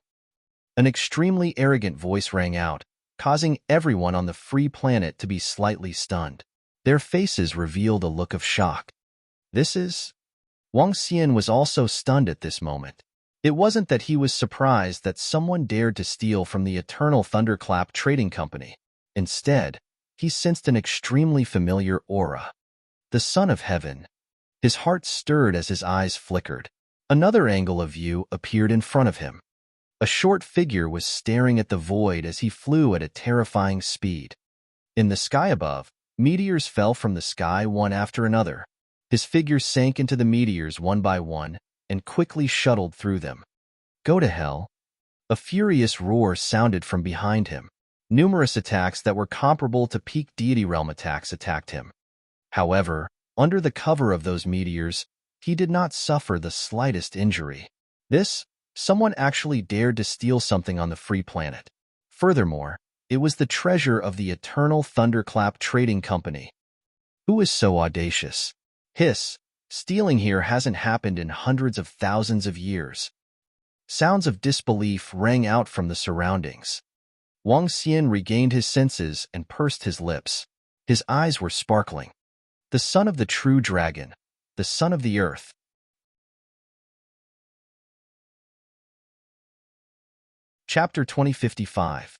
An extremely arrogant voice rang out, causing everyone on the free planet to be slightly stunned. Their faces revealed a look of shock. This is... Wang Xian was also stunned at this moment. It wasn't that he was surprised that someone dared to steal from the Eternal Thunderclap Trading Company. Instead, he sensed an extremely familiar aura. The Son of Heaven. His heart stirred as his eyes flickered. Another angle of view appeared in front of him. A short figure was staring at the void as he flew at a terrifying speed. In the sky above, meteors fell from the sky one after another. His figure sank into the meteors one by one and quickly shuttled through them. Go to hell. A furious roar sounded from behind him. Numerous attacks that were comparable to peak deity realm attacks attacked him. However, under the cover of those meteors, he did not suffer the slightest injury. Someone actually dared to steal something on the free planet. Furthermore, it was the treasure of the Eternal Thunderclap Trading Company. Who is so audacious? Hiss, stealing here hasn't happened in hundreds of thousands of years. Sounds of disbelief rang out from the surroundings. Wang Xian regained his senses and pursed his lips. His eyes were sparkling. The son of the true dragon, the son of the earth. Chapter 2055.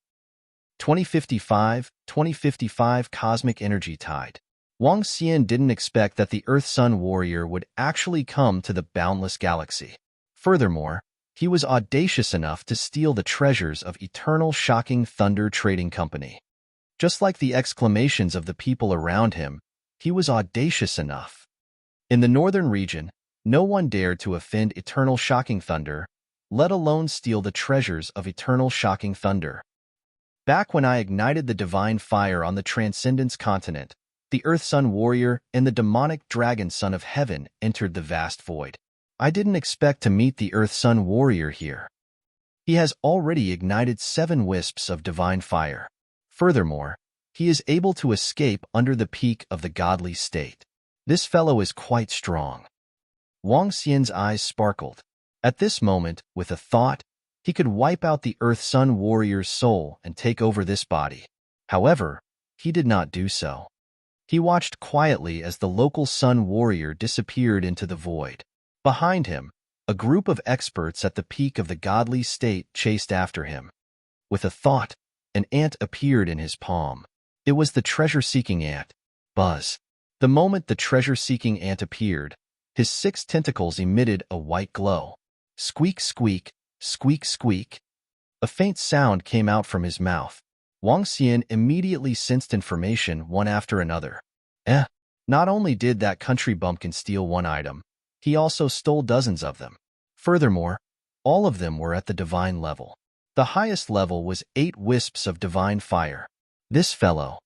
2055 Cosmic Energy Tide. Wang Xian didn't expect that the Earth-Sun Warrior would actually come to the boundless galaxy. Furthermore, he was audacious enough to steal the treasures of Eternal Shocking Thunder Trading Company. Just like the exclamations of the people around him, he was audacious enough. In the northern region, no one dared to offend Eternal Shocking Thunder, let alone steal the treasures of Eternal Shocking Thunder. Back when I ignited the divine fire on the Transcendence continent, the Earth-Sun Warrior and the demonic dragon Son of Heaven entered the vast void. I didn't expect to meet the Earth-Sun Warrior here. He has already ignited 7 wisps of divine fire. Furthermore, he is able to escape under the peak of the godly state. This fellow is quite strong. Wang Xian's eyes sparkled. At this moment, with a thought, he could wipe out the Earth Sun warrior's soul and take over this body. However, he did not do so. He watched quietly as the local Sun warrior disappeared into the void. Behind him, a group of experts at the peak of the godly state chased after him. With a thought, an ant appeared in his palm. It was the treasure-seeking ant. Buzz. The moment the treasure-seeking ant appeared, his 6 tentacles emitted a white glow. Squeak, squeak, squeak, squeak. A faint sound came out from his mouth. Wang Xian immediately sensed information one after another. Not only did that country bumpkin steal one item, he also stole dozens of them. Furthermore, all of them were at the divine level. The highest level was 8 wisps of divine fire. This fellow.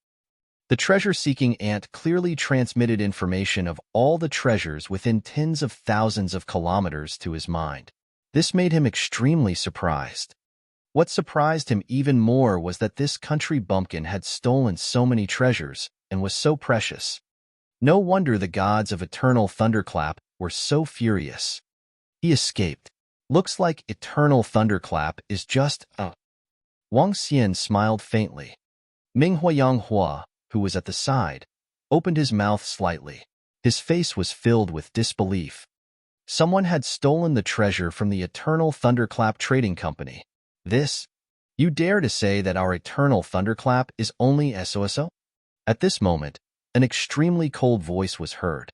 The treasure-seeking ant clearly transmitted information of all the treasures within tens of thousands of kilometers to his mind. This made him extremely surprised. What surprised him even more was that this country bumpkin had stolen so many treasures and was so precious. No wonder the gods of eternal thunderclap were so furious. He escaped. Looks like eternal thunderclap is just a... Wang Xian smiled faintly. Ming Huayanghua, who was at the side, opened his mouth slightly. His face was filled with disbelief. Someone had stolen the treasure from the Eternal Thunderclap Trading Company. This? You dare to say that our Eternal Thunderclap is only SOSO? At this moment, an extremely cold voice was heard.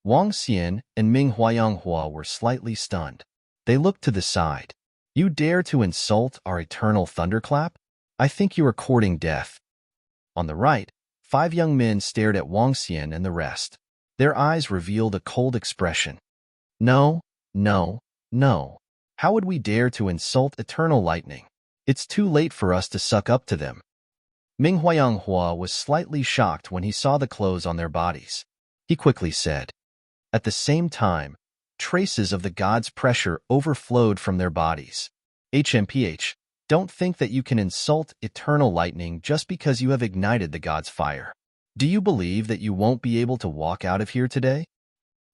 Wang Xian and Ming Huayanghua were slightly stunned. They looked to the side. You dare to insult our Eternal Thunderclap? I think you are courting death. On the right, 5 young men stared at Wang Xian and the rest. Their eyes revealed a cold expression. No, no, no. How would we dare to insult eternal lightning? It's too late for us to suck up to them. Ming Huayanghua was slightly shocked when he saw the clothes on their bodies. He quickly said. At the same time, traces of the gods' pressure overflowed from their bodies. HMPH, don't think that you can insult eternal lightning just because you have ignited the gods' fire. Do you believe that you won't be able to walk out of here today?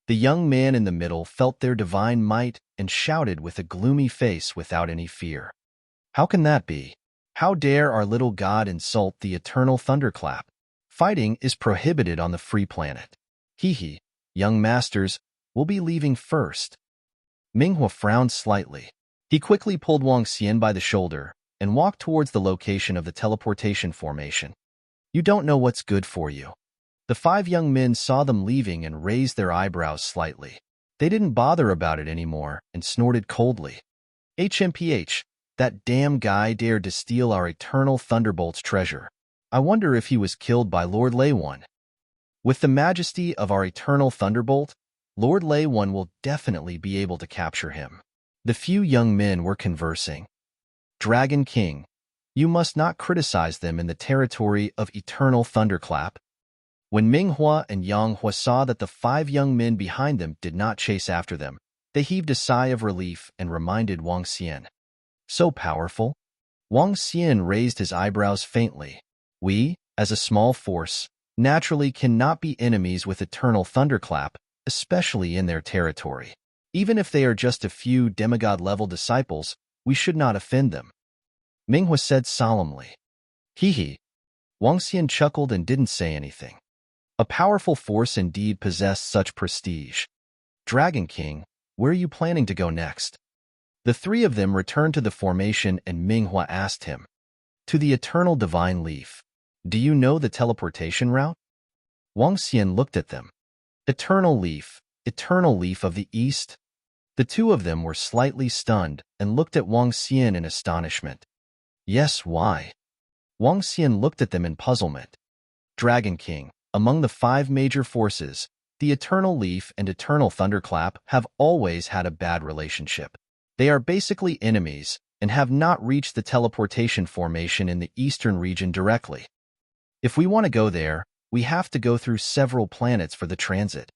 The young man in the middle felt their divine might and shouted with a gloomy face without any fear. How can that be? How dare our little god insult the eternal thunderclap? Fighting is prohibited on the free planet. Hee, young masters, we'll be leaving first. Minghua frowned slightly. He quickly pulled Wang Xian by the shoulder and walked towards the location of the teleportation formation. You don't know what's good for you. The 5 young men saw them leaving and raised their eyebrows slightly. They didn't bother about it anymore and snorted coldly. HMPH, that damn guy dared to steal our Eternal Thunderbolt's treasure. I wonder if he was killed by Lord Lei One. With the majesty of our Eternal Thunderbolt, Lord Lei One will definitely be able to capture him. The few young men were conversing. Dragon King, you must not criticize them in the territory of Eternal Thunderclap. When Minghua and Yanghua saw that the 5 young men behind them did not chase after them, they heaved a sigh of relief and reminded Wang Xian. So powerful? Wang Xian raised his eyebrows faintly. We, as a small force, naturally cannot be enemies with Eternal Thunderclap, especially in their territory. Even if they are just a few demigod-level disciples, we should not offend them. Minghua said solemnly. Hee. Wang Xian chuckled and didn't say anything. A powerful force indeed possessed such prestige. Dragon King, where are you planning to go next? The 3 of them returned to the formation and Minghua asked him. To the Eternal Divine Leaf. Do you know the teleportation route? Wang Xian looked at them. Eternal Leaf of the East? The 2 of them were slightly stunned and looked at Wang Xian in astonishment. Yes, why? Wang Xian looked at them in puzzlement. Dragon King, among the 5 major forces, the Eternal Leaf and Eternal Thunderclap have always had a bad relationship. They are basically enemies and have not reached the teleportation formation in the eastern region directly. If we want to go there, we have to go through several planets for the transit.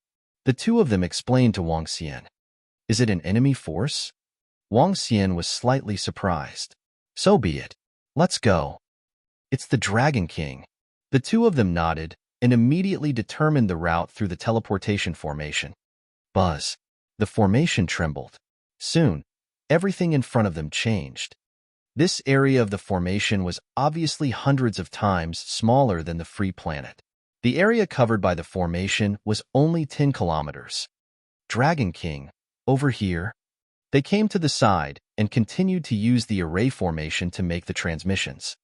The 2 of them explained to Wang Xian. Is it an enemy force? Wang Xian was slightly surprised. So be it. Let's go. It's the Dragon King. The two of them nodded and immediately determined the route through the teleportation formation. Buzz. The formation trembled. Soon, everything in front of them changed. This area of the formation was obviously hundreds of times smaller than the free planet. The area covered by the formation was only 10 kilometers. Dragon King, over here. They came to the side and continued to use the array formation to make the transmissions.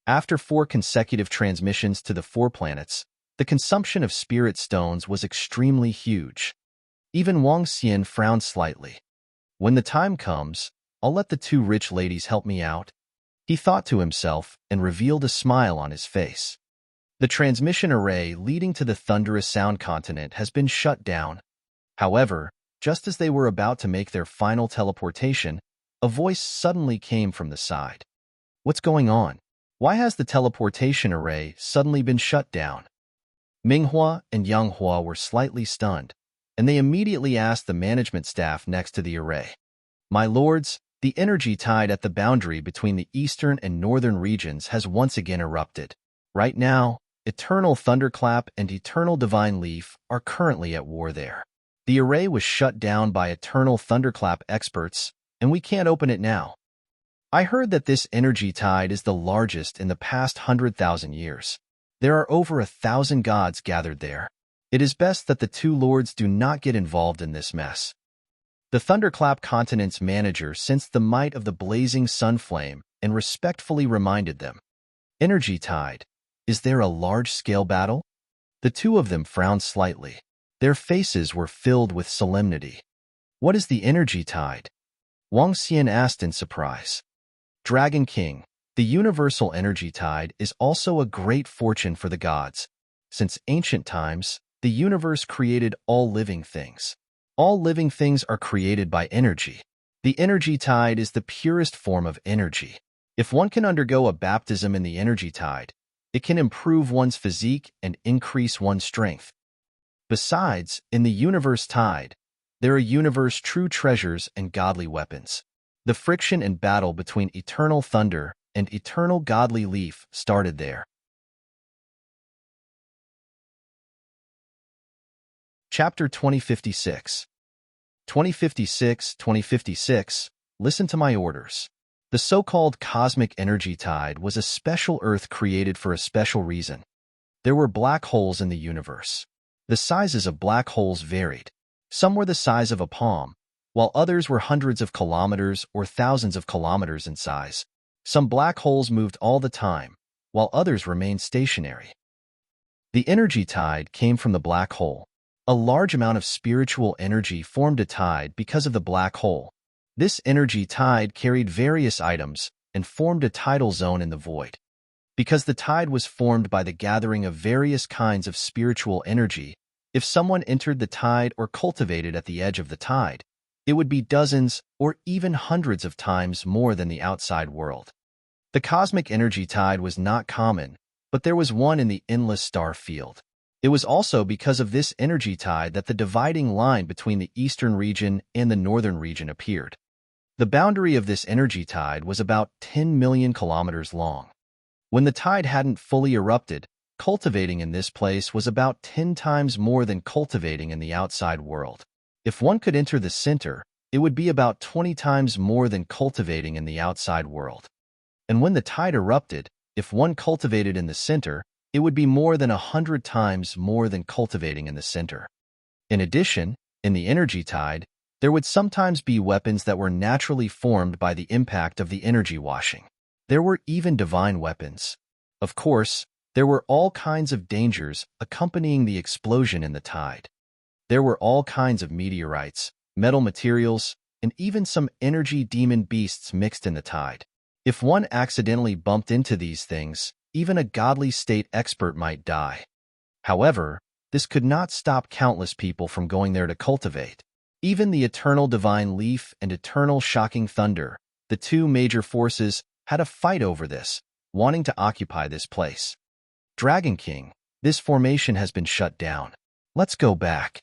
After 4 consecutive transmissions to the 4 planets, the consumption of spirit stones was extremely huge. Even Wang Xian frowned slightly. When the time comes, I'll let the 2 rich ladies help me out, he thought to himself and revealed a smile on his face. The transmission array leading to the thunderous sound continent has been shut down. However, just as they were about to make their final teleportation, a voice suddenly came from the side. What's going on? Why has the teleportation array suddenly been shut down? Minghua and Yanghua were slightly stunned, and they immediately asked the management staff next to the array. My lords, the energy tide at the boundary between the eastern and northern regions has once again erupted. Right now, Eternal Thunderclap and Eternal Divine Leaf are currently at war there. The array was shut down by Eternal Thunderclap experts, and we can't open it now. I heard that this energy tide is the largest in the past 100,000 years. There are over 1,000 gods gathered there. It is best that the 2 lords do not get involved in this mess. The Thunderclap Continent's manager sensed the might of the blazing sun flame and respectfully reminded them. Energy tide. Is there a large-scale battle? The 2 of them frowned slightly. Their faces were filled with solemnity. What is the energy tide? Wang Xian asked in surprise. Dragon King, the universal energy tide is also a great fortune for the gods. Since ancient times, the universe created all living things. All living things are created by energy. The energy tide is the purest form of energy. If one can undergo a baptism in the energy tide, it can improve one's physique and increase one's strength. Besides, in the universe tide, there are universe true treasures and godly weapons. The friction and battle between Eternal Thunder and Eternal Godly Leaf started there. Chapter 2056. 2056, listen to my orders. The so-called cosmic energy tide was a special Earth created for a special reason. There were black holes in the universe. The sizes of black holes varied. Some were the size of a palm, while others were hundreds of kilometers or thousands of kilometers in size. Some black holes moved all the time, while others remained stationary. The energy tide came from the black hole. A large amount of spiritual energy formed a tide because of the black hole. This energy tide carried various items and formed a tidal zone in the void. Because the tide was formed by the gathering of various kinds of spiritual energy, if someone entered the tide or cultivated at the edge of the tide, it would be dozens or even hundreds of times more than the outside world. The cosmic energy tide was not common, but there was one in the endless star field. It was also because of this energy tide that the dividing line between the eastern region and the northern region appeared. The boundary of this energy tide was about 10 million kilometers long. When the tide hadn't fully erupted, cultivating in this place was about 10 times more than cultivating in the outside world. If one could enter the center, it would be about 20 times more than cultivating in the outside world. And when the tide erupted, if one cultivated in the center, it would be more than 100 times more than cultivating in the center. In addition, in the energy tide, there would sometimes be weapons that were naturally formed by the impact of the energy washing. There were even divine weapons. Of course, there were all kinds of dangers accompanying the explosion in the tide. There were all kinds of meteorites, metal materials, and even some energy demon beasts mixed in the tide. If one accidentally bumped into these things, even a godly state expert might die. However, this could not stop countless people from going there to cultivate. Even the Eternal Divine Leaf and Eternal Shocking Thunder, the 2 major forces, had a fight over this, wanting to occupy this place. Dragon King, this formation has been shut down. Let's go back.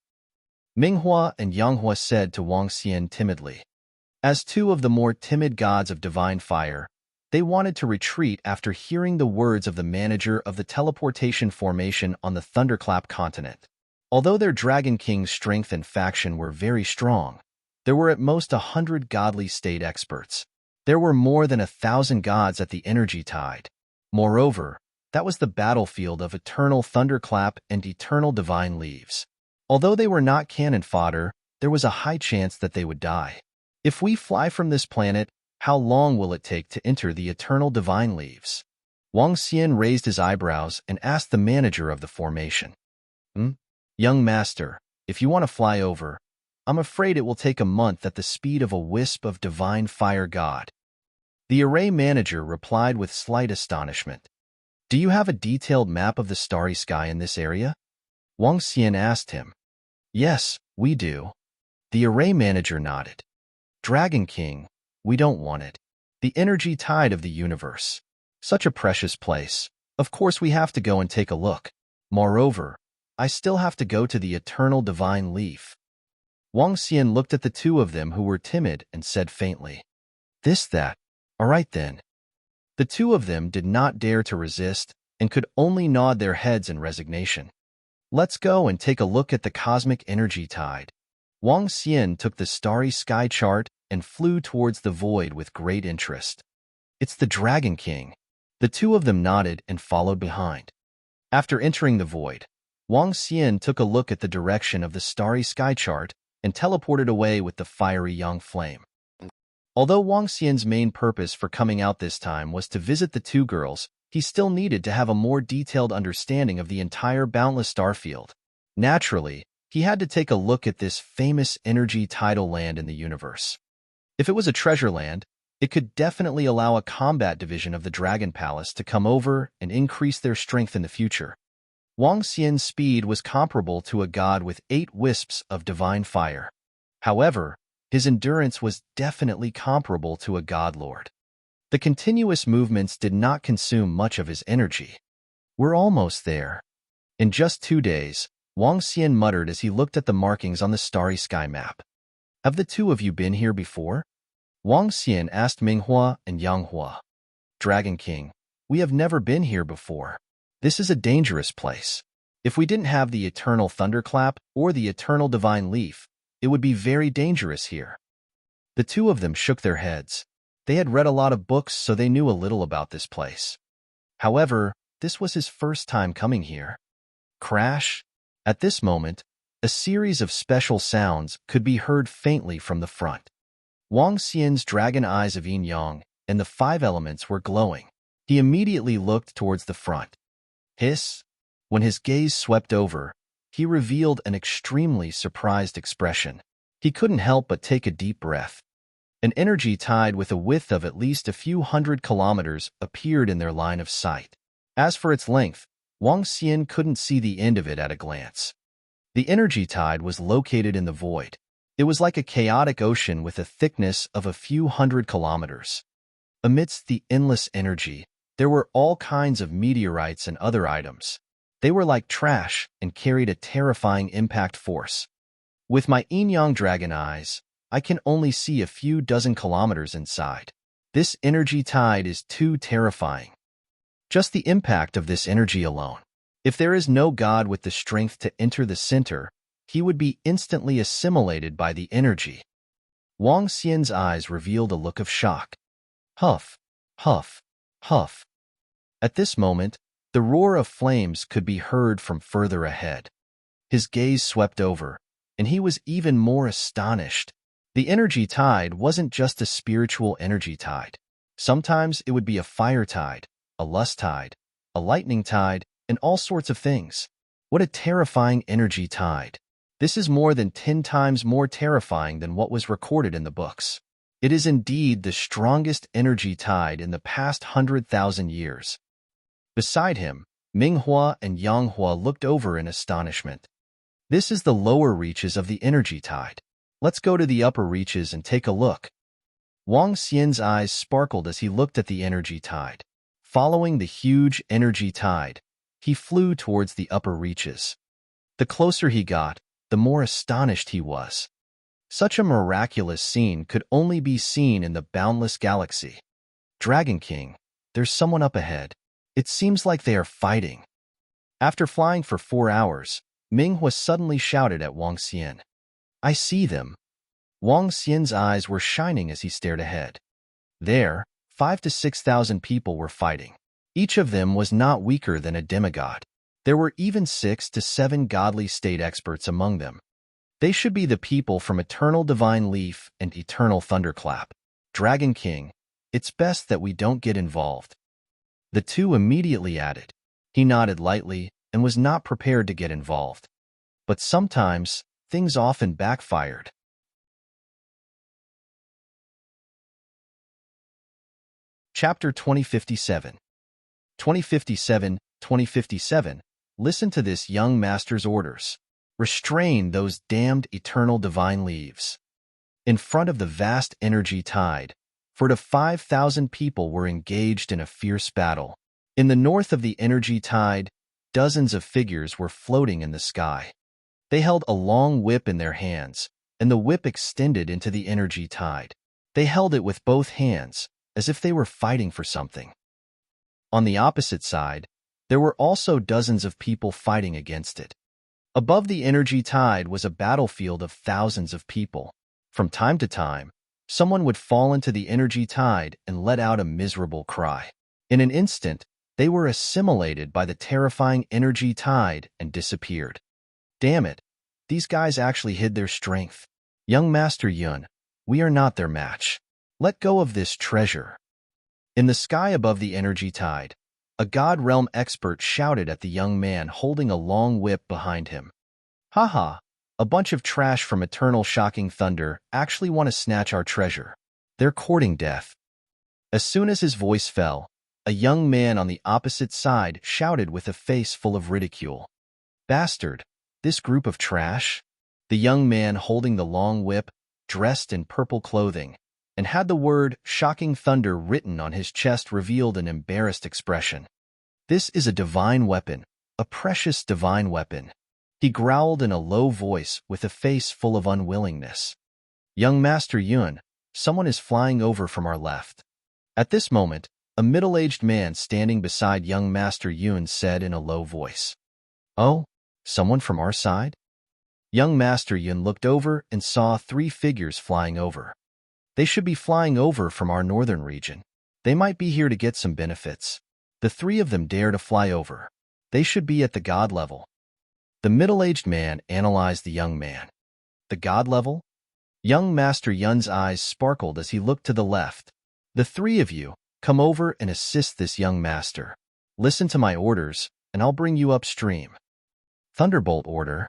Minghua and Yanghua said to Wang Xian timidly. As 2 of the more timid gods of divine fire, They wanted to retreat after hearing the words of the manager of the teleportation formation on the Thunderclap continent. Although their Dragon King's strength and faction were very strong, there were at most 100 godly state experts. There were more than 1,000 gods at the energy tide. Moreover, that was the battlefield of eternal thunderclap and eternal divine leaves. Although they were not cannon fodder, there was a high chance that they would die. If we fly from this planet, how long will it take to enter the eternal divine leaves? Wang Xian raised his eyebrows and asked the manager of the formation. Young master, if you want to fly over, I'm afraid it will take a month at the speed of a wisp of divine fire god. The array manager replied with slight astonishment. Do you have a detailed map of the starry sky in this area? Wang Xian asked him. Yes, we do. The array manager nodded. Dragon King, we don't want it. The energy tide of the universe. Such a precious place. Of course we have to go and take a look. Moreover, I still have to go to the eternal divine leaf. Wang Xian looked at the two of them who were timid and said faintly, that. All right then. The two of them did not dare to resist and could only nod their heads in resignation. Let's go and take a look at the cosmic energy tide. Wang Xian took the starry sky chart and flew towards the void with great interest. It's the Dragon King. The two of them nodded and followed behind. After entering the void, Wang Xian took a look at the direction of the starry sky chart and teleported away with the fiery young flame. Although Wang Xian's main purpose for coming out this time was to visit the two girls, he still needed to have a more detailed understanding of the entire boundless starfield. Naturally, he had to take a look at this famous energy tidal land in the universe. If it was a treasure land, it could definitely allow a combat division of the Dragon Palace to come over and increase their strength in the future. Wang Xian's speed was comparable to a god with 8 wisps of divine fire. However, his endurance was definitely comparable to a god lord. The continuous movements did not consume much of his energy. We're almost there. In just 2 days, Wang Xian muttered as he looked at the markings on the starry sky map. Have the two of you been here before? Wang Xian asked Minghua and Yanghua. Dragon King, we have never been here before. This is a dangerous place. If we didn't have the eternal thunderclap or the eternal divine leaf, it would be very dangerous here. The two of them shook their heads. They had read a lot of books, so they knew a little about this place. However, this was his first time coming here. Crash! At this moment, a series of special sounds could be heard faintly from the front. Wang Xian's dragon eyes of yin-yang and the 5 elements were glowing. He immediately looked towards the front. Hiss! When his gaze swept over, he revealed an extremely surprised expression. He couldn't help but take a deep breath. An energy tide with a width of at least a few hundred kilometers appeared in their line of sight. As for its length, Wang Xian couldn't see the end of it at a glance. The energy tide was located in the void. It was like a chaotic ocean with a thickness of a few hundred kilometers. Amidst the endless energy, there were all kinds of meteorites and other items. They were like trash and carried a terrifying impact force. With my yin-yang dragon eyes, I can only see a few dozen kilometers inside. This energy tide is too terrifying. Just the impact of this energy alone. If there is no god with the strength to enter the center, he would be instantly assimilated by the energy. Wang Xian's eyes revealed a look of shock. Huff, huff, huff. At this moment, the roar of flames could be heard from further ahead. His gaze swept over, and he was even more astonished. The energy tide wasn't just a spiritual energy tide. Sometimes it would be a fire tide, a lust tide, a lightning tide, and all sorts of things. What a terrifying energy tide. This is more than 10 times more terrifying than what was recorded in the books. It is indeed the strongest energy tide in the past 100,000 years. Beside him, Minghua and Yanghua looked over in astonishment. This is the lower reaches of the energy tide. Let's go to the upper reaches and take a look. Wang Xian's eyes sparkled as he looked at the energy tide. Following the huge energy tide, he flew towards the upper reaches. The closer he got, the more astonished he was. Such a miraculous scene could only be seen in the boundless galaxy. Dragon King, there's someone up ahead. It seems like they are fighting. After flying for 4 hours, Minghua suddenly shouted at Wang Xian. I see them. Wang Xian's eyes were shining as he stared ahead. There, 5,000 to 6,000 people were fighting. Each of them was not weaker than a demigod. There were even 6 to 7 godly state experts among them. They should be the people from Eternal Divine Leaf and Eternal Thunderclap. Dragon King, it's best that we don't get involved. The two immediately added. He nodded lightly and was not prepared to get involved. But sometimes, things often backfired. Chapter 2057 2057 Listen to this young master's orders. Restrain those damned eternal divine leaves. In front of the vast energy tide, 4,000 to 5,000 people were engaged in a fierce battle. In the north of the energy tide, dozens of figures were floating in the sky. They held a long whip in their hands, and the whip extended into the energy tide. They held it with both hands, as if they were fighting for something. On the opposite side, there were also dozens of people fighting against it. Above the energy tide was a battlefield of thousands of people. From time to time, someone would fall into the energy tide and let out a miserable cry. In an instant, they were assimilated by the terrifying energy tide and disappeared. Damn it, these guys actually hid their strength. Young Master Yun, we are not their match. Let go of this treasure. In the sky above the energy tide, a God Realm expert shouted at the young man holding a long whip behind him. Haha, a bunch of trash from Eternal Shocking Thunder actually want to snatch our treasure. They're courting death. As soon as his voice fell, a young man on the opposite side shouted with a face full of ridicule. Bastard, this group of trash? The young man holding the long whip, dressed in purple clothing, and had the word Shocking Thunder written on his chest revealed an embarrassed expression. This is a divine weapon, a precious divine weapon. He growled in a low voice with a face full of unwillingness. Young Master Yun, someone is flying over from our left. At this moment, a middle-aged man standing beside young Master Yun said in a low voice. Oh, someone from our side? Young Master Yun looked over and saw 3 figures flying over. They should be flying over from our northern region. They might be here to get some benefits. The 3 of them dare to fly over. They should be at the god level. The middle-aged man analyzed the young man. The god level? Young Master Yun's eyes sparkled as he looked to the left. The 3 of you, come over and assist this young master. Listen to my orders, and I'll bring you upstream. Thunderbolt order.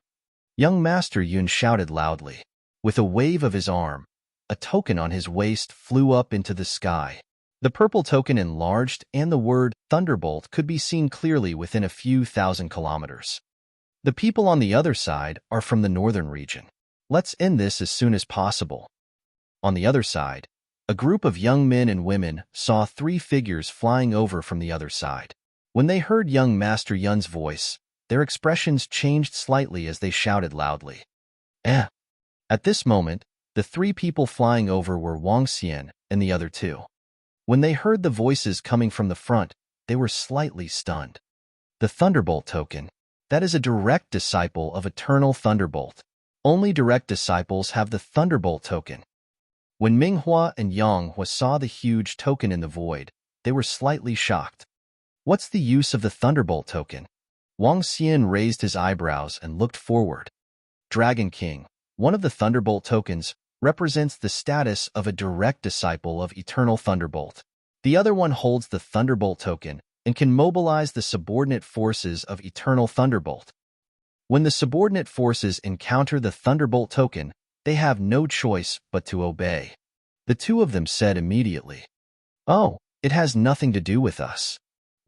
Young Master Yun shouted loudly. With a wave of his arm, a token on his waist flew up into the sky. The purple token enlarged, and the word Thunderbolt could be seen clearly within a few thousand kilometers. The people on the other side are from the northern region. Let's end this as soon as possible. On the other side, a group of young men and women saw 3 figures flying over from the other side. When they heard young Master Yun's voice, their expressions changed slightly as they shouted loudly. Eh! At this moment, the 3 people flying over were Wang Xian and the other 2. When they heard the voices coming from the front, they were slightly stunned. The Thunderbolt token. That is a direct disciple of Eternal Thunderbolt. Only direct disciples have the Thunderbolt token. When Minghua and Yanghua saw the huge token in the void, they were slightly shocked. What's the use of the Thunderbolt token? Wang Xian raised his eyebrows and looked forward. Dragon King, one of the Thunderbolt tokens, represents the status of a direct disciple of Eternal Thunderbolt. The other one holds the Thunderbolt token and can mobilize the subordinate forces of Eternal Thunderbolt. When the subordinate forces encounter the Thunderbolt token, they have no choice but to obey. The 2 of them said immediately, Oh, it has nothing to do with us.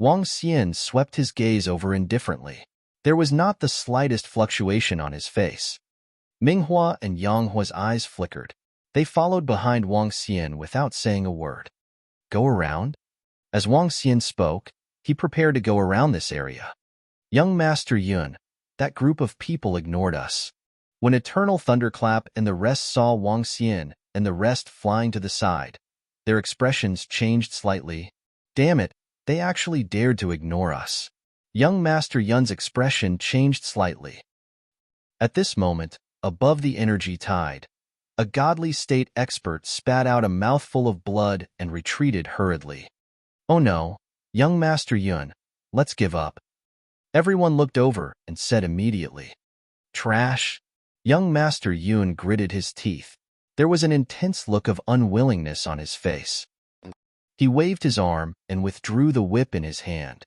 Wang Xian swept his gaze over indifferently. There was not the slightest fluctuation on his face. Minghua and Yanghua's eyes flickered. They followed behind Wang Xian without saying a word. Go around? As Wang Xian spoke, he prepared to go around this area. Young Master Yun, that group of people ignored us. When Eternal Thunderclap and the rest saw Wang Xian and the rest flying to the side, Their expressions changed slightly. Damn it, they actually dared to ignore us. Young Master Yun's expression changed slightly. At this moment, above the energy tide, a godly state expert spat out a mouthful of blood and retreated hurriedly. Oh no, young Master Yun, let's give up. Everyone looked over and said immediately. Trash. Young Master Yun gritted his teeth. There was an intense look of unwillingness on his face. He waved his arm and withdrew the whip in his hand.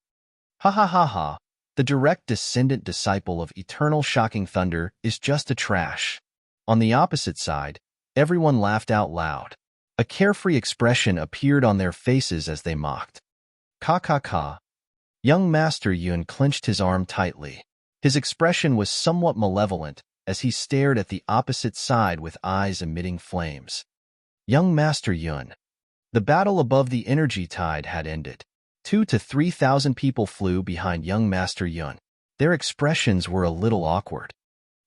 Ha ha ha ha, the direct descendant disciple of eternal shocking thunder is just a trash. On the opposite side, everyone laughed out loud. A carefree expression appeared on their faces as they mocked. Ka ka ka. Young Master Yun clenched his arm tightly. His expression was somewhat malevolent as he stared at the opposite side with eyes emitting flames. Young Master Yun. The battle above the energy tide had ended. 2,000 to 3,000 people flew behind young Master Yun. Their expressions were a little awkward.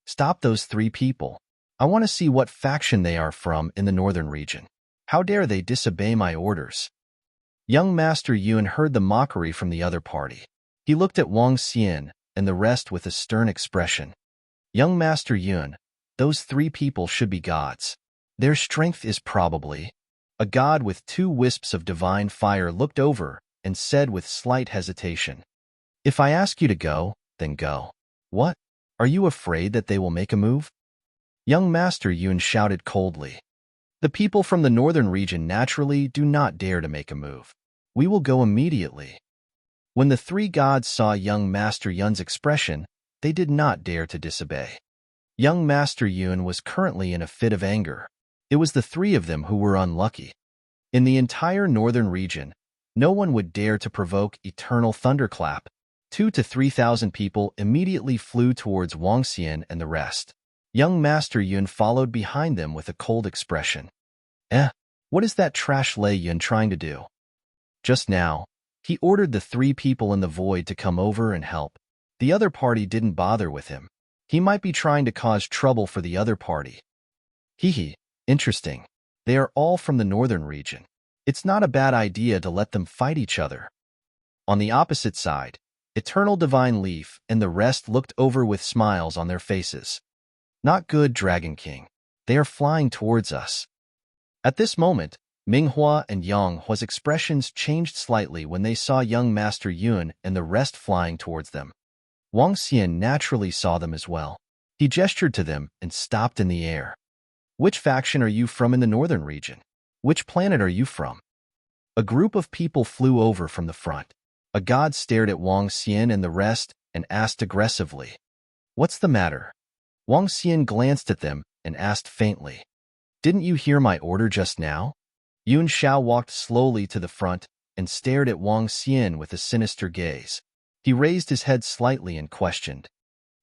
Stop those 3 people. I want to see what faction they are from in the northern region. How dare they disobey my orders? Young Master Yun heard the mockery from the other party. He looked at Wang Xian and the rest with a stern expression. Young Master Yun, those 3 people should be gods. Their strength is probably... A god with 2 wisps of divine fire looked over and said with slight hesitation, If I ask you to go, then go. What? Are you afraid that they will make a move? Young Master Yun shouted coldly. The people from the northern region naturally do not dare to make a move. We will go immediately. When the 3 gods saw young Master Yun's expression, they did not dare to disobey. Young Master Yun was currently in a fit of anger. It was the 3 of them who were unlucky. In the entire northern region, no one would dare to provoke eternal thunderclap. 2,000 to 3,000 people immediately flew towards Wang Xian and the rest. Young Master Yun followed behind them with a cold expression. What is that trash Lei Yun trying to do? Just now, he ordered the 3 people in the void to come over and help. The other party didn't bother with him. He might be trying to cause trouble for the other party. Hee. Interesting. They are all from the northern region. It's not a bad idea to let them fight each other. On the opposite side, Eternal Divine Leaf and the rest looked over with smiles on their faces. Not good, Dragon King. They are flying towards us. At this moment, Minghua and Yang Hua's expressions changed slightly when they saw young Master Yun and the rest flying towards them. Wang Xian naturally saw them as well. He gestured to them and stopped in the air. Which faction are you from in the northern region? Which planet are you from? A group of people flew over from the front. A god stared at Wang Xian and the rest and asked aggressively, What's the matter? Wang Xian glanced at them and asked faintly, Didn't you hear my order just now? Yun Xiao walked slowly to the front and stared at Wang Xian with a sinister gaze. He raised his head slightly and questioned,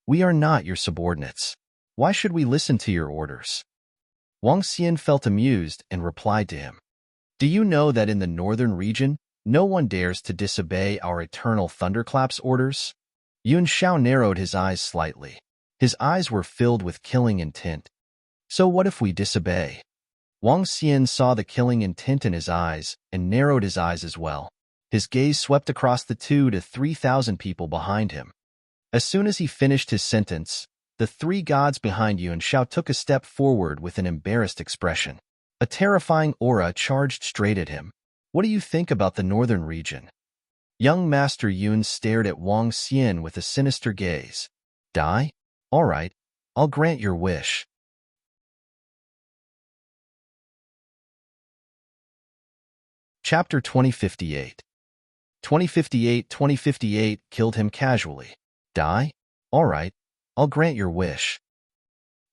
We are not your subordinates. Why should we listen to your orders? Wang Xian felt amused and replied to him, Do you know that in the northern region, no one dares to disobey our eternal thunderclap's orders? Yun Xiao narrowed his eyes slightly. His eyes were filled with killing intent. So what if we disobey? Wang Xian saw the killing intent in his eyes and narrowed his eyes as well. His gaze swept across the 2,000 to 3,000 people behind him. As soon as he finished his sentence, the 3 gods behind Yun Xiao took a step forward with an embarrassed expression. A terrifying aura charged straight at him. What do you think about the northern region? Young Master Yun stared at Wang Xian with a sinister gaze. Die? All right, I'll grant your wish. Chapter 2058. 2058 killed him casually. Die? All right, I'll grant your wish.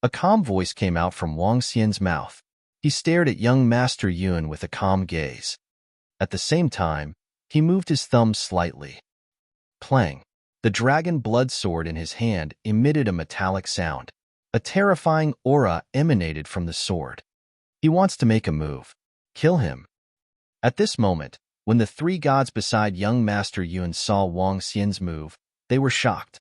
A calm voice came out from Wang Xian's mouth. He stared at young Master Yun with a calm gaze. At the same time, he moved his thumb slightly. Clang. The dragon blood sword in his hand emitted a metallic sound. A terrifying aura emanated from the sword. He wants to make a move. Kill him. At this moment, when the 3 gods beside young Master Yun saw Wang Xian's move, they were shocked.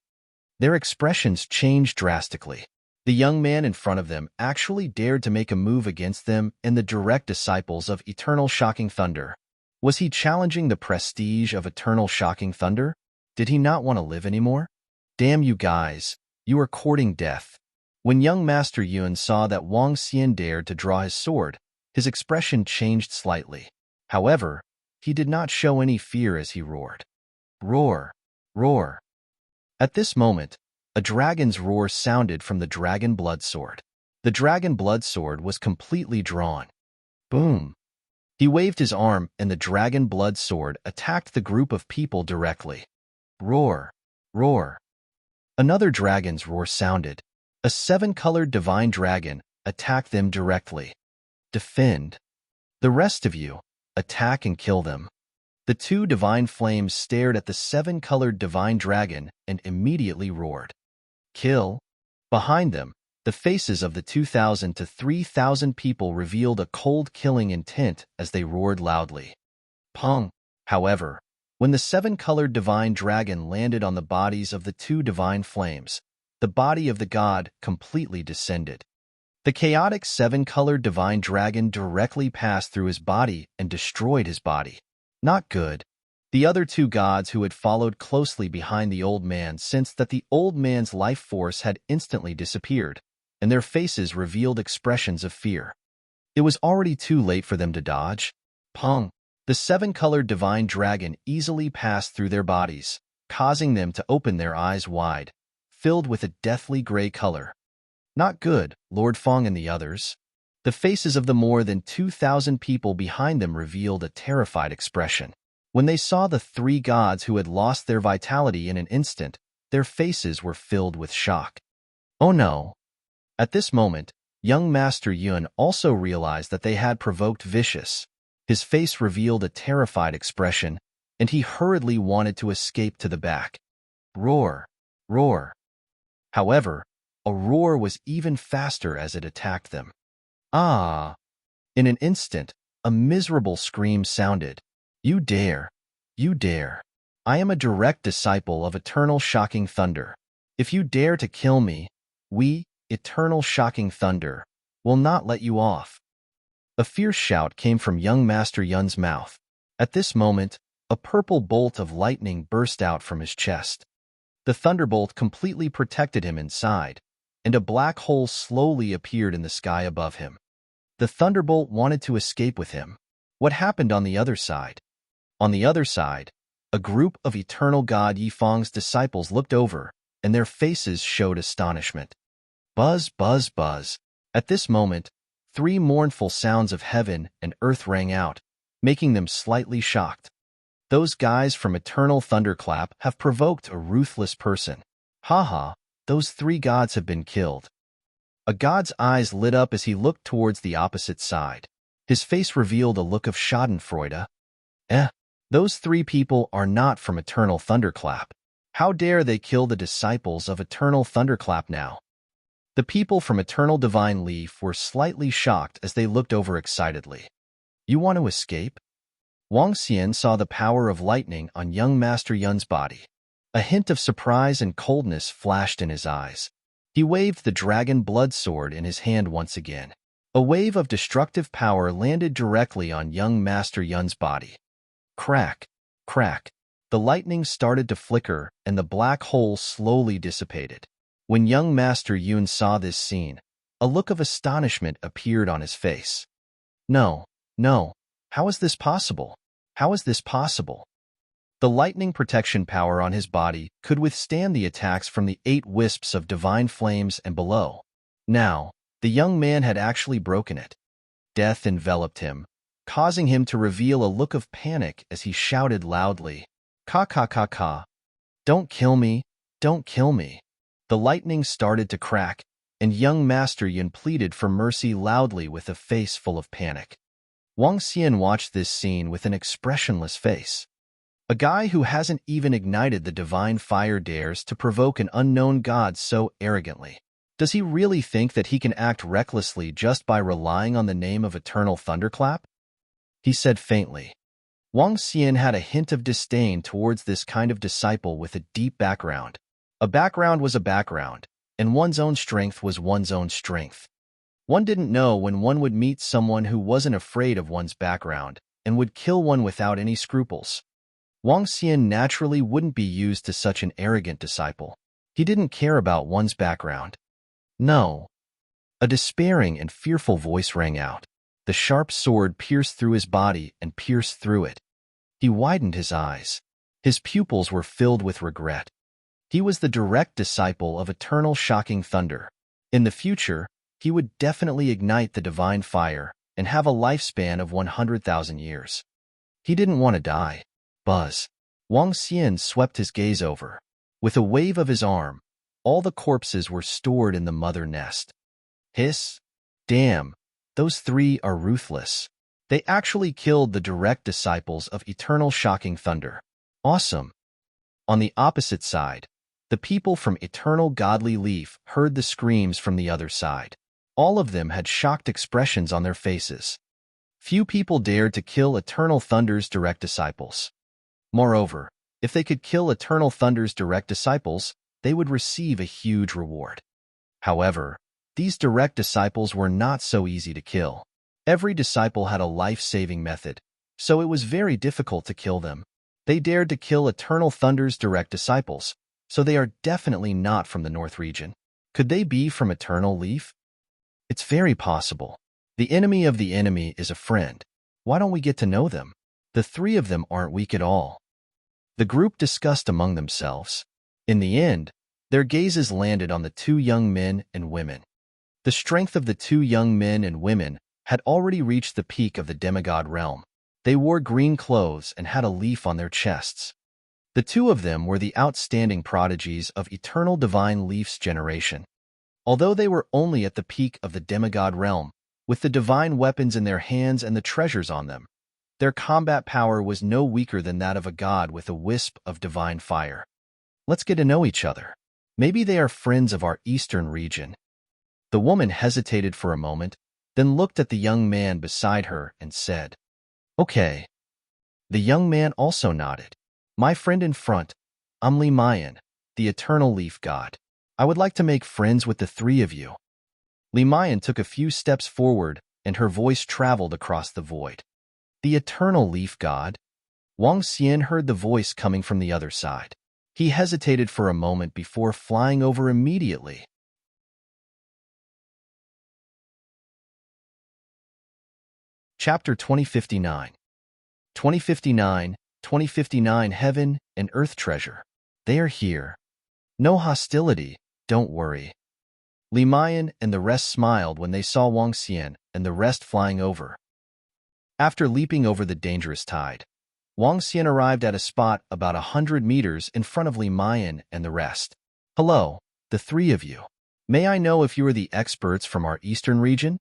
Their expressions changed drastically. The young man in front of them actually dared to make a move against them and the direct disciples of Eternal Shocking Thunder. Was he challenging the prestige of Eternal Shocking Thunder? Did he not want to live anymore? Damn you guys, you are courting death. When young Master Yun saw that Wang Xian dared to draw his sword, his expression changed slightly. However, he did not show any fear as he roared. Roar! Roar! At this moment, a dragon's roar sounded from the dragon blood sword. The dragon blood sword was completely drawn. Boom! He waved his arm and the dragon blood sword attacked the group of people directly. Roar! Roar! Another dragon's roar sounded. A seven-colored divine dragon attacked them directly. Defend. The rest of you, attack and kill them. The two divine flames stared at the seven-colored divine dragon and immediately roared. Kill. Behind them, the faces of the 2,000 to 3,000 people revealed a cold killing intent as they roared loudly. Pong. However, when the seven-colored divine dragon landed on the bodies of the two divine flames, the body of the god completely descended. The chaotic seven-colored divine dragon directly passed through his body and destroyed his body. Not good. The other two gods who had followed closely behind the old man sensed that the old man's life force had instantly disappeared, and their faces revealed expressions of fear. It was already too late for them to dodge. Pong! The seven-colored divine dragon easily passed through their bodies, causing them to open their eyes wide, filled with a deathly gray color. Not good, Lord Fong and the others. The faces of the more than 2,000 people behind them revealed a terrified expression. When they saw the three gods who had lost their vitality in an instant, their faces were filled with shock. Oh no! At this moment, young Master Yun also realized that they had provoked Vicious. His face revealed a terrified expression, and he hurriedly wanted to escape to the back. Roar! Roar! However, a roar was even faster as it attacked them. Ah! In an instant, a miserable scream sounded. You dare! You dare! I am a direct disciple of Eternal Shocking Thunder. If you dare to kill me, we, Eternal Shocking Thunder, will not let you off. A fierce shout came from young Master Yun's mouth. At this moment, a purple bolt of lightning burst out from his chest. The thunderbolt completely protected him inside, and a black hole slowly appeared in the sky above him. The thunderbolt wanted to escape with him. What happened on the other side? On the other side, a group of Eternal God Yifang's disciples looked over, and their faces showed astonishment. Buzz, buzz, buzz. At this moment, three mournful sounds of heaven and earth rang out, making them slightly shocked. Those guys from Eternal Thunderclap have provoked a ruthless person. Haha, those three gods have been killed. A god's eyes lit up as he looked towards the opposite side. His face revealed a look of schadenfreude. Those three people are not from Eternal Thunderclap. How dare they kill the disciples of Eternal Thunderclap now? The people from Eternal Divine Leaf were slightly shocked as they looked over excitedly. You want to escape? Wang Xian saw the power of lightning on young Master Yun's body. A hint of surprise and coldness flashed in his eyes. He waved the dragon blood sword in his hand once again. A wave of destructive power landed directly on young Master Yun's body. Crack, crack. The lightning started to flicker and the black hole slowly dissipated. When young Master Yun saw this scene, a look of astonishment appeared on his face. No, no. How is this possible? How is this possible? The lightning protection power on his body could withstand the attacks from the 8 wisps of divine flames and below. Now, the young man had actually broken it. Death enveloped him, causing him to reveal a look of panic as he shouted loudly, "Ka ka ka ka! Don't kill me! Don't kill me!" The lightning started to crack, and young Master Yun pleaded for mercy loudly with a face full of panic. Wang Xian watched this scene with an expressionless face. A guy who hasn't even ignited the divine fire dares to provoke an unknown god so arrogantly. Does he really think that he can act recklessly just by relying on the name of Eternal Thunderclap? He said faintly. Wang Xian had a hint of disdain towards this kind of disciple with a deep background. A background was a background, and one's own strength was one's own strength. One didn't know when one would meet someone who wasn't afraid of one's background and would kill one without any scruples. Wang Xian naturally wouldn't be used to such an arrogant disciple. He didn't care about one's background. No. A despairing and fearful voice rang out. The sharp sword pierced through his body and pierced through it. He widened his eyes. His pupils were filled with regret. He was the direct disciple of eternal shocking thunder. In the future, he would definitely ignite the divine fire and have a lifespan of 100,000 years. He didn't want to die. Buzz. Wang Xian swept his gaze over. With a wave of his arm, all the corpses were stored in the mother nest. Hiss. Damn, those three are ruthless. They actually killed the direct disciples of eternal shocking thunder. Awesome. On the opposite side, the people from Eternal Godly Leaf heard the screams from the other side. All of them had shocked expressions on their faces. Few people dared to kill Eternal Thunder's direct disciples. Moreover, if they could kill Eternal Thunder's direct disciples, they would receive a huge reward. However, these direct disciples were not so easy to kill. Every disciple had a life-saving method, so it was very difficult to kill them. They dared to kill Eternal Thunder's direct disciples, so they are definitely not from the North region. Could they be from Eternal Leaf? It's very possible. The enemy of the enemy is a friend. Why don't we get to know them? The three of them aren't weak at all. The group discussed among themselves. In the end, their gazes landed on the two young men and women. The strength of the two young men and women had already reached the peak of the demigod realm. They wore green clothes and had a leaf on their chests. The two of them were the outstanding prodigies of Eternal Divine Leaf's generation. Although they were only at the peak of the demigod realm, with the divine weapons in their hands and the treasures on them, their combat power was no weaker than that of a god with a wisp of divine fire. Let's get to know each other. Maybe they are friends of our eastern region. The woman hesitated for a moment, then looked at the young man beside her and said, "Okay." The young man also nodded. "My friend in front, I'm Li Mayan, the Eternal Leaf God. I would like to make friends with the three of you." Li Mayan took a few steps forward, and her voice traveled across the void. "The Eternal Leaf God?" Wang Xian heard the voice coming from the other side. He hesitated for a moment before flying over immediately. Chapter 2059. 2059, Heaven and Earth Treasure. They are here. No hostility, don't worry. Li Mayan and the rest smiled when they saw Wang Xian and the rest flying over. After leaping over the dangerous tide, Wang Xian arrived at a spot about 100 meters in front of Li Mayan and the rest. "Hello, the three of you. May I know if you are the experts from our eastern region?"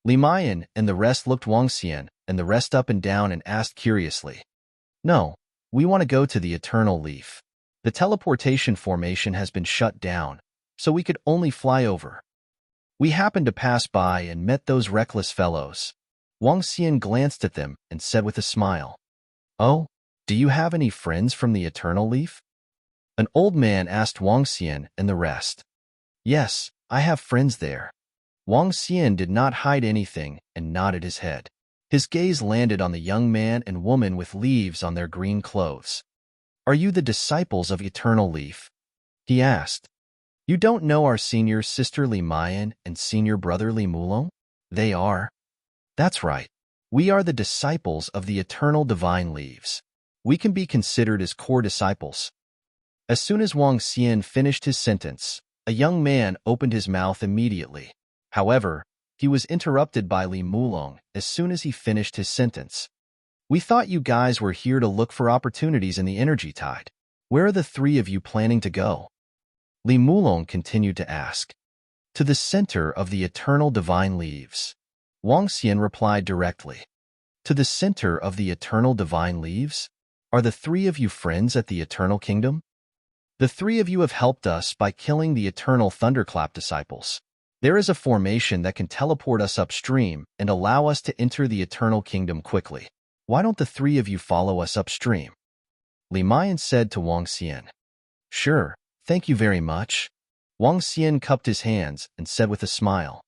Li Mayan and the rest looked Wang Xian and the rest up and down and asked curiously. "No, we want to go to the Eternal Leaf. The teleportation formation has been shut down, so we could only fly over. We happened to pass by and met those reckless fellows." Wang Xian glanced at them and said with a smile, "Oh, do you have any friends from the Eternal Leaf?" An old man asked Wang Xian and the rest. "Yes, I have friends there." Wang Xian did not hide anything and nodded his head. His gaze landed on the young man and woman with leaves on their green clothes. "Are you the disciples of Eternal Leaf?" he asked. "You don't know our senior sister Li Mayan and senior brother Li Mulong?" "They are." "That's right. We are the disciples of the Eternal Divine Leaves. We can be considered as core disciples." As soon as Wang Xian finished his sentence, a young man opened his mouth immediately. However, he was interrupted by Li Mulong as soon as he finished his sentence. "We thought you guys were here to look for opportunities in the energy tide. Where are the three of you planning to go?" Li Mulong continued to ask. "To the center of the Eternal Divine Leaves." Wang Xian replied directly. "To the center of the Eternal Divine Leaves? Are the three of you friends at the Eternal Kingdom?" "The three of you have helped us by killing the Eternal Thunderclap disciples. There is a formation that can teleport us upstream and allow us to enter the Eternal Kingdom quickly. Why don't the three of you follow us upstream?" Li Mayan said to Wang Xian. "Sure, thank you very much." Wang Xian cupped his hands and said with a smile,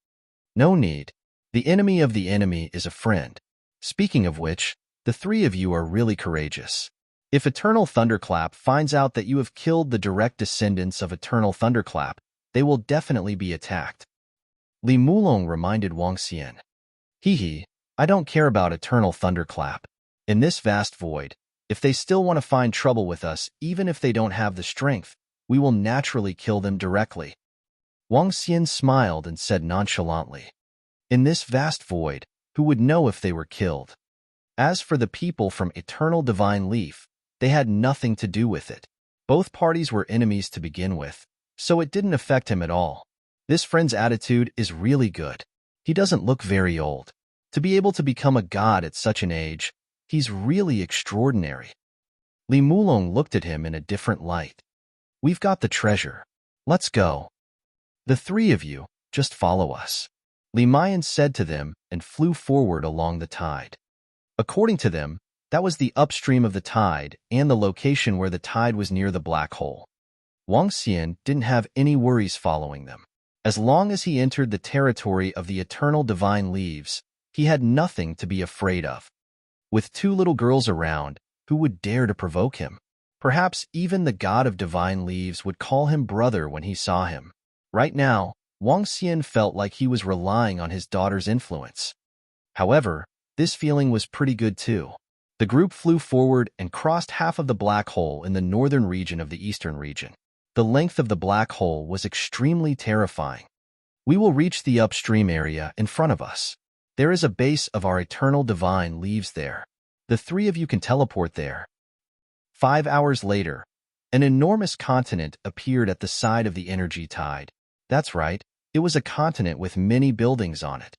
"No need. The enemy of the enemy is a friend. Speaking of which, the three of you are really courageous. If Eternal Thunderclap finds out that you have killed the direct descendants of Eternal Thunderclap, they will definitely be attacked." Li Mulong reminded Wang Xian. Hee, I don't care about Eternal Thunderclap. In this vast void, if they still want to find trouble with us, even if they don't have the strength, we will naturally kill them directly. Wang Xian smiled and said nonchalantly, "In this vast void, who would know if they were killed? As for the people from Eternal Divine Leaf, they had nothing to do with it. Both parties were enemies to begin with, so it didn't affect him at all. This friend's attitude is really good. He doesn't look very old. To be able to become a god at such an age, he's really extraordinary." Li Mulong looked at him in a different light. "We've got the treasure. Let's go. The three of you, just follow us," Li Mayan said to them and flew forward along the tide. According to them, that was the upstream of the tide and the location where the tide was near the black hole. Wang Xian didn't have any worries following them. As long as he entered the territory of the Eternal Divine Leaves, he had nothing to be afraid of. With two little girls around, who would dare to provoke him? Perhaps even the god of Divine Leaves would call him brother when he saw him. Right now, Wang Xian felt like he was relying on his daughter's influence. However, this feeling was pretty good too. The group flew forward and crossed half of the black hole in the northern region of the eastern region. The length of the black hole was extremely terrifying. "We will reach the upstream area in front of us. There is a base of our Eternal Divine Leaves there. The three of you can teleport there." 5 hours later, an enormous continent appeared at the side of the energy tide. That's right, it was a continent with many buildings on it.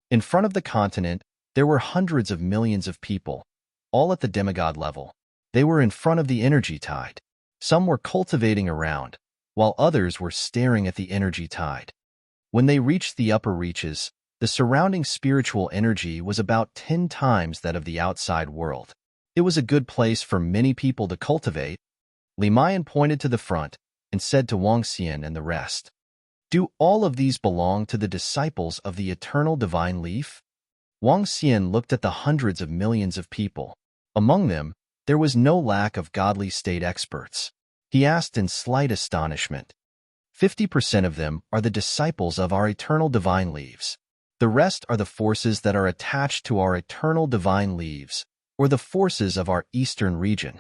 In front of the continent, there were hundreds of millions of people, all at the demigod level. They were in front of the energy tide. Some were cultivating around, while others were staring at the energy tide. When they reached the upper reaches, the surrounding spiritual energy was about 10 times that of the outside world. It was a good place for many people to cultivate. Li Mayan pointed to the front and said to Wang Xian and the rest, "Do all of these belong to the disciples of the Eternal Divine Leaf?" Wang Xian looked at the hundreds of millions of people. Among them, there was no lack of godly state experts. He asked in slight astonishment, 50% of them are the disciples of our Eternal Divine Leaves. The rest are the forces that are attached to our Eternal Divine Leaves, or the forces of our Eastern region.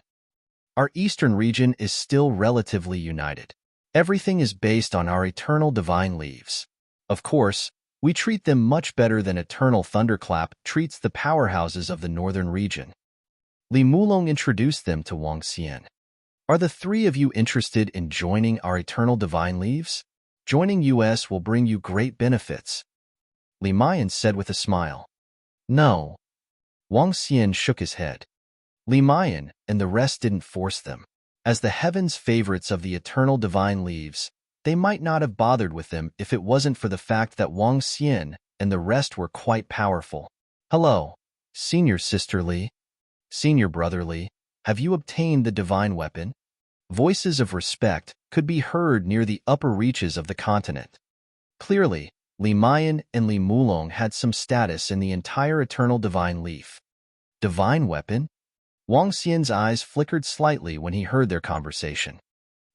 Our Eastern region is still relatively united. Everything is based on our Eternal Divine Leaves. Of course, we treat them much better than Eternal Thunderclap treats the powerhouses of the Northern region. Li Mulong introduced them to Wang Xian. "Are the three of you interested in joining our Eternal Divine Leaves? Joining us will bring you great benefits." Li Mayan said with a smile. "No." Wang Xian shook his head. Li Mayan and the rest didn't force them. As the heavens' favorites of the Eternal Divine Leaves, they might not have bothered with them if it wasn't for the fact that Wang Xian and the rest were quite powerful. "Hello, Senior Sister Li. Senior Brother Li, have you obtained the divine weapon?" Voices of respect could be heard near the upper reaches of the continent. Clearly, Li Mayan and Li Mulong had some status in the entire Eternal Divine Leaf. Divine weapon? Wang Xian's eyes flickered slightly when he heard their conversation.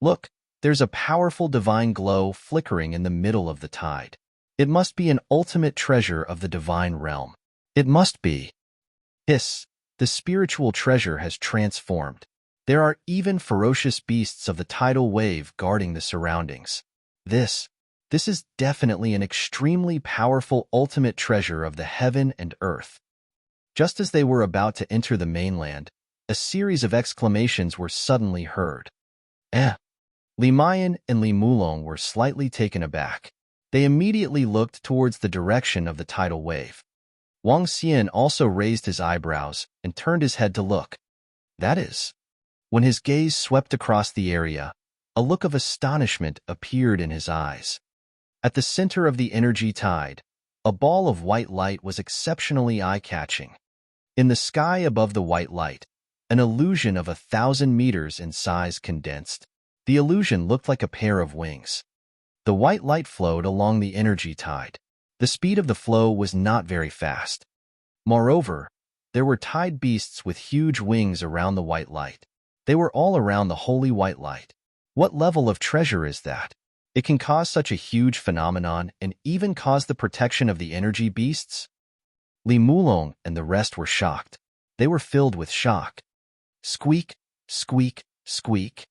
"Look, there's a powerful divine glow flickering in the middle of the tide. It must be an ultimate treasure of the divine realm. It must be." Hiss, the spiritual treasure has transformed. There are even ferocious beasts of the tidal wave guarding the surroundings. This is definitely an extremely powerful ultimate treasure of the heaven and earth. Just as they were about to enter the mainland, a series of exclamations were suddenly heard. Li Mayan and Li Mulong were slightly taken aback. They immediately looked towards the direction of the tidal wave. Wang Xian also raised his eyebrows and turned his head to look. That is, when his gaze swept across the area, a look of astonishment appeared in his eyes. At the center of the energy tide, a ball of white light was exceptionally eye-catching. In the sky above the white light, an illusion of 1,000 meters in size condensed. The illusion looked like a pair of wings. The white light flowed along the energy tide. The speed of the flow was not very fast. Moreover, there were tide beasts with huge wings around the white light. They were all around the holy white light. What level of treasure is that? It can cause such a huge phenomenon and even cause the protection of the energy beasts? Li Mulong and the rest were shocked. They were filled with shock. Squeak, squeak, squeak.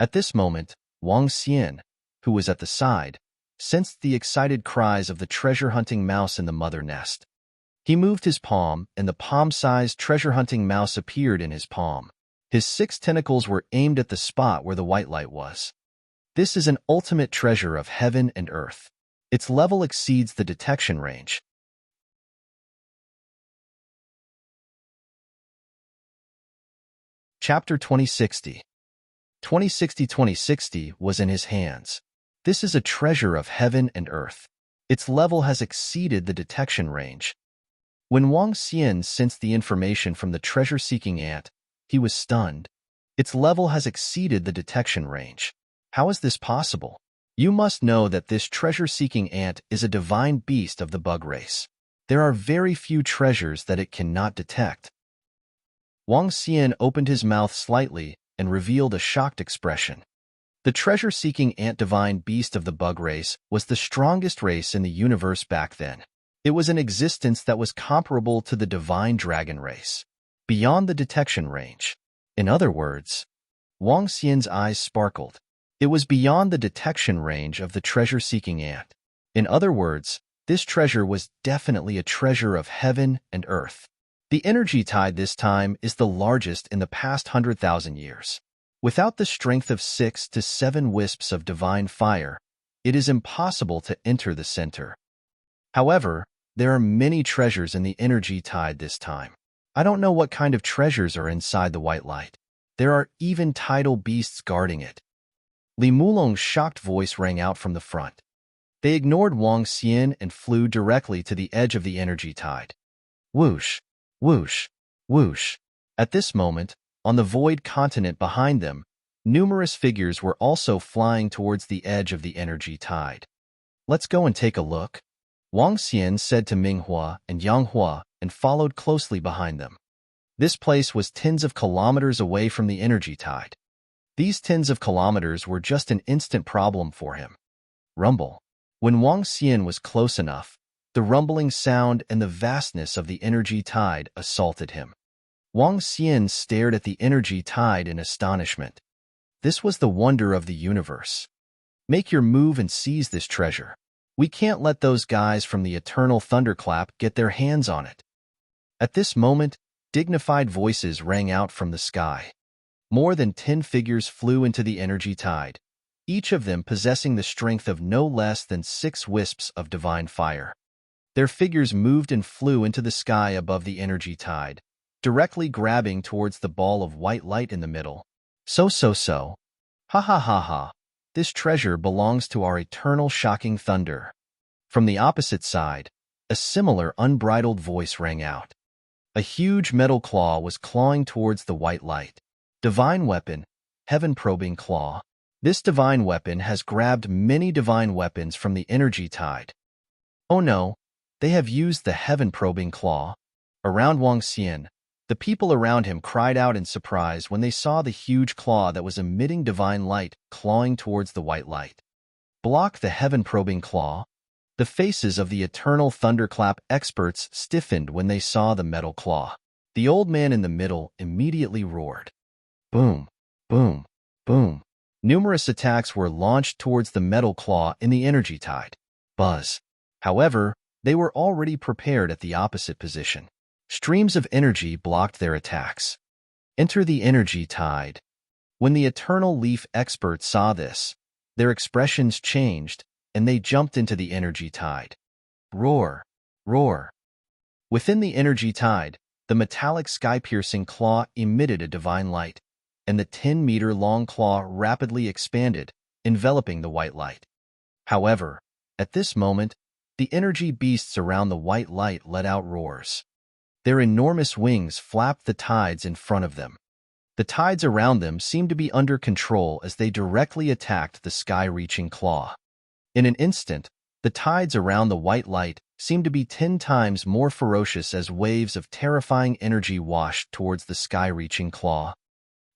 At this moment, Wang Xian, who was at the side, sensed the excited cries of the treasure-hunting mouse in the mother nest. He moved his palm, and the palm-sized treasure-hunting mouse appeared in his palm. His 6 tentacles were aimed at the spot where the white light was. This is an ultimate treasure of heaven and earth. Its level exceeds the detection range. Chapter 2060. 2060 was in his hands. This is a treasure of heaven and earth. Its level has exceeded the detection range. When Wang Xian sensed the information from the treasure-seeking ant, he was stunned. Its level has exceeded the detection range. How is this possible? You must know that this treasure-seeking ant is a divine beast of the bug race. There are very few treasures that it cannot detect. Wang Xian opened his mouth slightly and revealed a shocked expression. The treasure-seeking ant divine beast of the bug race was the strongest race in the universe back then. It was an existence that was comparable to the divine dragon race, beyond the detection range. In other words, Wang Xian's eyes sparkled. It was beyond the detection range of the treasure-seeking ant. In other words, this treasure was definitely a treasure of heaven and earth. The energy tide this time is the largest in the past 100,000 years. Without the strength of 6 to 7 wisps of divine fire, it is impossible to enter the center. However, there are many treasures in the energy tide this time. I don't know what kind of treasures are inside the white light. There are even tidal beasts guarding it. Li Mulong's shocked voice rang out from the front. They ignored Wang Xian and flew directly to the edge of the energy tide. Whoosh, whoosh, whoosh. At this moment, on the void continent behind them, numerous figures were also flying towards the edge of the energy tide. Let's go and take a look, Wang Xian said to Minghua and Yanghua and followed closely behind them. This place was tens of kilometers away from the energy tide. These tens of kilometers were just an instant problem for him. Rumble. When Wang Xian was close enough, the rumbling sound and the vastness of the energy tide assaulted him. Wang Xian stared at the energy tide in astonishment. This was the wonder of the universe. Make your move and seize this treasure. We can't let those guys from the eternal thunderclap get their hands on it. At this moment, dignified voices rang out from the sky. More than 10 figures flew into the energy tide, each of them possessing the strength of no less than 6 wisps of divine fire. Their figures moved and flew into the sky above the energy tide, directly grabbing towards the ball of white light in the middle. So. Ha ha ha ha. This treasure belongs to our eternal shocking thunder. From the opposite side, a similar unbridled voice rang out. A huge metal claw was clawing towards the white light. Divine weapon, heaven-probing claw. This divine weapon has grabbed many divine weapons from the energy tide. Oh no, they have used the heaven-probing claw. Around Wang Xian, the people around him cried out in surprise when they saw the huge claw that was emitting divine light clawing towards the white light. Block the heaven-probing claw. The faces of the eternal thunderclap experts stiffened when they saw the metal claw. The old man in the middle immediately roared. Boom, boom, boom. Numerous attacks were launched towards the metal claw in the energy tide. Buzz. However, they were already prepared at the opposite position. Streams of energy blocked their attacks. Enter the energy tide. When the eternal leaf experts saw this, their expressions changed, and they jumped into the energy tide. Roar, roar. Within the energy tide, the metallic sky-piercing claw emitted a divine light, and the 10-meter-long claw rapidly expanded, enveloping the white light. However, at this moment, the energy beasts around the white light let out roars. Their enormous wings flapped the tides in front of them. The tides around them seemed to be under control as they directly attacked the sky-reaching claw. In an instant, the tides around the white light seemed to be 10 times more ferocious as waves of terrifying energy washed towards the sky-reaching claw.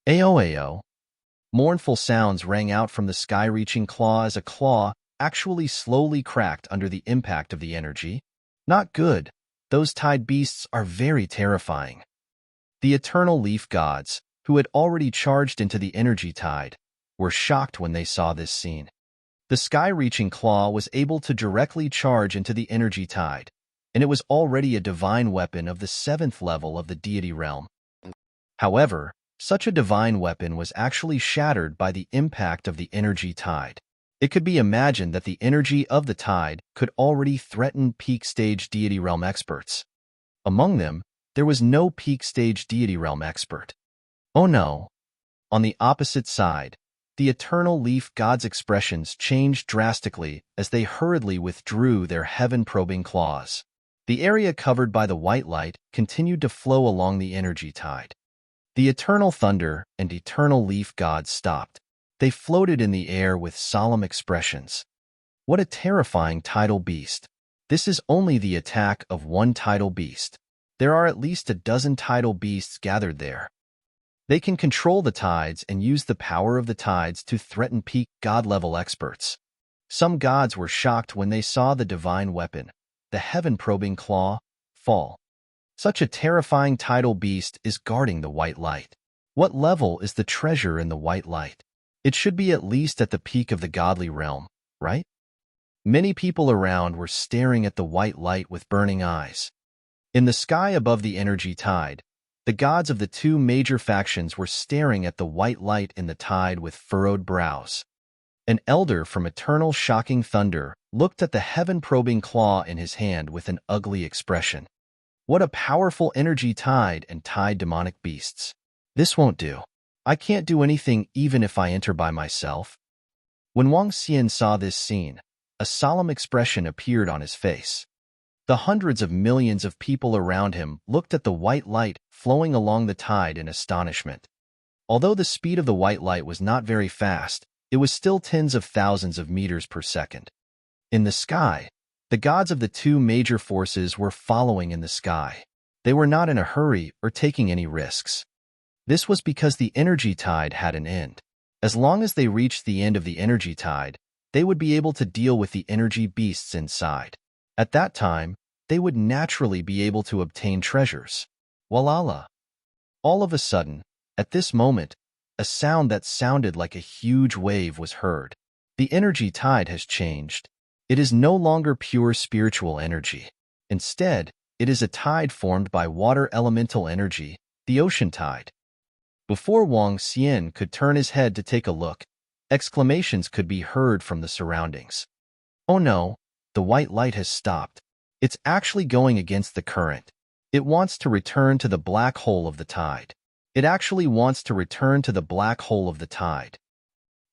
Ayo. Mournful sounds rang out from the sky-reaching claw as a claw actually slowly cracked under the impact of the energy. Not good. Those tide beasts are very terrifying. The eternal leaf gods, who had already charged into the energy tide, were shocked when they saw this scene. The sky-reaching claw was able to directly charge into the energy tide, and it was already a divine weapon of the 7th level of the deity realm. However, such a divine weapon was actually shattered by the impact of the energy tide. It could be imagined that the energy of the tide could already threaten peak-stage deity realm experts. Among them, there was no peak-stage deity realm expert. Oh no! On the opposite side, the eternal leaf gods' expressions changed drastically as they hurriedly withdrew their heaven-probing claws. The area covered by the white light continued to flow along the energy tide. The eternal thunder and eternal leaf gods stopped. They floated in the air with solemn expressions. What a terrifying tidal beast! This is only the attack of one tidal beast. There are at least a dozen tidal beasts gathered there. They can control the tides and use the power of the tides to threaten peak god-level experts. Some gods were shocked when they saw the divine weapon, the heaven-probing claw, fall. Such a terrifying tidal beast is guarding the white light. What level is the treasure in the white light? It should be at least at the peak of the godly realm, right? Many people around were staring at the white light with burning eyes. In the sky above the energy tide, the gods of the 2 major factions were staring at the white light in the tide with furrowed brows. An elder from eternal shocking thunder looked at the heaven-probing claw in his hand with an ugly expression. What a powerful energy tide and tide demonic beasts. This won't do. I can't do anything even if I enter by myself. When Wang Xian saw this scene, a solemn expression appeared on his face. The hundreds of millions of people around him looked at the white light flowing along the tide in astonishment. Although the speed of the white light was not very fast, it was still tens of thousands of meters per second. In the sky, the gods of the 2 major forces were following in the sky. They were not in a hurry or taking any risks. This was because the energy tide had an end. As long as they reached the end of the energy tide, they would be able to deal with the energy beasts inside. At that time, they would naturally be able to obtain treasures. Walala! All of a sudden, at this moment, a sound that sounded like a huge wave was heard. The energy tide has changed. It is no longer pure spiritual energy. Instead, it is a tide formed by water elemental energy, the ocean tide. Before Wang Xian could turn his head to take a look, exclamations could be heard from the surroundings. Oh no, the white light has stopped. It's actually going against the current. It wants to return to the black hole of the tide. It actually wants to return to the black hole of the tide.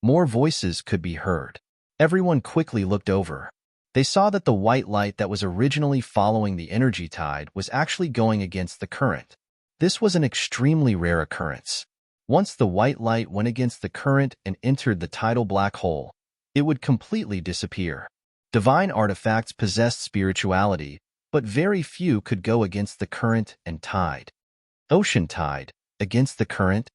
More voices could be heard. Everyone quickly looked over. They saw that the white light that was originally following the energy tide was actually going against the current. This was an extremely rare occurrence. Once the white light went against the current and entered the tidal black hole, it would completely disappear. Divine artifacts possessed spirituality, but very few could go against the current and tide. Ocean tide, against the current?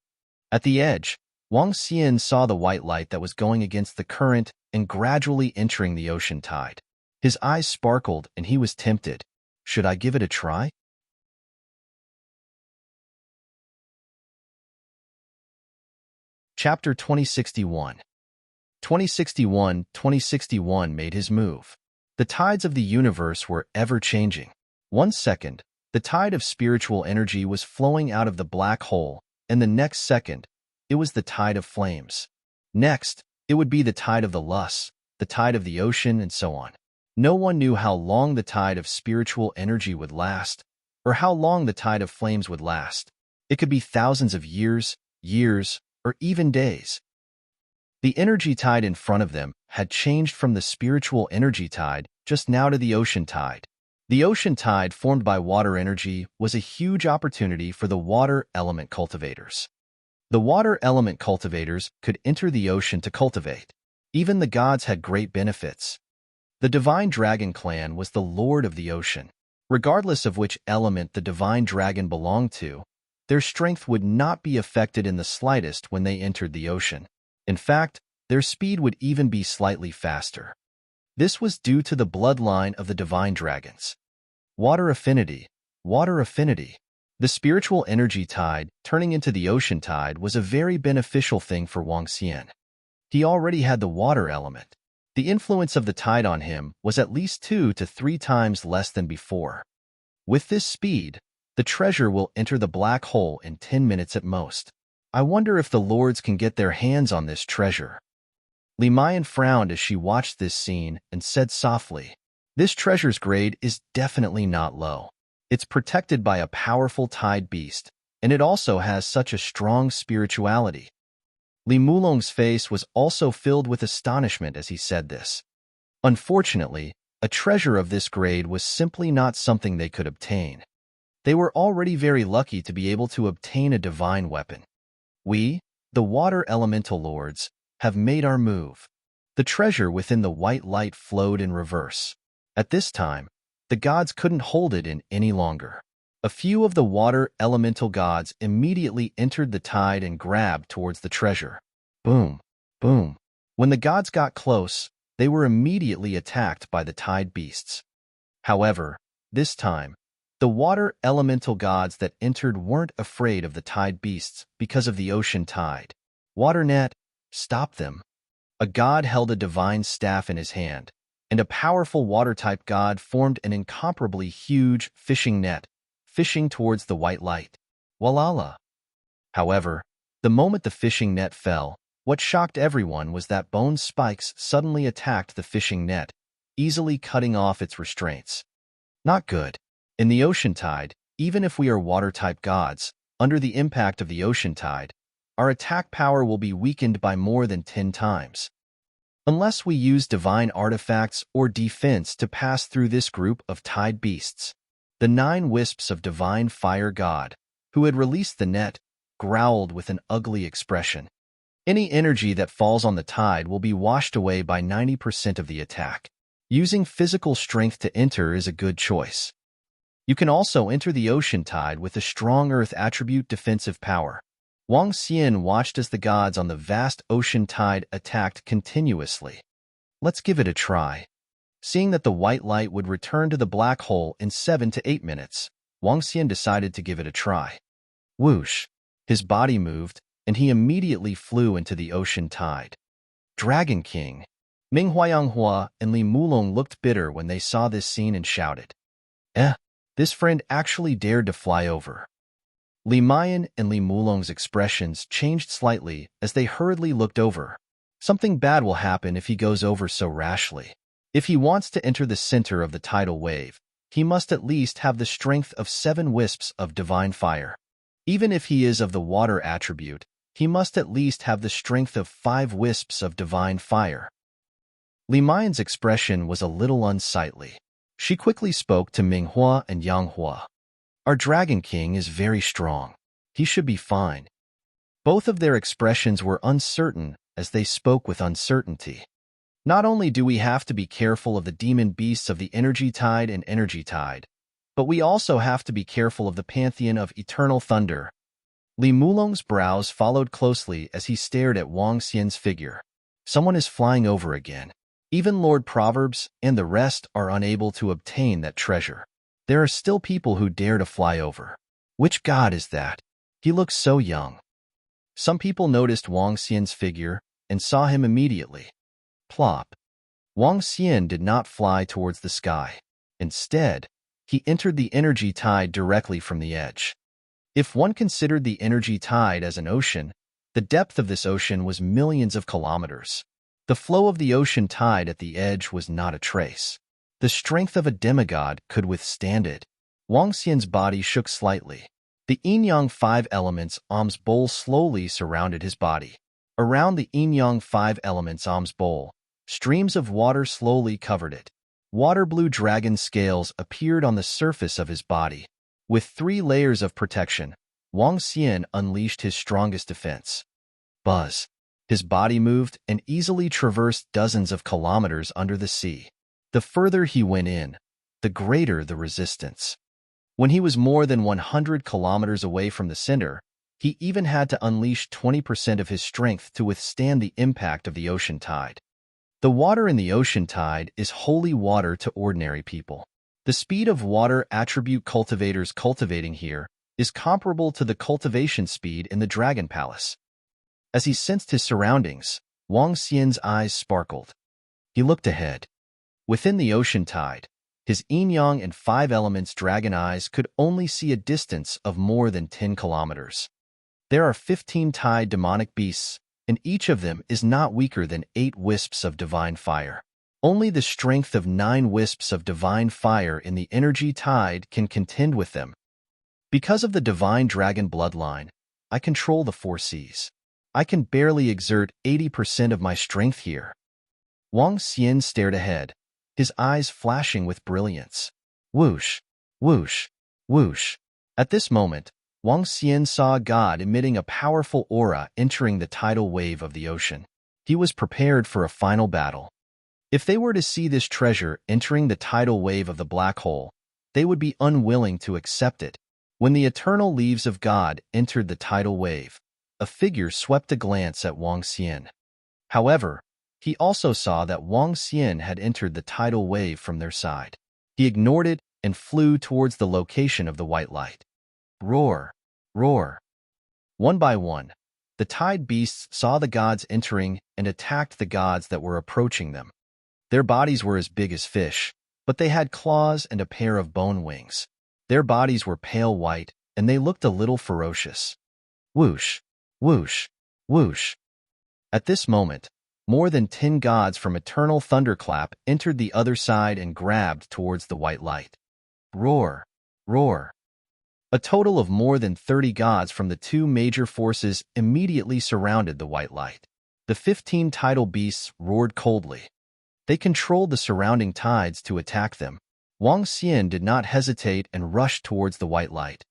At the edge, Wang Xian saw the white light that was going against the current and gradually entering the ocean tide. His eyes sparkled and he was tempted. Should I give it a try? Chapter 2061. 2061 made his move. The tides of the universe were ever-changing. 1 second, the tide of spiritual energy was flowing out of the black hole, and the next second, it was the tide of flames. Next, it would be the tide of the lusts, the tide of the ocean, and so on. No one knew how long the tide of spiritual energy would last, or how long the tide of flames would last. It could be thousands of years, or even days. The energy tide in front of them had changed from the spiritual energy tide just now to the ocean tide. The ocean tide formed by water energy was a huge opportunity for the water element cultivators. The water element cultivators could enter the ocean to cultivate. Even the gods had great benefits. The Divine Dragon clan was the lord of the ocean. Regardless of which element the Divine Dragon belonged to, their strength would not be affected in the slightest when they entered the ocean. In fact, their speed would even be slightly faster. This was due to the bloodline of the Divine Dragons. Water affinity. Water affinity. The spiritual energy tide turning into the ocean tide was a very beneficial thing for Wang Xian. He already had the water element. The influence of the tide on him was at least 2 to 3 times less than before. With this speed, the treasure will enter the black hole in 10 minutes at most. I wonder if the lords can get their hands on this treasure. Li Mayan frowned as she watched this scene and said softly, "This treasure's grade is definitely not low. It's protected by a powerful tide beast, and it also has such a strong spirituality." Li Mulong's face was also filled with astonishment as he said this. Unfortunately, a treasure of this grade was simply not something they could obtain. They were already very lucky to be able to obtain a divine weapon. We, the water elemental lords, have made our move. The treasure within the white light flowed in reverse. At this time, the gods couldn't hold it in any longer. A few of the water elemental gods immediately entered the tide and grabbed towards the treasure. Boom, boom. When the gods got close, they were immediately attacked by the tide beasts. However, this time, the water elemental gods that entered weren't afraid of the tide beasts because of the ocean tide. WaterNet, stop them. A god held a divine staff in his hand, and a powerful water-type god formed an incomparably huge fishing net, fishing towards the white light. Walala. However, the moment the fishing net fell, what shocked everyone was that bone spikes suddenly attacked the fishing net, easily cutting off its restraints. Not good. In the ocean tide, even if we are water-type gods, under the impact of the ocean tide, our attack power will be weakened by more than 10 times. Unless we use divine artifacts or defense to pass through this group of tide beasts. The 9 wisps of divine fire god, who had released the net, growled with an ugly expression. Any energy that falls on the tide will be washed away by 90% of the attack. Using physical strength to enter is a good choice. You can also enter the ocean tide with a strong earth attribute defensive power. Wang Xian watched as the gods on the vast ocean tide attacked continuously. Let's give it a try. Seeing that the white light would return to the black hole in 7 to 8 minutes, Wang Xian decided to give it a try. Whoosh! His body moved, and he immediately flew into the ocean tide. Dragon King! Ming Huayanghua and Li Mulong looked bitter when they saw this scene and shouted. This friend actually dared to fly over. Li Mayan and Li Mulong's expressions changed slightly as they hurriedly looked over. Something bad will happen if he goes over so rashly. If he wants to enter the center of the tidal wave, he must at least have the strength of 7 wisps of divine fire. Even if he is of the water attribute, he must at least have the strength of 5 wisps of divine fire. Li Mayan's expression was a little unsightly. She quickly spoke to Minghua and Yanghua. Our Dragon King is very strong. He should be fine. Both of their expressions were uncertain as they spoke with uncertainty. Not only do we have to be careful of the demon beasts of the energy tide and energy tide, but we also have to be careful of the pantheon of eternal thunder. Li Mulong's brows followed closely as he stared at Wang Xian's figure. Someone is flying over again. Even Lord Proverbs and the rest are unable to obtain that treasure. There are still people who dare to fly over. Which god is that? He looks so young. Some people noticed Wang Xian's figure and saw him immediately. Plop. Wang Xian did not fly towards the sky. Instead, he entered the energy tide directly from the edge. If one considered the energy tide as an ocean, the depth of this ocean was millions of kilometers. The flow of the ocean tide at the edge was not a trace. The strength of a demigod could withstand it. Wang Xian's body shook slightly. The yin-yang 5 elements alms bowl slowly surrounded his body. Around the yin-yang 5 elements alms bowl, streams of water slowly covered it. Water-blue dragon scales appeared on the surface of his body. With 3 layers of protection, Wang Xian unleashed his strongest defense. Buzz. His body moved and easily traversed dozens of kilometers under the sea. The further he went in, the greater the resistance. When he was more than 100 kilometers away from the center, he even had to unleash 20% of his strength to withstand the impact of the ocean tide. The water in the ocean tide is holy water to ordinary people. The speed of water attribute cultivators cultivating here is comparable to the cultivation speed in the Dragon Palace. As he sensed his surroundings, Wang Xian's eyes sparkled. He looked ahead. Within the ocean tide, his yin-yang and five elements dragon eyes could only see a distance of more than 10 kilometers. There are 15 tide demonic beasts, and each of them is not weaker than 8 wisps of divine fire. Only the strength of 9 wisps of divine fire in the energy tide can contend with them. Because of the divine dragon bloodline, I control the 4 seas. I can barely exert 80% of my strength here. Wang Xian stared ahead, his eyes flashing with brilliance. Whoosh, whoosh, whoosh. At this moment, Wang Xian saw a god emitting a powerful aura entering the tidal wave of the ocean. He was prepared for a final battle. If they were to see this treasure entering the tidal wave of the black hole, they would be unwilling to accept it. When the eternal leaves of God entered the tidal wave, a figure swept a glance at Wang Xian. However, he also saw that Wang Xian had entered the tidal wave from their side. He ignored it and flew towards the location of the white light. Roar! Roar! One by one, the tide beasts saw the gods entering and attacked the gods that were approaching them. Their bodies were as big as fish, but they had claws and a pair of bone wings. Their bodies were pale white, and they looked a little ferocious. Whoosh! Whoosh! Whoosh! At this moment, more than 10 gods from Eternal Thunderclap entered the other side and grabbed towards the white light. Roar! Roar! A total of more than 30 gods from the 2 major forces immediately surrounded the white light. The 15 tidal beasts roared coldly. They controlled the surrounding tides to attack them. Wang Xian did not hesitate and rushed towards the white light.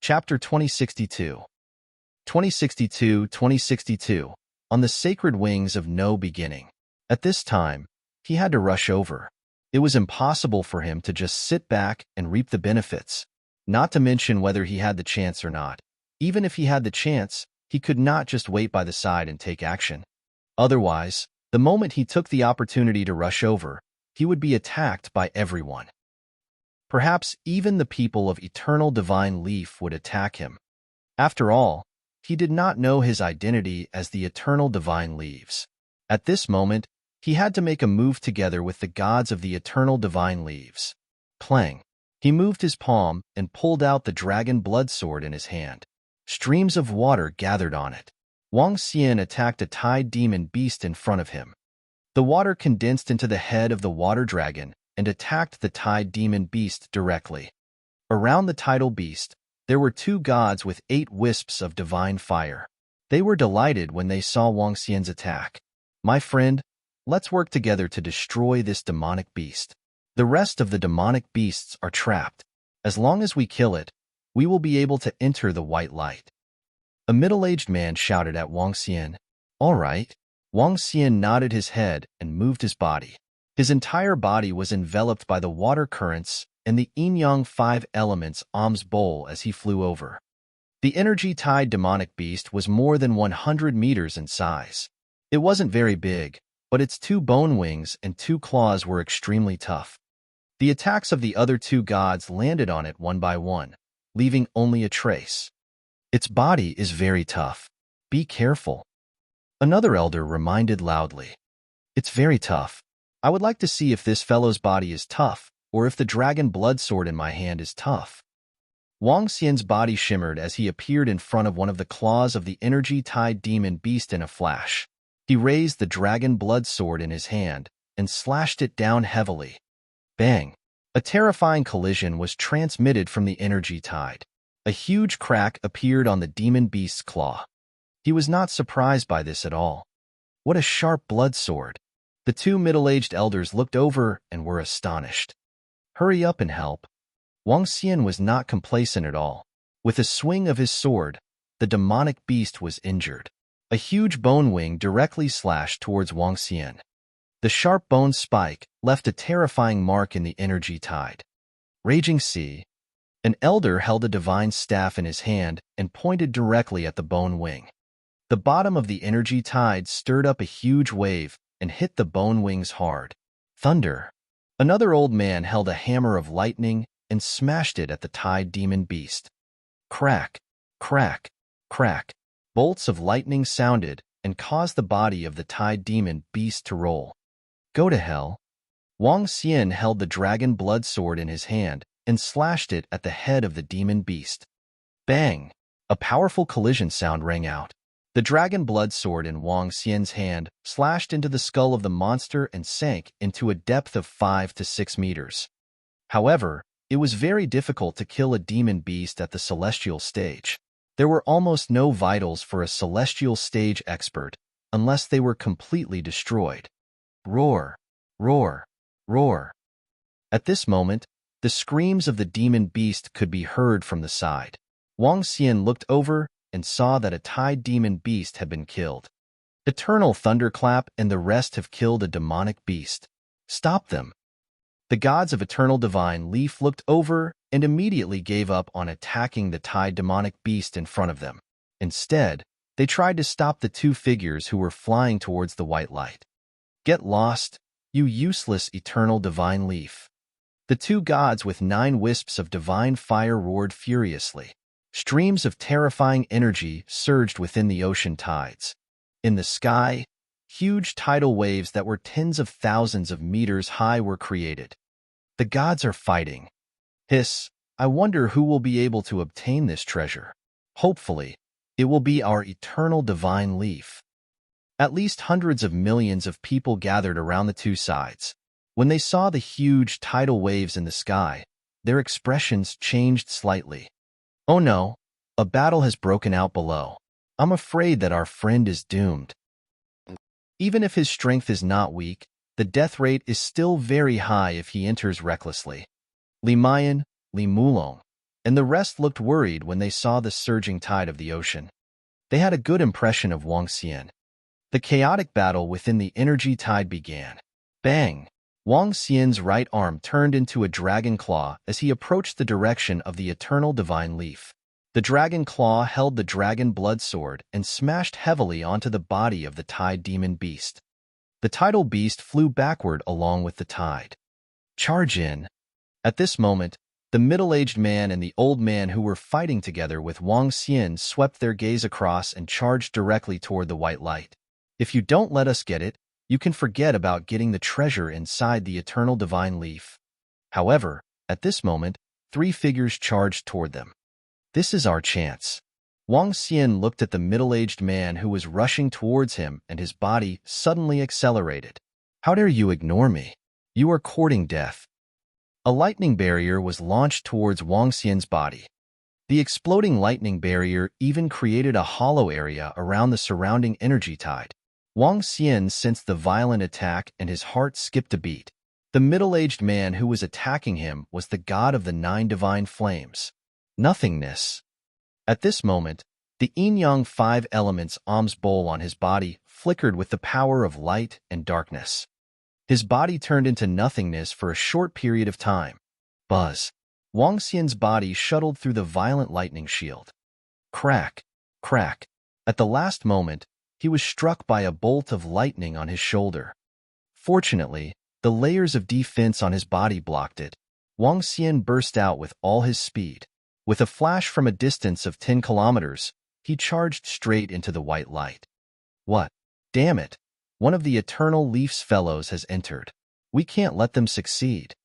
Chapter 2062 2062 On the Sacred Wings of No Beginning. At this time, he had to rush over. It was impossible for him to just sit back and reap the benefits, not to mention whether he had the chance or not. Even if he had the chance, he could not just wait by the side and take action. Otherwise, the moment he took the opportunity to rush over, he would be attacked by everyone. Perhaps even the people of Eternal Divine Leaf would attack him. After all, he did not know his identity as the Eternal Divine Leaves. At this moment, he had to make a move together with the gods of the Eternal Divine Leaves. Clang! He moved his palm and pulled out the dragon blood sword in his hand. Streams of water gathered on it. Wang Xian attacked a tide demon beast in front of him. The water condensed into the head of the water dragon and attacked the tide demon beast directly. Around the tidal beast, there were 2 gods with 8 wisps of divine fire. They were delighted when they saw Wang Xian's attack. My friend, let's work together to destroy this demonic beast. The rest of the demonic beasts are trapped. As long as we kill it, we will be able to enter the white light. A middle-aged man shouted at Wang Xian. All right. Wang Xian nodded his head and moved his body. His entire body was enveloped by the water currents and the yin-yang 5 elements Om's bowl as he flew over. The energy tide demonic beast was more than 100 meters in size. It wasn't very big, but its 2 bone wings and 2 claws were extremely tough. The attacks of the other 2 gods landed on it one by one, leaving only a trace. Its body is very tough. Be careful. Another elder reminded loudly. It's very tough. I would like to see if this fellow's body is tough, or if the dragon blood sword in my hand is tough. Wang Xian's body shimmered as he appeared in front of one of the claws of the energy tide demon beast in a flash. He raised the dragon blood sword in his hand and slashed it down heavily. Bang! A terrifying collision was transmitted from the energy tide. A huge crack appeared on the demon beast's claw. He was not surprised by this at all. What a sharp blood sword! The 2 middle-aged elders looked over and were astonished. Hurry up and help. Wang Xian was not complacent at all. With a swing of his sword, the demonic beast was injured. A huge bone wing directly slashed towards Wang Xian. The sharp bone spike left a terrifying mark in the energy tide. Raging Sea. An elder held a divine staff in his hand and pointed directly at the bone wing. The bottom of the energy tide stirred up a huge wave and hit the bone wings hard. Thunder. Another old man held a hammer of lightning and smashed it at the tide demon beast. Crack, crack, crack. Bolts of lightning sounded and caused the body of the tide demon beast to roll. Go to hell. Wang Xian held the dragon blood sword in his hand and slashed it at the head of the demon beast. Bang! A powerful collision sound rang out. The dragon blood sword in Wang Xian's hand slashed into the skull of the monster and sank into a depth of 5 to 6 meters. However, it was very difficult to kill a demon beast at the celestial stage. There were almost no vitals for a celestial stage expert unless they were completely destroyed. Roar, roar, roar. At this moment, the screams of the demon beast could be heard from the side. Wang Xian looked over and saw that a tide demon beast had been killed. Eternal Thunderclap and the rest have killed a demonic beast. Stop them. The gods of Eternal Divine Leaf looked over and immediately gave up on attacking the tide demonic beast in front of them. Instead, they tried to stop the two figures who were flying towards the white light. Get lost, you useless Eternal Divine Leaf. The two gods with 9 wisps of divine fire roared furiously. Streams of terrifying energy surged within the ocean tides. In the sky, huge tidal waves that were tens of thousands of meters high were created. The gods are fighting. Hiss, I wonder who will be able to obtain this treasure. Hopefully, it will be our Eternal Divine Leaf. At least hundreds of millions of people gathered around the two sides. When they saw the huge tidal waves in the sky, their expressions changed slightly. Oh no, a battle has broken out below. I'm afraid that our friend is doomed. Even if his strength is not weak, the death rate is still very high if he enters recklessly. Li Mayan, Li Mulong, and the rest looked worried when they saw the surging tide of the ocean. They had a good impression of Wang Xian. The chaotic battle within the energy tide began. Bang! Wang Xian's right arm turned into a dragon claw as he approached the direction of the Eternal Divine Leaf. The dragon claw held the dragon blood sword and smashed heavily onto the body of the tide demon beast. The tidal beast flew backward along with the tide. Charge in! At this moment, the middle-aged man and the old man who were fighting together with Wang Xian swept their gaze across and charged directly toward the white light. If you don't let us get it, you can forget about getting the treasure inside the Eternal Divine Leaf. However, at this moment, 3 figures charged toward them. This is our chance. Wang Xian looked at the middle-aged man who was rushing towards him, and his body suddenly accelerated. How dare you ignore me? You are courting death. A lightning barrier was launched towards Wang Xian's body. The exploding lightning barrier even created a hollow area around the surrounding energy tide. Wang Xian sensed the violent attack and his heart skipped a beat. The middle-aged man who was attacking him was the god of the 9 divine flames. Nothingness. At this moment, the yin-yang 5 elements alms bowl on his body flickered with the power of light and darkness. His body turned into nothingness for a short period of time. Buzz. Wang Xian's body shuttled through the violent lightning shield. Crack, crack. At the last moment, he was struck by a bolt of lightning on his shoulder. Fortunately, the layers of defense on his body blocked it. Wang Xian burst out with all his speed. With a flash from a distance of 10 kilometers, he charged straight into the white light. What? Damn it! One of the Eternal Leaf's fellows has entered. We can't let them succeed.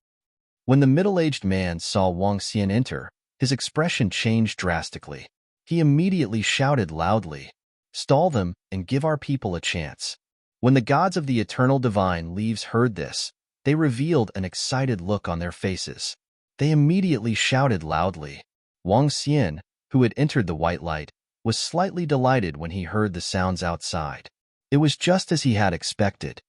When the middle-aged man saw Wang Xian enter, his expression changed drastically. He immediately shouted loudly, "Stall them and give our people a chance." When the gods of the Eternal Divine Leaves heard this, they revealed an excited look on their faces. They immediately shouted loudly. Wang Xian, who had entered the white light, was slightly delighted when he heard the sounds outside. It was just as he had expected.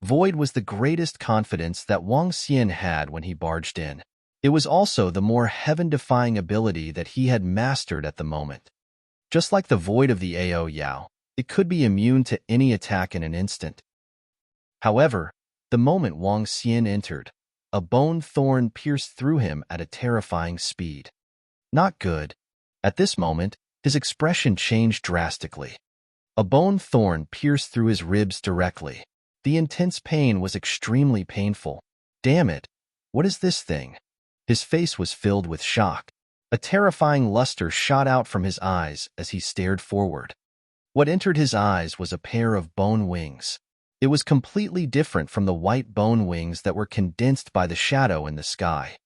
Void was the greatest confidence that Wang Xian had when he barged in. It was also the more heaven-defying ability that he had mastered at the moment. Just like the void of the Ao Yao, It could be immune to any attack in an instant. However, the moment Wang Xian entered, a bone thorn pierced through him at a terrifying speed. Not good. At this moment, his expression changed drastically. A bone thorn pierced through his ribs directly. The intense pain was extremely painful. Damn it! What is this thing? His face was filled with shock. A terrifying luster shot out from his eyes as he stared forward. What entered his eyes was a pair of bone wings. It was completely different from the white bone wings that were condensed by the shadow in the sky.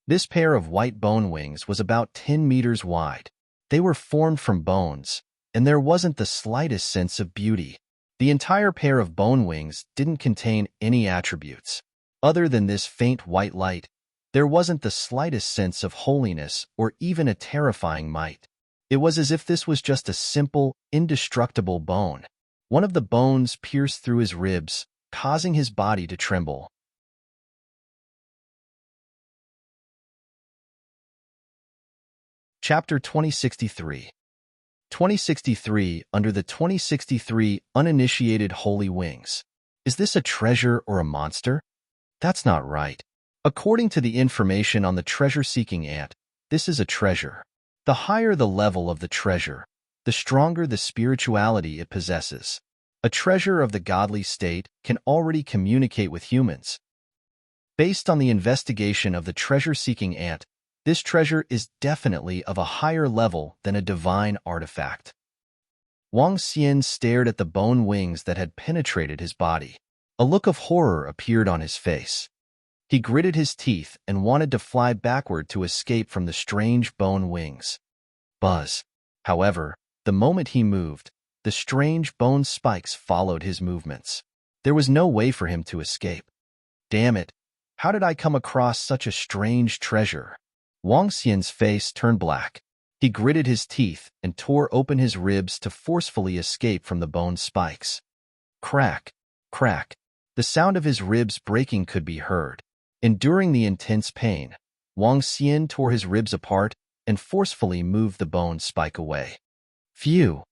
This pair of white bone wings was about 10 meters wide. They were formed from bones, and there wasn't the slightest sense of beauty. The entire pair of bone wings didn't contain any attributes. Other than this faint white light, there wasn't the slightest sense of holiness or even a terrifying might. It was as if this was just a simple, indestructible bone. One of the bones pierced through his ribs, causing his body to tremble. Chapter 2063. 2063 Under the 2063 Uninitiated Holy Wings. Is this a treasure or a monster? That's not right. According to the information on the treasure-seeking ant, this is a treasure. The higher the level of the treasure, the stronger the spirituality it possesses. A treasure of the godly state can already communicate with humans. Based on the investigation of the treasure-seeking ant, this treasure is definitely of a higher level than a divine artifact. Wang Xian stared at the bone wings that had penetrated his body. A look of horror appeared on his face. He gritted his teeth and wanted to fly backward to escape from the strange bone wings. Buzz. However, the moment he moved, the strange bone spikes followed his movements. There was no way for him to escape. Damn it! How did I come across such a strange treasure? Wang Xian's face turned black. He gritted his teeth and tore open his ribs to forcefully escape from the bone spikes. Crack, crack. The sound of his ribs breaking could be heard. Enduring the intense pain, Wang Xian tore his ribs apart and forcefully moved the bone spike away. Phew!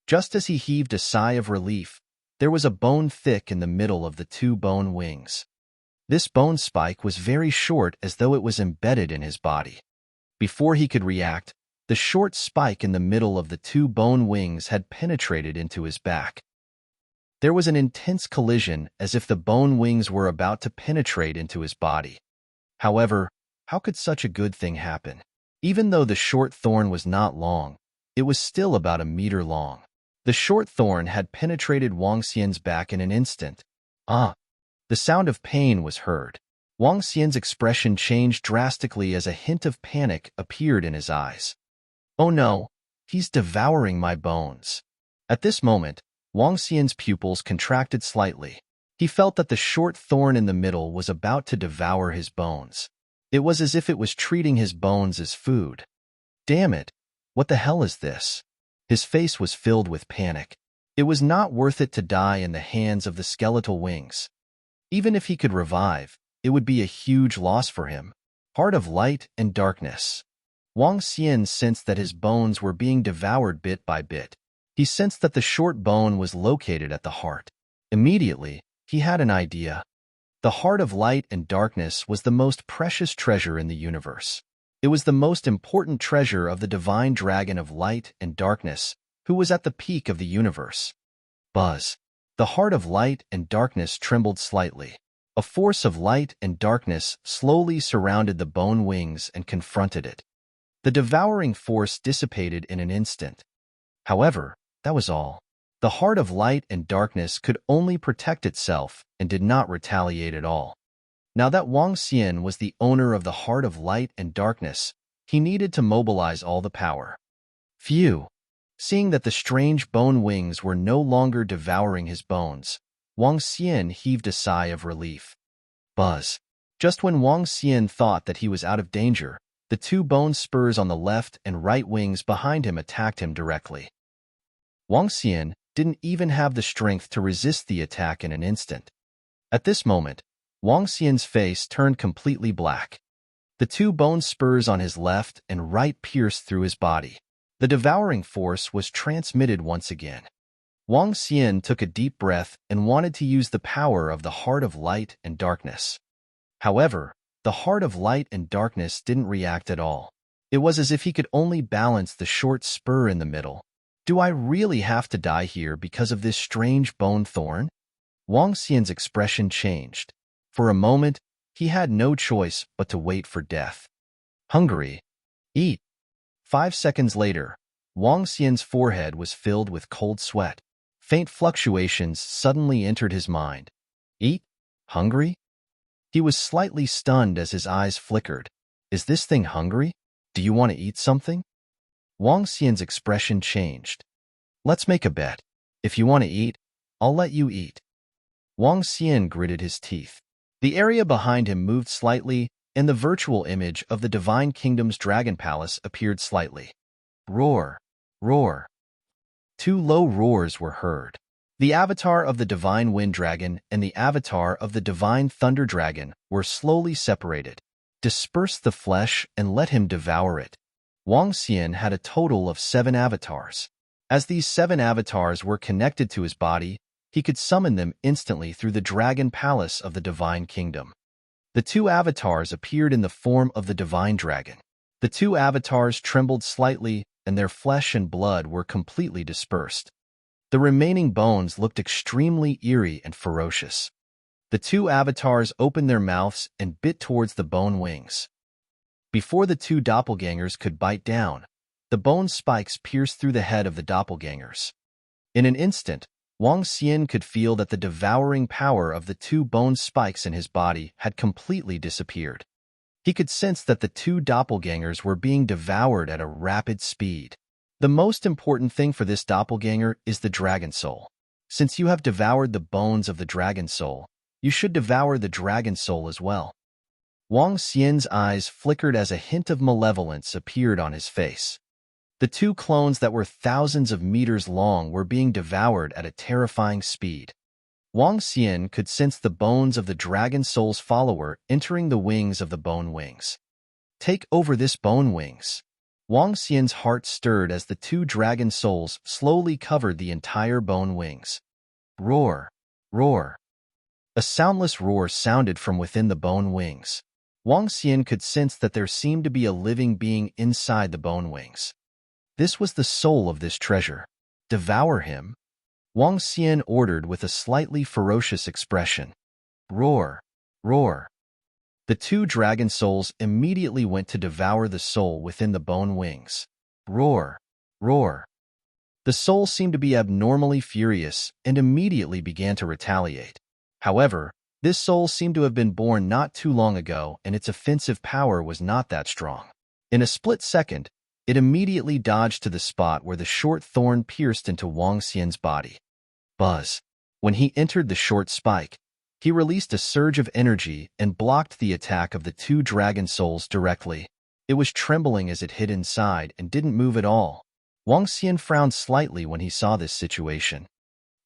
Just as he heaved a sigh of relief, there was a bone thick in the middle of the two bone wings. This bone spike was very short, as though it was embedded in his body. Before he could react, the short spike in the middle of the two bone wings had penetrated into his back. There was an intense collision, as if the bone wings were about to penetrate into his body. However, how could such a good thing happen? Even though the short thorn was not long, it was still about a meter long. The short thorn had penetrated Wang Xian's back in an instant. Ah! The sound of pain was heard. Wang Xian's expression changed drastically as a hint of panic appeared in his eyes. Oh no! He's devouring my bones. At this moment, Wang Xian's pupils contracted slightly. He felt that the short thorn in the middle was about to devour his bones. It was as if it was treating his bones as food. Damn it! What the hell is this? His face was filled with panic. It was not worth it to die in the hands of the skeletal wings. Even if he could revive, it would be a huge loss for him. Heart of light and darkness. Wang Xian sensed that his bones were being devoured bit by bit. He sensed that the short bone was located at the heart. Immediately, he had an idea. The heart of light and darkness was the most precious treasure in the universe. It was the most important treasure of the divine dragon of light and darkness, who was at the peak of the universe. Buzz. The heart of light and darkness trembled slightly. A force of light and darkness slowly surrounded the bone wings and confronted it. The devouring force dissipated in an instant. However, that was all. The heart of light and darkness could only protect itself and did not retaliate at all. Now that Wang Xian was the owner of the heart of light and darkness, he needed to mobilize all the power. Phew! Seeing that the strange bone wings were no longer devouring his bones, Wang Xian heaved a sigh of relief. Buzz. Just when Wang Xian thought that he was out of danger, the two bone spurs on the left and right wings behind him attacked him directly. Wang Xian didn't even have the strength to resist the attack in an instant. At this moment, Wang Xian's face turned completely black. The two bone spurs on his left and right pierced through his body. The devouring force was transmitted once again. Wang Xian took a deep breath and wanted to use the power of the Heart of Light and Darkness. However, the Heart of Light and Darkness didn't react at all. It was as if he could only balance the short spur in the middle. Do I really have to die here because of this strange bone thorn? Wang Xian's expression changed. For a moment, he had no choice but to wait for death. Hungry. Eat. 5 seconds later, Wang Xian's forehead was filled with cold sweat. Faint fluctuations suddenly entered his mind. Eat? Hungry? He was slightly stunned as his eyes flickered. Is this thing hungry? Do you want to eat something? Wang Xian's expression changed. Let's make a bet. If you want to eat, I'll let you eat. Wang Xian gritted his teeth. The area behind him moved slightly, and the virtual image of the Divine Kingdom's Dragon Palace appeared slightly. Roar! Roar! 2 low roars were heard. The avatar of the Divine Wind Dragon and the avatar of the Divine Thunder Dragon were slowly separated. Disperse the flesh and let him devour it. Wang Xian had a total of 7 avatars. As these 7 avatars were connected to his body, he could summon them instantly through the Dragon Palace of the Divine Kingdom. The 2 avatars appeared in the form of the Divine Dragon. The 2 avatars trembled slightly, and their flesh and blood were completely dispersed. The remaining bones looked extremely eerie and ferocious. The 2 avatars opened their mouths and bit towards the bone wings. Before the 2 doppelgangers could bite down, the bone spikes pierced through the head of the doppelgangers. In an instant, Wang Xian could feel that the devouring power of the 2 bone spikes in his body had completely disappeared. He could sense that the 2 doppelgangers were being devoured at a rapid speed. The most important thing for this doppelganger is the dragon soul. Since you have devoured the bones of the dragon soul, you should devour the dragon soul as well. Wang Xian's eyes flickered as a hint of malevolence appeared on his face. The 2 clones that were thousands of meters long were being devoured at a terrifying speed. Wang Xian could sense the bones of the dragon soul's follower entering the wings of the bone wings. Take over this bone wings. Wang Xian's heart stirred as the 2 dragon souls slowly covered the entire bone wings. Roar! Roar! A soundless roar sounded from within the bone wings. Wang Xian could sense that there seemed to be a living being inside the bone wings. This was the soul of this treasure. Devour him. Wang Xian ordered with a slightly ferocious expression. Roar! Roar! The 2 dragon souls immediately went to devour the soul within the bone wings. Roar! Roar! The soul seemed to be abnormally furious and immediately began to retaliate. However, this soul seemed to have been born not too long ago, and its offensive power was not that strong. In a split second, it immediately dodged to the spot where the short thorn pierced into Wang Xian's body. Buzz! When he entered the short spike, he released a surge of energy and blocked the attack of the 2 dragon souls directly. It was trembling as it hit inside and didn't move at all. Wang Xian frowned slightly when he saw this situation.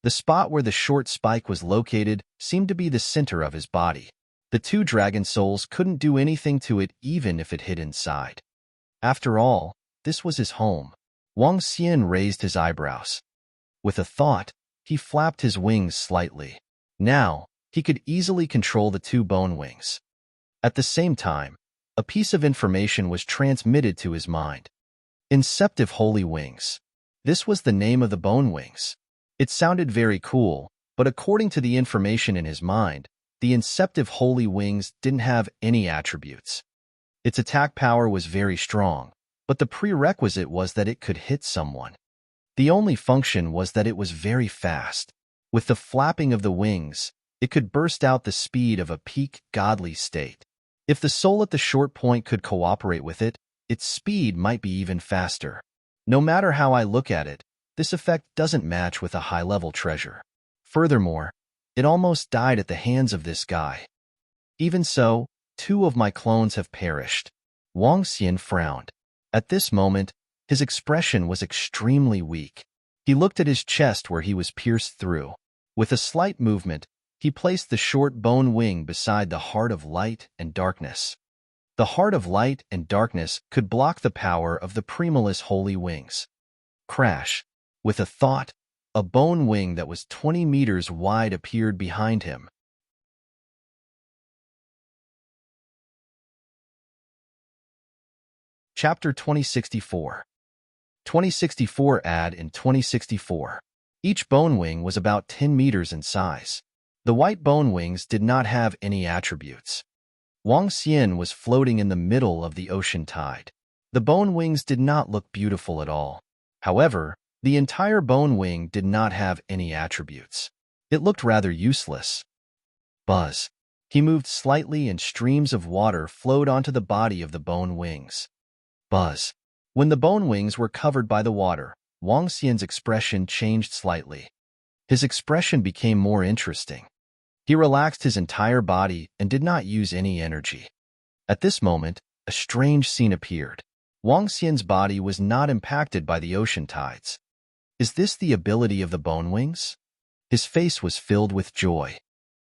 The spot where the short spike was located seemed to be the center of his body. The 2 dragon souls couldn't do anything to it even if it hit inside. After all, this was his home. Wang Xian raised his eyebrows. With a thought, he flapped his wings slightly. Now, he could easily control the 2 bone wings. At the same time, a piece of information was transmitted to his mind. Inceptive Holy Wings. This was the name of the bone wings. It sounded very cool, but according to the information in his mind, the Inceptive Holy Wings didn't have any attributes. Its attack power was very strong, but the prerequisite was that it could hit someone. The only function was that it was very fast. With the flapping of the wings, it could burst out the speed of a peak godly state. If the soul at the short point could cooperate with it, its speed might be even faster. No matter how I look at it, this effect doesn't match with a high-level treasure. Furthermore, it almost died at the hands of this guy. Even so, 2 of my clones have perished. Wang Xian frowned. At this moment, his expression was extremely weak. He looked at his chest where he was pierced through. With a slight movement, he placed the short bone wing beside the Heart of Light and Darkness. The Heart of Light and Darkness could block the power of the Primalist Holy Wings. Crash! With a thought, a bone wing that was 20 meters wide appeared behind him. Chapter 2064. 2064 ad in 2064. Each bone wing was about 10 meters in size. The white bone wings did not have any attributes. Wang Xian was floating in the middle of the ocean tide. The bone wings did not look beautiful at all. However, the entire bone wing did not have any attributes. It looked rather useless. Buzz. He moved slightly and streams of water flowed onto the body of the bone wings. Buzz. When the bone wings were covered by the water, Wang Xian's expression changed slightly. His expression became more interesting. He relaxed his entire body and did not use any energy. At this moment, a strange scene appeared. Wang Xian's body was not impacted by the ocean tides. Is this the ability of the bone wings? His face was filled with joy.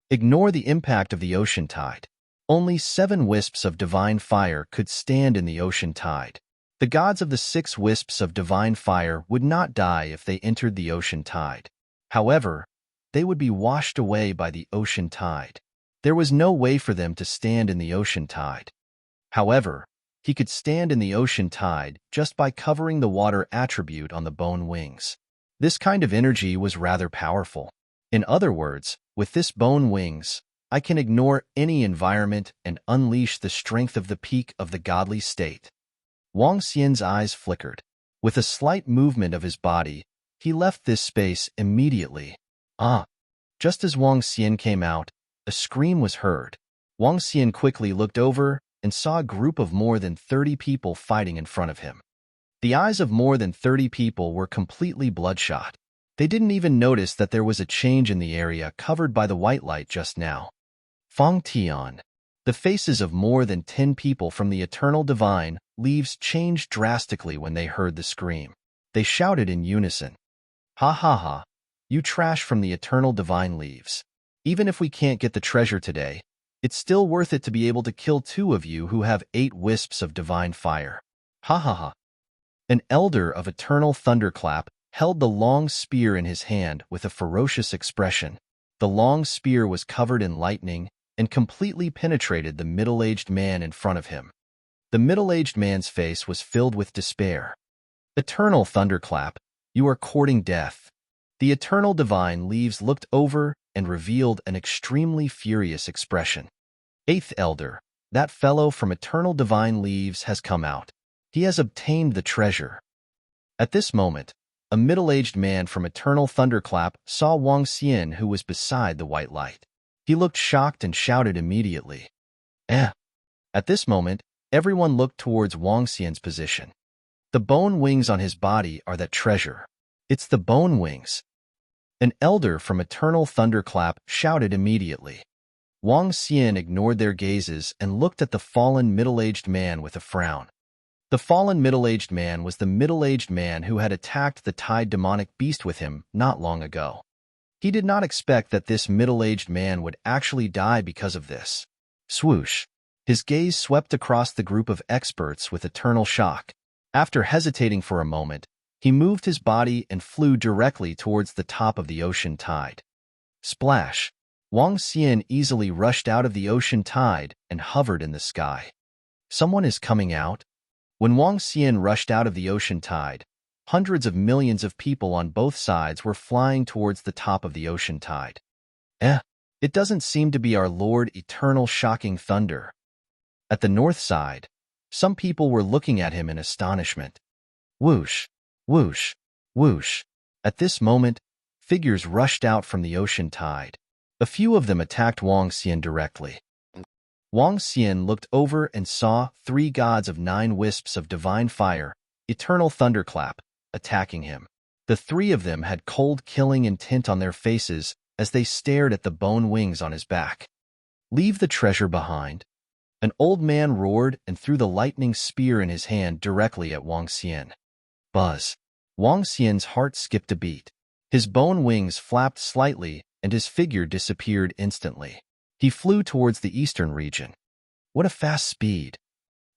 Ignore the impact of the ocean tide. Only 7 wisps of divine fire could stand in the ocean tide. The gods of the 6 wisps of divine fire would not die if they entered the ocean tide. However, they would be washed away by the ocean tide. There was no way for them to stand in the ocean tide. However, he could stand in the ocean tide just by covering the water attribute on the bone wings. This kind of energy was rather powerful. In other words, with this bone wings, I can ignore any environment and unleash the strength of the peak of the godly state. Wang Xian's eyes flickered. With a slight movement of his body, he left this space immediately. Just as Wang Xian came out, a scream was heard. Wang Xian quickly looked over and saw a group of more than 30 people fighting in front of him. The eyes of more than 30 people were completely bloodshot. They didn't even notice that there was a change in the area covered by the white light just now. Feng Tian. The faces of more than 10 people from the eternal divine leaves changed drastically when they heard the scream. They shouted in unison. Ha ha ha, you trash from the eternal divine leaves. Even if we can't get the treasure today, it's still worth it to be able to kill 2 of you who have 8 wisps of divine fire. Ha ha ha. An elder of eternal thunderclap held the long spear in his hand with a ferocious expression. The long spear was covered in lightning and completely penetrated the middle-aged man in front of him. The middle-aged man's face was filled with despair. Eternal thunderclap, you are courting death. The eternal divine leaves looked over and revealed an extremely furious expression. 8th elder, that fellow from eternal divine leaves has come out. He has obtained the treasure. At this moment, a middle-aged man from eternal thunderclap saw Wang Xian who was beside the white light. He looked shocked and shouted immediately. At this moment, everyone looked towards Wang Xian's position. The bone wings on his body are that treasure. It's the bone wings. An elder from eternal thunderclap shouted immediately. Wang Xian ignored their gazes and looked at the fallen middle-aged man with a frown. The fallen middle-aged man was the middle-aged man who had attacked the tide demonic beast with him not long ago. He did not expect that this middle-aged man would actually die because of this. Swoosh. His gaze swept across the group of experts with eternal shock. After hesitating for a moment, he moved his body and flew directly towards the top of the ocean tide. Splash! Wang Xian easily rushed out of the ocean tide and hovered in the sky. Someone is coming out? When Wang Xian rushed out of the ocean tide, hundreds of millions of people on both sides were flying towards the top of the ocean tide. It doesn't seem to be our Lord Eternal Shocking Thunder. At the north side, some people were looking at him in astonishment. Whoosh, whoosh, whoosh. At this moment, figures rushed out from the ocean tide. A few of them attacked Wang Xian directly. Wang Xian looked over and saw 3 gods of 9 wisps of divine fire, eternal thunderclap, attacking him. The 3 of them had cold killing intent on their faces as they stared at the bone wings on his back. Leave the treasure behind. An old man roared and threw the lightning spear in his hand directly at Wang Xian. Buzz. Wang Xian's heart skipped a beat. His bone wings flapped slightly and his figure disappeared instantly. He flew towards the eastern region. What a fast speed!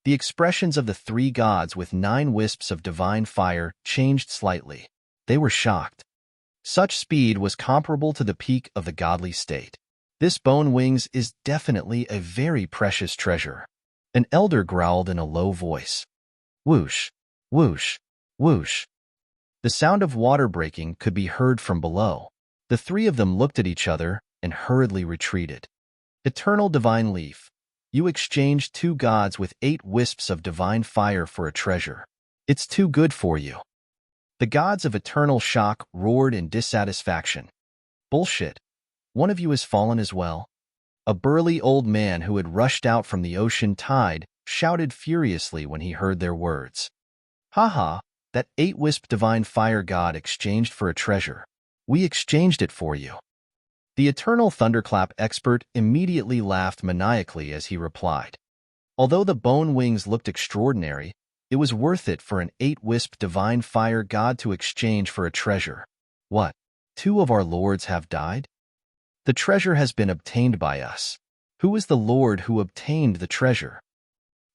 The expressions of the 3 gods with 9 wisps of divine fire changed slightly. They were shocked. Such speed was comparable to the peak of the godly state. This bone wings is definitely a very precious treasure. An elder growled in a low voice. Whoosh, whoosh, whoosh. The sound of water breaking could be heard from below. The three of them looked at each other and hurriedly retreated. Eternal divine leaf, you exchanged 2 gods with 8 wisps of divine fire for a treasure. It's too good for you. The gods of eternal shock roared in dissatisfaction. Bullshit. One of you has fallen as well. A burly old man who had rushed out from the ocean tide shouted furiously when he heard their words. Ha, that 8-wisp divine fire god exchanged for a treasure. We exchanged it for you. The eternal thunderclap expert immediately laughed maniacally as he replied. Although the bone wings looked extraordinary, it was worth it for an 8-wisp divine fire god to exchange for a treasure. What? 2 of our lords have died? The treasure has been obtained by us. Who is the lord who obtained the treasure?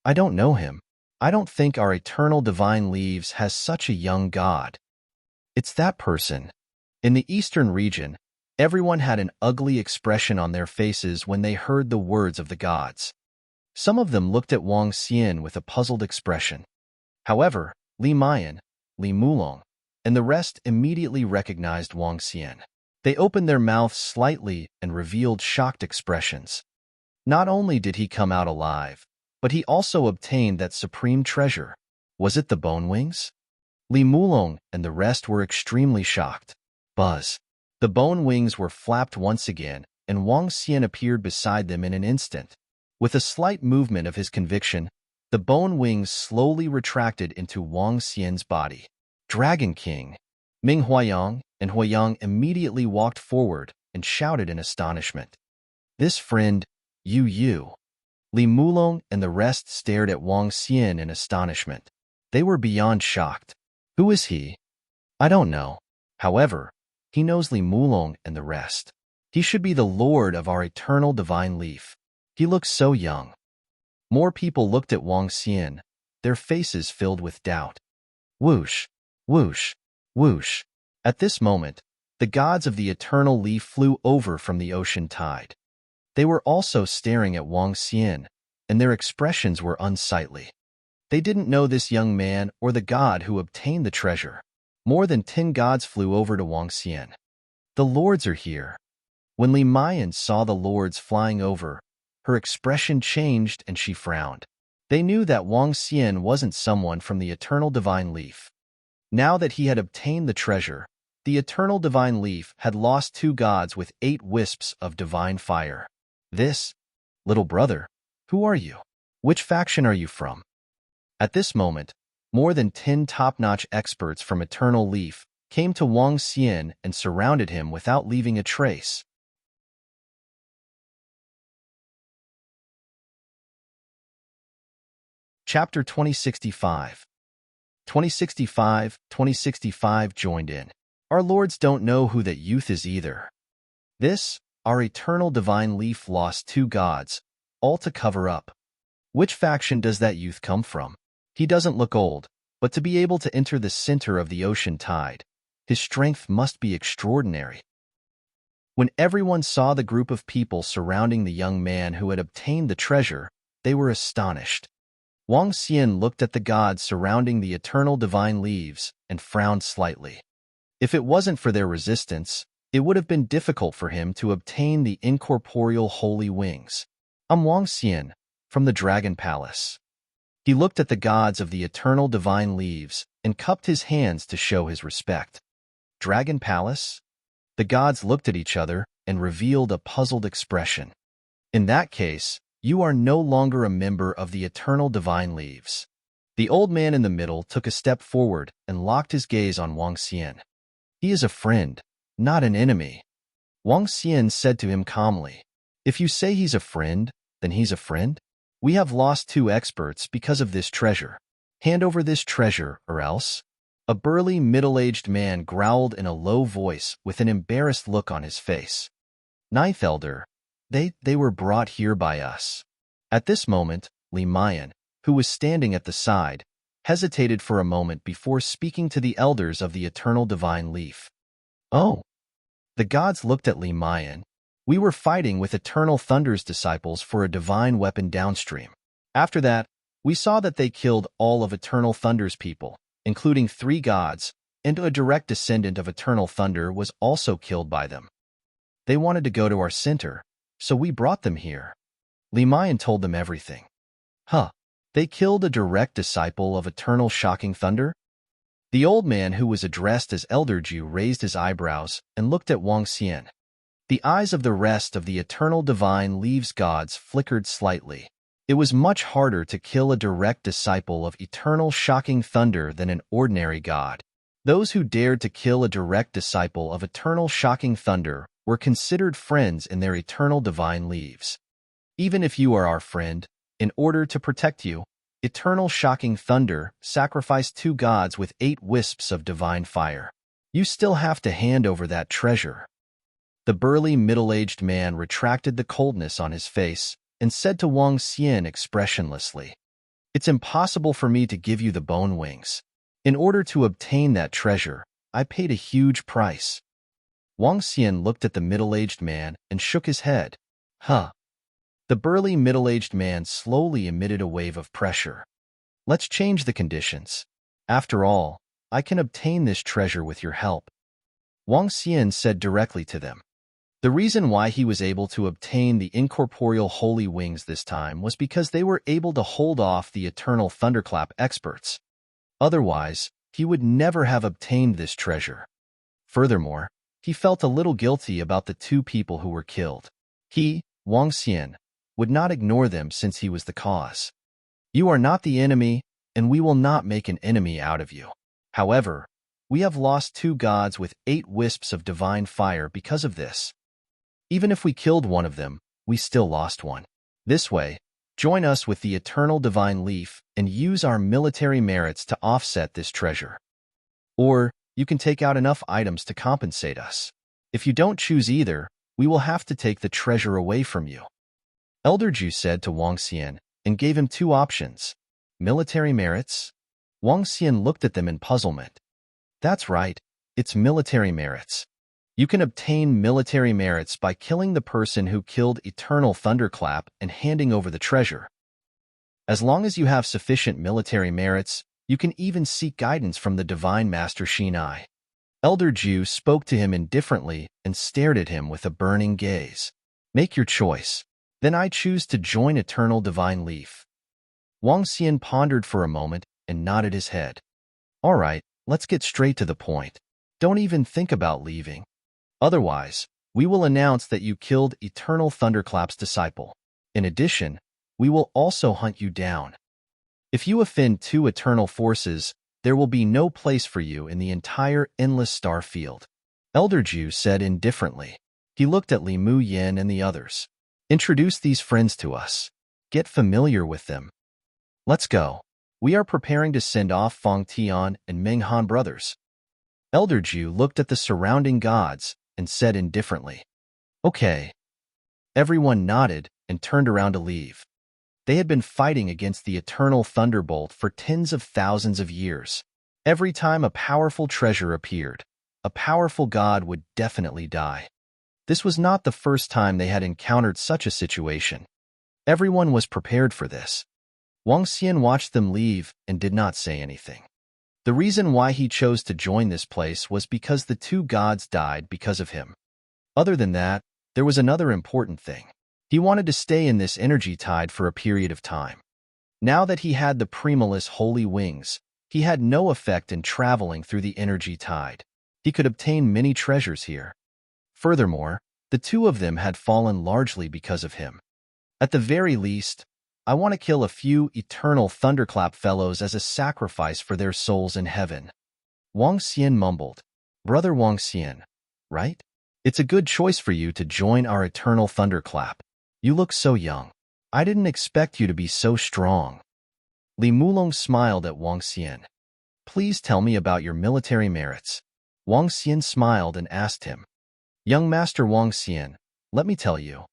I don't know him. I don't think our eternal divine leaves has such a young god. It's that person. In the eastern region, everyone had an ugly expression on their faces when they heard the words of the gods. Some of them looked at Wang Xian with a puzzled expression. However, Li Mayan, Li Mulong, and the rest immediately recognized Wang Xian. They opened their mouths slightly and revealed shocked expressions. Not only did he come out alive, but he also obtained that supreme treasure. Was it the bone wings? Li Mulong and the rest were extremely shocked. Buzz. The bone wings were flapped once again, and Wang Xian appeared beside them in an instant. With a slight movement of his conviction, the bone wings slowly retracted into Wang Xian's body. Dragon King. Ming Huayang and Huayang immediately walked forward and shouted in astonishment. This friend, you. Li Mulong and the rest stared at Wang Xian in astonishment. They were beyond shocked. Who is he? I don't know. However, he knows Li Mulong and the rest. He should be the lord of our eternal divine leaf. He looks so young. More people looked at Wang Xian, their faces filled with doubt. Whoosh, whoosh, whoosh. At this moment, the gods of the eternal leaf flew over from the ocean tide. They were also staring at Wang Xian, and their expressions were unsightly. They didn't know this young man or the god who obtained the treasure. More than 10 gods flew over to Wang Xian. The lords are here. When Li Mayan saw the lords flying over, her expression changed and she frowned. They knew that Wang Xian wasn't someone from the eternal divine leaf. Now that he had obtained the treasure, the eternal divine leaf had lost 2 gods with 8 wisps of divine fire. This, little brother, who are you? Which faction are you from? At this moment, more than 10 top-notch experts from Eternal Leaf came to Wang Xian and surrounded him without leaving a trace. Chapter 2065. 2065 joined in. Our lords don't know who that youth is either. This, our eternal divine leaf lost 2 gods, all to cover up. Which faction does that youth come from? He doesn't look old, but to be able to enter the center of the ocean tide, his strength must be extraordinary. When everyone saw the group of people surrounding the young man who had obtained the treasure, they were astonished. Wang Xian looked at the gods surrounding the eternal divine leaves and frowned slightly. If it wasn't for their resistance, it would have been difficult for him to obtain the incorporeal holy wings. I'm Wang Xian, from the Dragon Palace. He looked at the gods of the eternal divine leaves and cupped his hands to show his respect. Dragon Palace? The gods looked at each other and revealed a puzzled expression. In that case, you are no longer a member of the eternal divine leaves. The old man in the middle took a step forward and locked his gaze on Wang Xian. He is a friend, not an enemy. Wang Xian said to him calmly, if you say he's a friend, then he's a friend? We have lost 2 experts because of this treasure. Hand over this treasure, or else. A burly, middle-aged man growled in a low voice with an embarrassed look on his face. Ninth Elder, they were brought here by us. At this moment, Li Mayan, who was standing at the side, hesitated for a moment before speaking to the elders of the eternal divine leaf. Oh, the gods looked at Li Mayan. We were fighting with Eternal Thunder's disciples for a divine weapon downstream. After that, we saw that they killed all of Eternal Thunder's people, including 3 gods, and a direct descendant of Eternal Thunder was also killed by them. They wanted to go to our center, so we brought them here. Li Mayan told them everything. Huh, they killed a direct disciple of Eternal Shocking Thunder? The old man who was addressed as Elder Ju raised his eyebrows and looked at Wang Xian. The eyes of the rest of the Eternal Divine Leaves gods flickered slightly. It was much harder to kill a direct disciple of Eternal Shocking Thunder than an ordinary god. Those who dared to kill a direct disciple of Eternal Shocking Thunder were considered friends in their Eternal Divine Leaves. Even if you are our friend, in order to protect you, Eternal Shocking Thunder sacrificed 2 gods with 8 wisps of divine fire. You still have to hand over that treasure. The burly middle-aged man retracted the coldness on his face and said to Wang Xian expressionlessly, "It's impossible for me to give you the bone wings. In order to obtain that treasure, I paid a huge price." Wang Xian looked at the middle-aged man and shook his head. Huh. The burly middle-aged man slowly emitted a wave of pressure. Let's change the conditions. After all, I can obtain this treasure with your help. Wang Xian said directly to them. The reason why he was able to obtain the incorporeal holy wings this time was because they were able to hold off the eternal thunderclap experts. Otherwise, he would never have obtained this treasure. Furthermore, he felt a little guilty about the 2 people who were killed. He, Wang Xian, would not ignore them since he was the cause. You are not the enemy, and we will not make an enemy out of you. However, we have lost 2 gods with 8 wisps of divine fire because of this. Even if we killed one of them, we still lost one. This way, join us with the Eternal Divine Leaf and use our military merits to offset this treasure. Or, you can take out enough items to compensate us. If you don't choose either, we will have to take the treasure away from you. Elder Ju said to Wang Xian and gave him 2 options. Military merits? Wang Xian looked at them in puzzlement. That's right, it's military merits. You can obtain military merits by killing the person who killed Eternal Thunderclap and handing over the treasure. As long as you have sufficient military merits, you can even seek guidance from the Divine Master Shinai. Elder Ju spoke to him indifferently and stared at him with a burning gaze. Make your choice. Then I choose to join Eternal Divine Leaf. Wang Xian pondered for a moment and nodded his head. All right, let's get straight to the point. Don't even think about leaving. Otherwise, we will announce that you killed Eternal Thunderclap's disciple. In addition, we will also hunt you down. If you offend 2 eternal forces, there will be no place for you in the entire endless star field. Elder Ju said indifferently. He looked at Li Mu Yin and the others. Introduce these friends to us. Get familiar with them. Let's go. We are preparing to send off Fang Tian and Meng Han brothers. Elder Ju looked at the surrounding gods and said indifferently, Okay. Everyone nodded and turned around to leave. They had been fighting against the eternal thunderbolt for tens of thousands of years. Every time a powerful treasure appeared, a powerful god would definitely die. This was not the first time they had encountered such a situation. Everyone was prepared for this. Wang Xian watched them leave and did not say anything. The reason why he chose to join this place was because the 2 gods died because of him. Other than that, there was another important thing. He wanted to stay in this energy tide for a period of time. Now that he had the Primalist holy wings, he had no effect in traveling through the energy tide. He could obtain many treasures here. Furthermore, the 2 of them had fallen largely because of him. At the very least, I want to kill a few eternal thunderclap fellows as a sacrifice for their souls in heaven. Wang Xian mumbled. Brother Wang Xian, right? It's a good choice for you to join our eternal thunderclap. You look so young. I didn't expect you to be so strong. Li Mulong smiled at Wang Xian. Please tell me about your military merits. Wang Xian smiled and asked him. Young Master Wang Xian, let me tell you.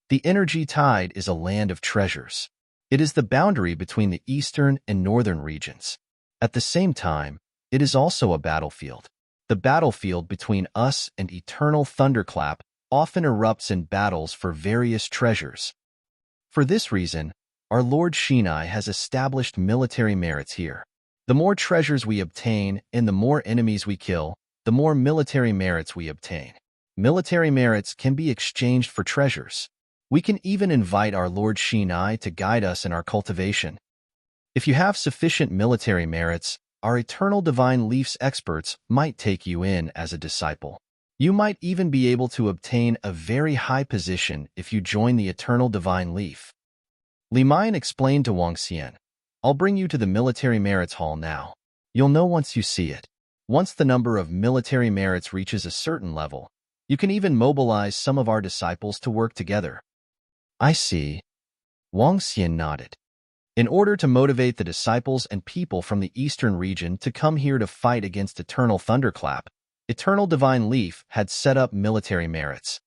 The energy tide is a land of treasures. It is the boundary between the eastern and northern regions. At the same time, it is also a battlefield. The battlefield between us and eternal thunderclap often erupts in battles for various treasures. For this reason, our Lord Shinai has established military merits here. The more treasures we obtain and the more enemies we kill, the more military merits we obtain. Military merits can be exchanged for treasures. We can even invite our Lord Shinai to guide us in our cultivation. If you have sufficient military merits, our Eternal Divine Leaf's experts might take you in as a disciple. You might even be able to obtain a very high position if you join the Eternal Divine Leaf. Li Mayan explained to Wang Xian, I'll bring you to the military merits hall now. You'll know once you see it. Once the number of military merits reaches a certain level, you can even mobilize some of our disciples to work together. I see. Wang Xian nodded. In order to motivate the disciples and people from the eastern region to come here to fight against Eternal Thunderclap, Eternal Divine Leaf had set up military merits.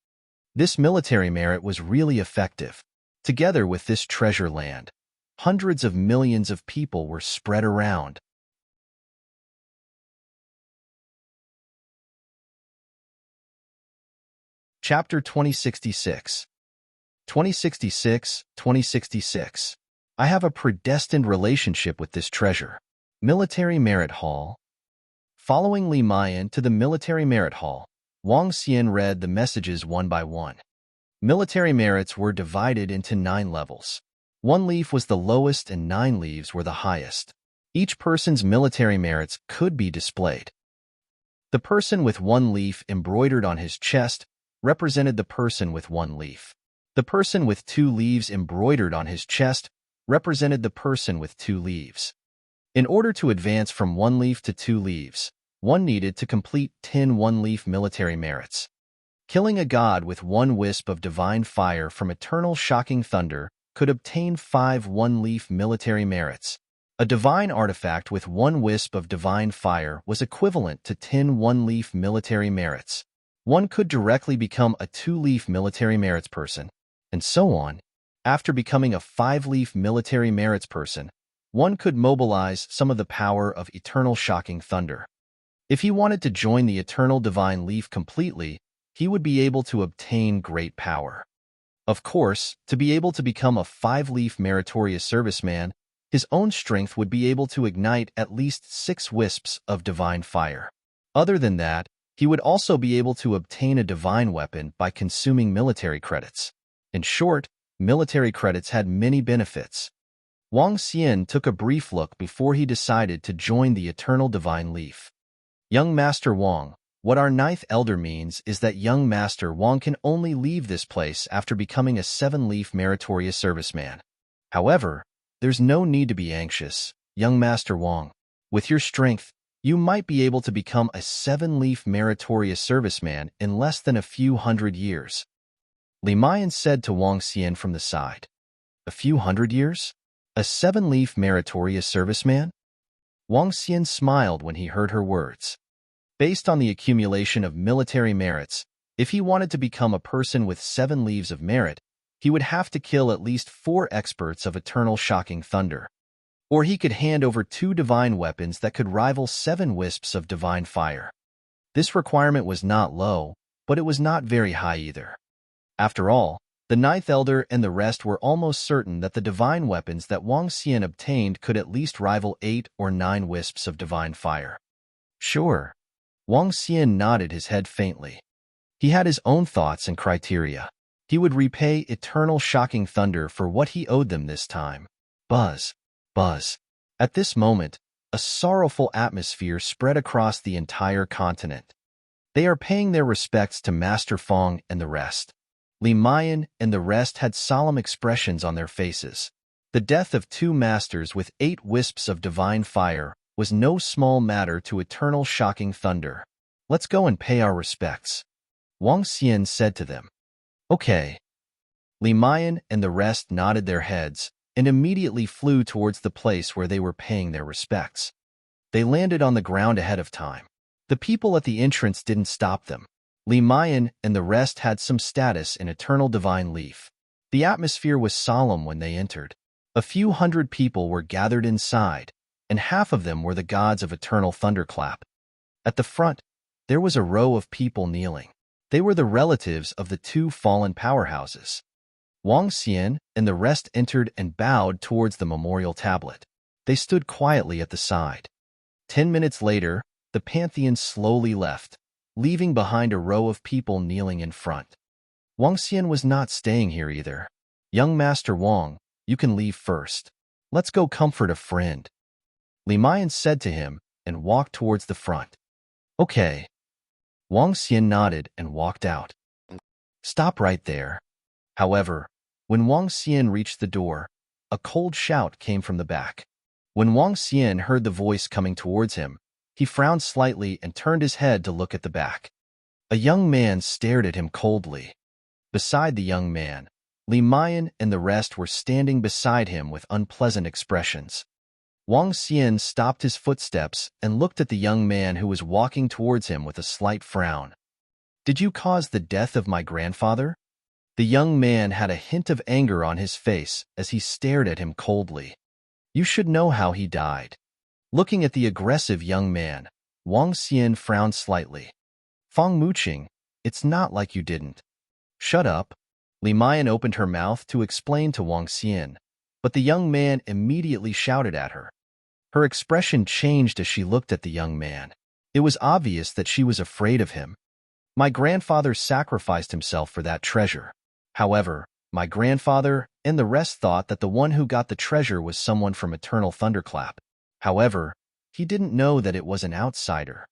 This military merit was really effective. Together with this treasure land, hundreds of millions of people were spread around. Chapter 2066 2066 I have a predestined relationship with this treasure. Military Merit Hall. Following Li Mayan to the Military Merit Hall, Wang Xian read the messages one by one. Military merits were divided into 9 levels. 1 leaf was the lowest and 9 leaves were the highest. Each person's military merits could be displayed. The person with 1 leaf embroidered on his chest represented the person with 1 leaf. The person with 2 leaves embroidered on his chest represented the person with 2 leaves. In order to advance from 1 leaf to 2 leaves, one needed to complete 10 one-leaf military merits. Killing a god with 1 wisp of divine fire from eternal shocking thunder could obtain 5 one-leaf military merits. A divine artifact with 1 wisp of divine fire was equivalent to 10 one-leaf military merits. One could directly become a 2-leaf military merits person, and so on. After becoming a 5-leaf military merits person, one could mobilize some of the power of eternal shocking thunder. If he wanted to join the Eternal Divine Leaf completely, he would be able to obtain great power. Of course, to be able to become a 5-leaf meritorious serviceman, his own strength would be able to ignite at least 6 wisps of divine fire. Other than that, he would also be able to obtain a divine weapon by consuming military credits. In short, military credits had many benefits. Wang Xian took a brief look before he decided to join the Eternal Divine Leaf. Young Master Wang, what our 9th elder means is that young Master Wang can only leave this place after becoming a 7-leaf meritorious serviceman. However, there's no need to be anxious, young Master Wang. With your strength, you might be able to become a 7-leaf meritorious serviceman in less than a few hundred years. Li Mayan said to Wang Xian from the side. A few hundred years? A 7-leaf meritorious serviceman? Wang Xian smiled when he heard her words. Based on the accumulation of military merits, if he wanted to become a person with 7 leaves of merit, he would have to kill at least 4 experts of eternal shocking thunder. Or he could hand over 2 divine weapons that could rival 7 wisps of divine fire. This requirement was not low, but it was not very high either. After all, the 9th elder and the rest were almost certain that the divine weapons that Wang Xian obtained could at least rival 8 or 9 wisps of divine fire. Sure. Wang Xian nodded his head faintly. He had his own thoughts and criteria. He would repay eternal shocking thunder for what he owed them this time. Buzz. Buzz. At this moment, a sorrowful atmosphere spread across the entire continent. They are paying their respects to Master Fong and the rest. Li Mayan and the rest had solemn expressions on their faces. The death of 2 masters with 8 wisps of divine fire was no small matter to eternal shocking thunder. Let's go and pay our respects. Wang Xian said to them. Okay. Li Mayan and the rest nodded their heads and immediately flew towards the place where they were paying their respects. They landed on the ground ahead of time. The people at the entrance didn't stop them. Li Mayan and the rest had some status in Eternal Divine Leaf. The atmosphere was solemn when they entered. A few hundred people were gathered inside, and half of them were the gods of Eternal Thunderclap. At the front, there was a row of people kneeling. They were the relatives of the two fallen powerhouses. Wang Xian and the rest entered and bowed towards the memorial tablet. They stood quietly at the side. 10 minutes later, the pantheon slowly left, leaving behind a row of people kneeling in front. Wang Xian was not staying here either. "Young Master Wang, you can leave first. Let's go comfort a friend," Li Mayan said to him and walked towards the front. "Okay." Wang Xian nodded and walked out. "Stop right there." However, when Wang Xian reached the door, a cold shout came from the back. When Wang Xian heard the voice coming towards him, he frowned slightly and turned his head to look at the back. A young man stared at him coldly. Beside the young man, Li Mayan and the rest were standing beside him with unpleasant expressions. Wang Xian stopped his footsteps and looked at the young man who was walking towards him with a slight frown. "Did you cause the death of my grandfather?" The young man had a hint of anger on his face as he stared at him coldly. "You should know how he died." Looking at the aggressive young man, Wang Xian frowned slightly. "Fang Muqing, it's not like you didn't." "Shut up." Li Mayan opened her mouth to explain to Wang Xian, but the young man immediately shouted at her. Her expression changed as she looked at the young man. It was obvious that she was afraid of him. "My grandfather sacrificed himself for that treasure. However, my grandfather and the rest thought that the one who got the treasure was someone from Eternal Thunderclap. However, he didn't know that it was an outsider.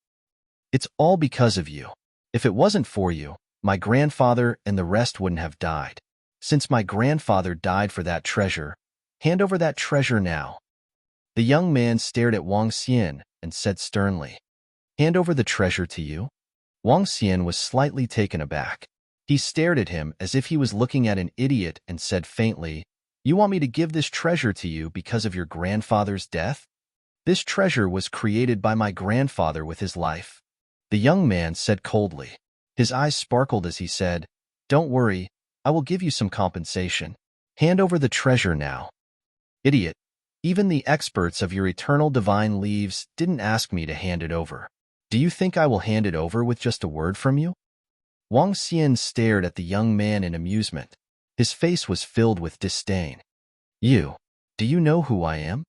It's all because of you. If it wasn't for you, my grandfather and the rest wouldn't have died. Since my grandfather died for that treasure, hand over that treasure now." The young man stared at Wang Xian and said sternly, "Hand over the treasure to you?" Wang Xian was slightly taken aback. He stared at him as if he was looking at an idiot and said faintly, "You want me to give this treasure to you because of your grandfather's death? This treasure was created by my grandfather with his life." The young man said coldly. His eyes sparkled as he said, "Don't worry, I will give you some compensation. Hand over the treasure now." "Idiot. Even the experts of your eternal divine leaves didn't ask me to hand it over. Do you think I will hand it over with just a word from you?" Wang Xian stared at the young man in amusement. His face was filled with disdain. Do you know who I am?"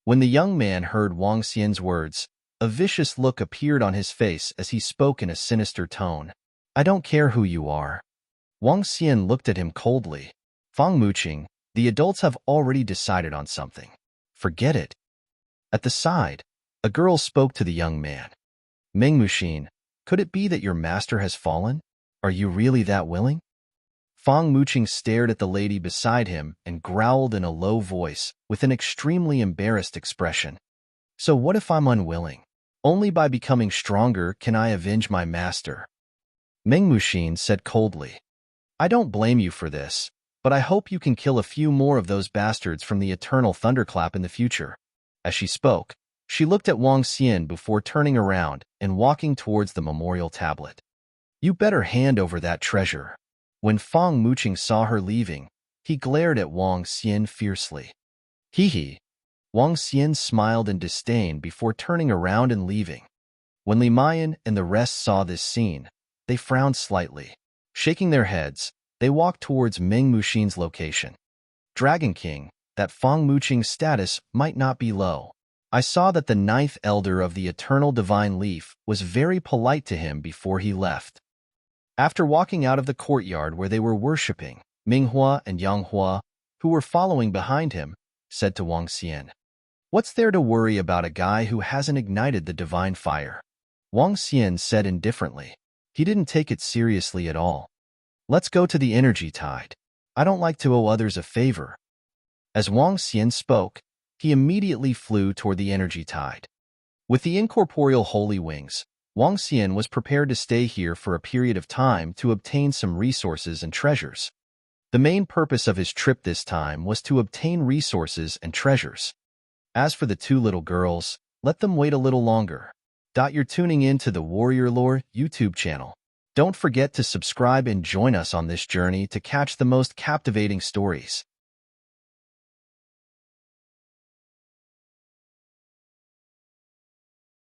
When the young man heard Wang Xian's words, a vicious look appeared on his face as he spoke in a sinister tone. "I don't care who you are." Wang Xian looked at him coldly. "Fang Muqing, the adults have already decided on something. Forget it." At the side, a girl spoke to the young man. "Meng Muqing, could it be that your master has fallen? Are you really that willing?" Fang Muqing stared at the lady beside him and growled in a low voice with an extremely embarrassed expression. "So what if I'm unwilling? Only by becoming stronger can I avenge my master." Meng Muqing said coldly, "I don't blame you for this, but I hope you can kill a few more of those bastards from the Eternal Thunderclap in the future." As she spoke, she looked at Wang Xian before turning around and walking towards the memorial tablet. "You better hand over that treasure." When Fang Muqing saw her leaving, he glared at Wang Xian fiercely. Hee. Wang Xian smiled in disdain before turning around and leaving. When Li Mayan and the rest saw this scene, they frowned slightly. Shaking their heads, they walked towards Meng Muqing's location. "Dragon King, that Fang Muqing's status might not be low. I saw that the 9th elder of the Eternal Divine Leaf was very polite to him before he left." After walking out of the courtyard where they were worshipping, Minghua and Yanghua, who were following behind him, said to Wang Xian, "What's there to worry about a guy who hasn't ignited the divine fire?" Wang Xian said indifferently. He didn't take it seriously at all. "Let's go to the energy tide. I don't like to owe others a favor." As Wang Xian spoke, he immediately flew toward the energy tide. With the incorporeal holy wings, Wang Xian was prepared to stay here for a period of time to obtain some resources and treasures. The main purpose of his trip this time was to obtain resources and treasures. As for the two little girls, let them wait a little longer. You're tuning in to the Warrior Lore YouTube channel. Don't forget to subscribe and join us on this journey to catch the most captivating stories.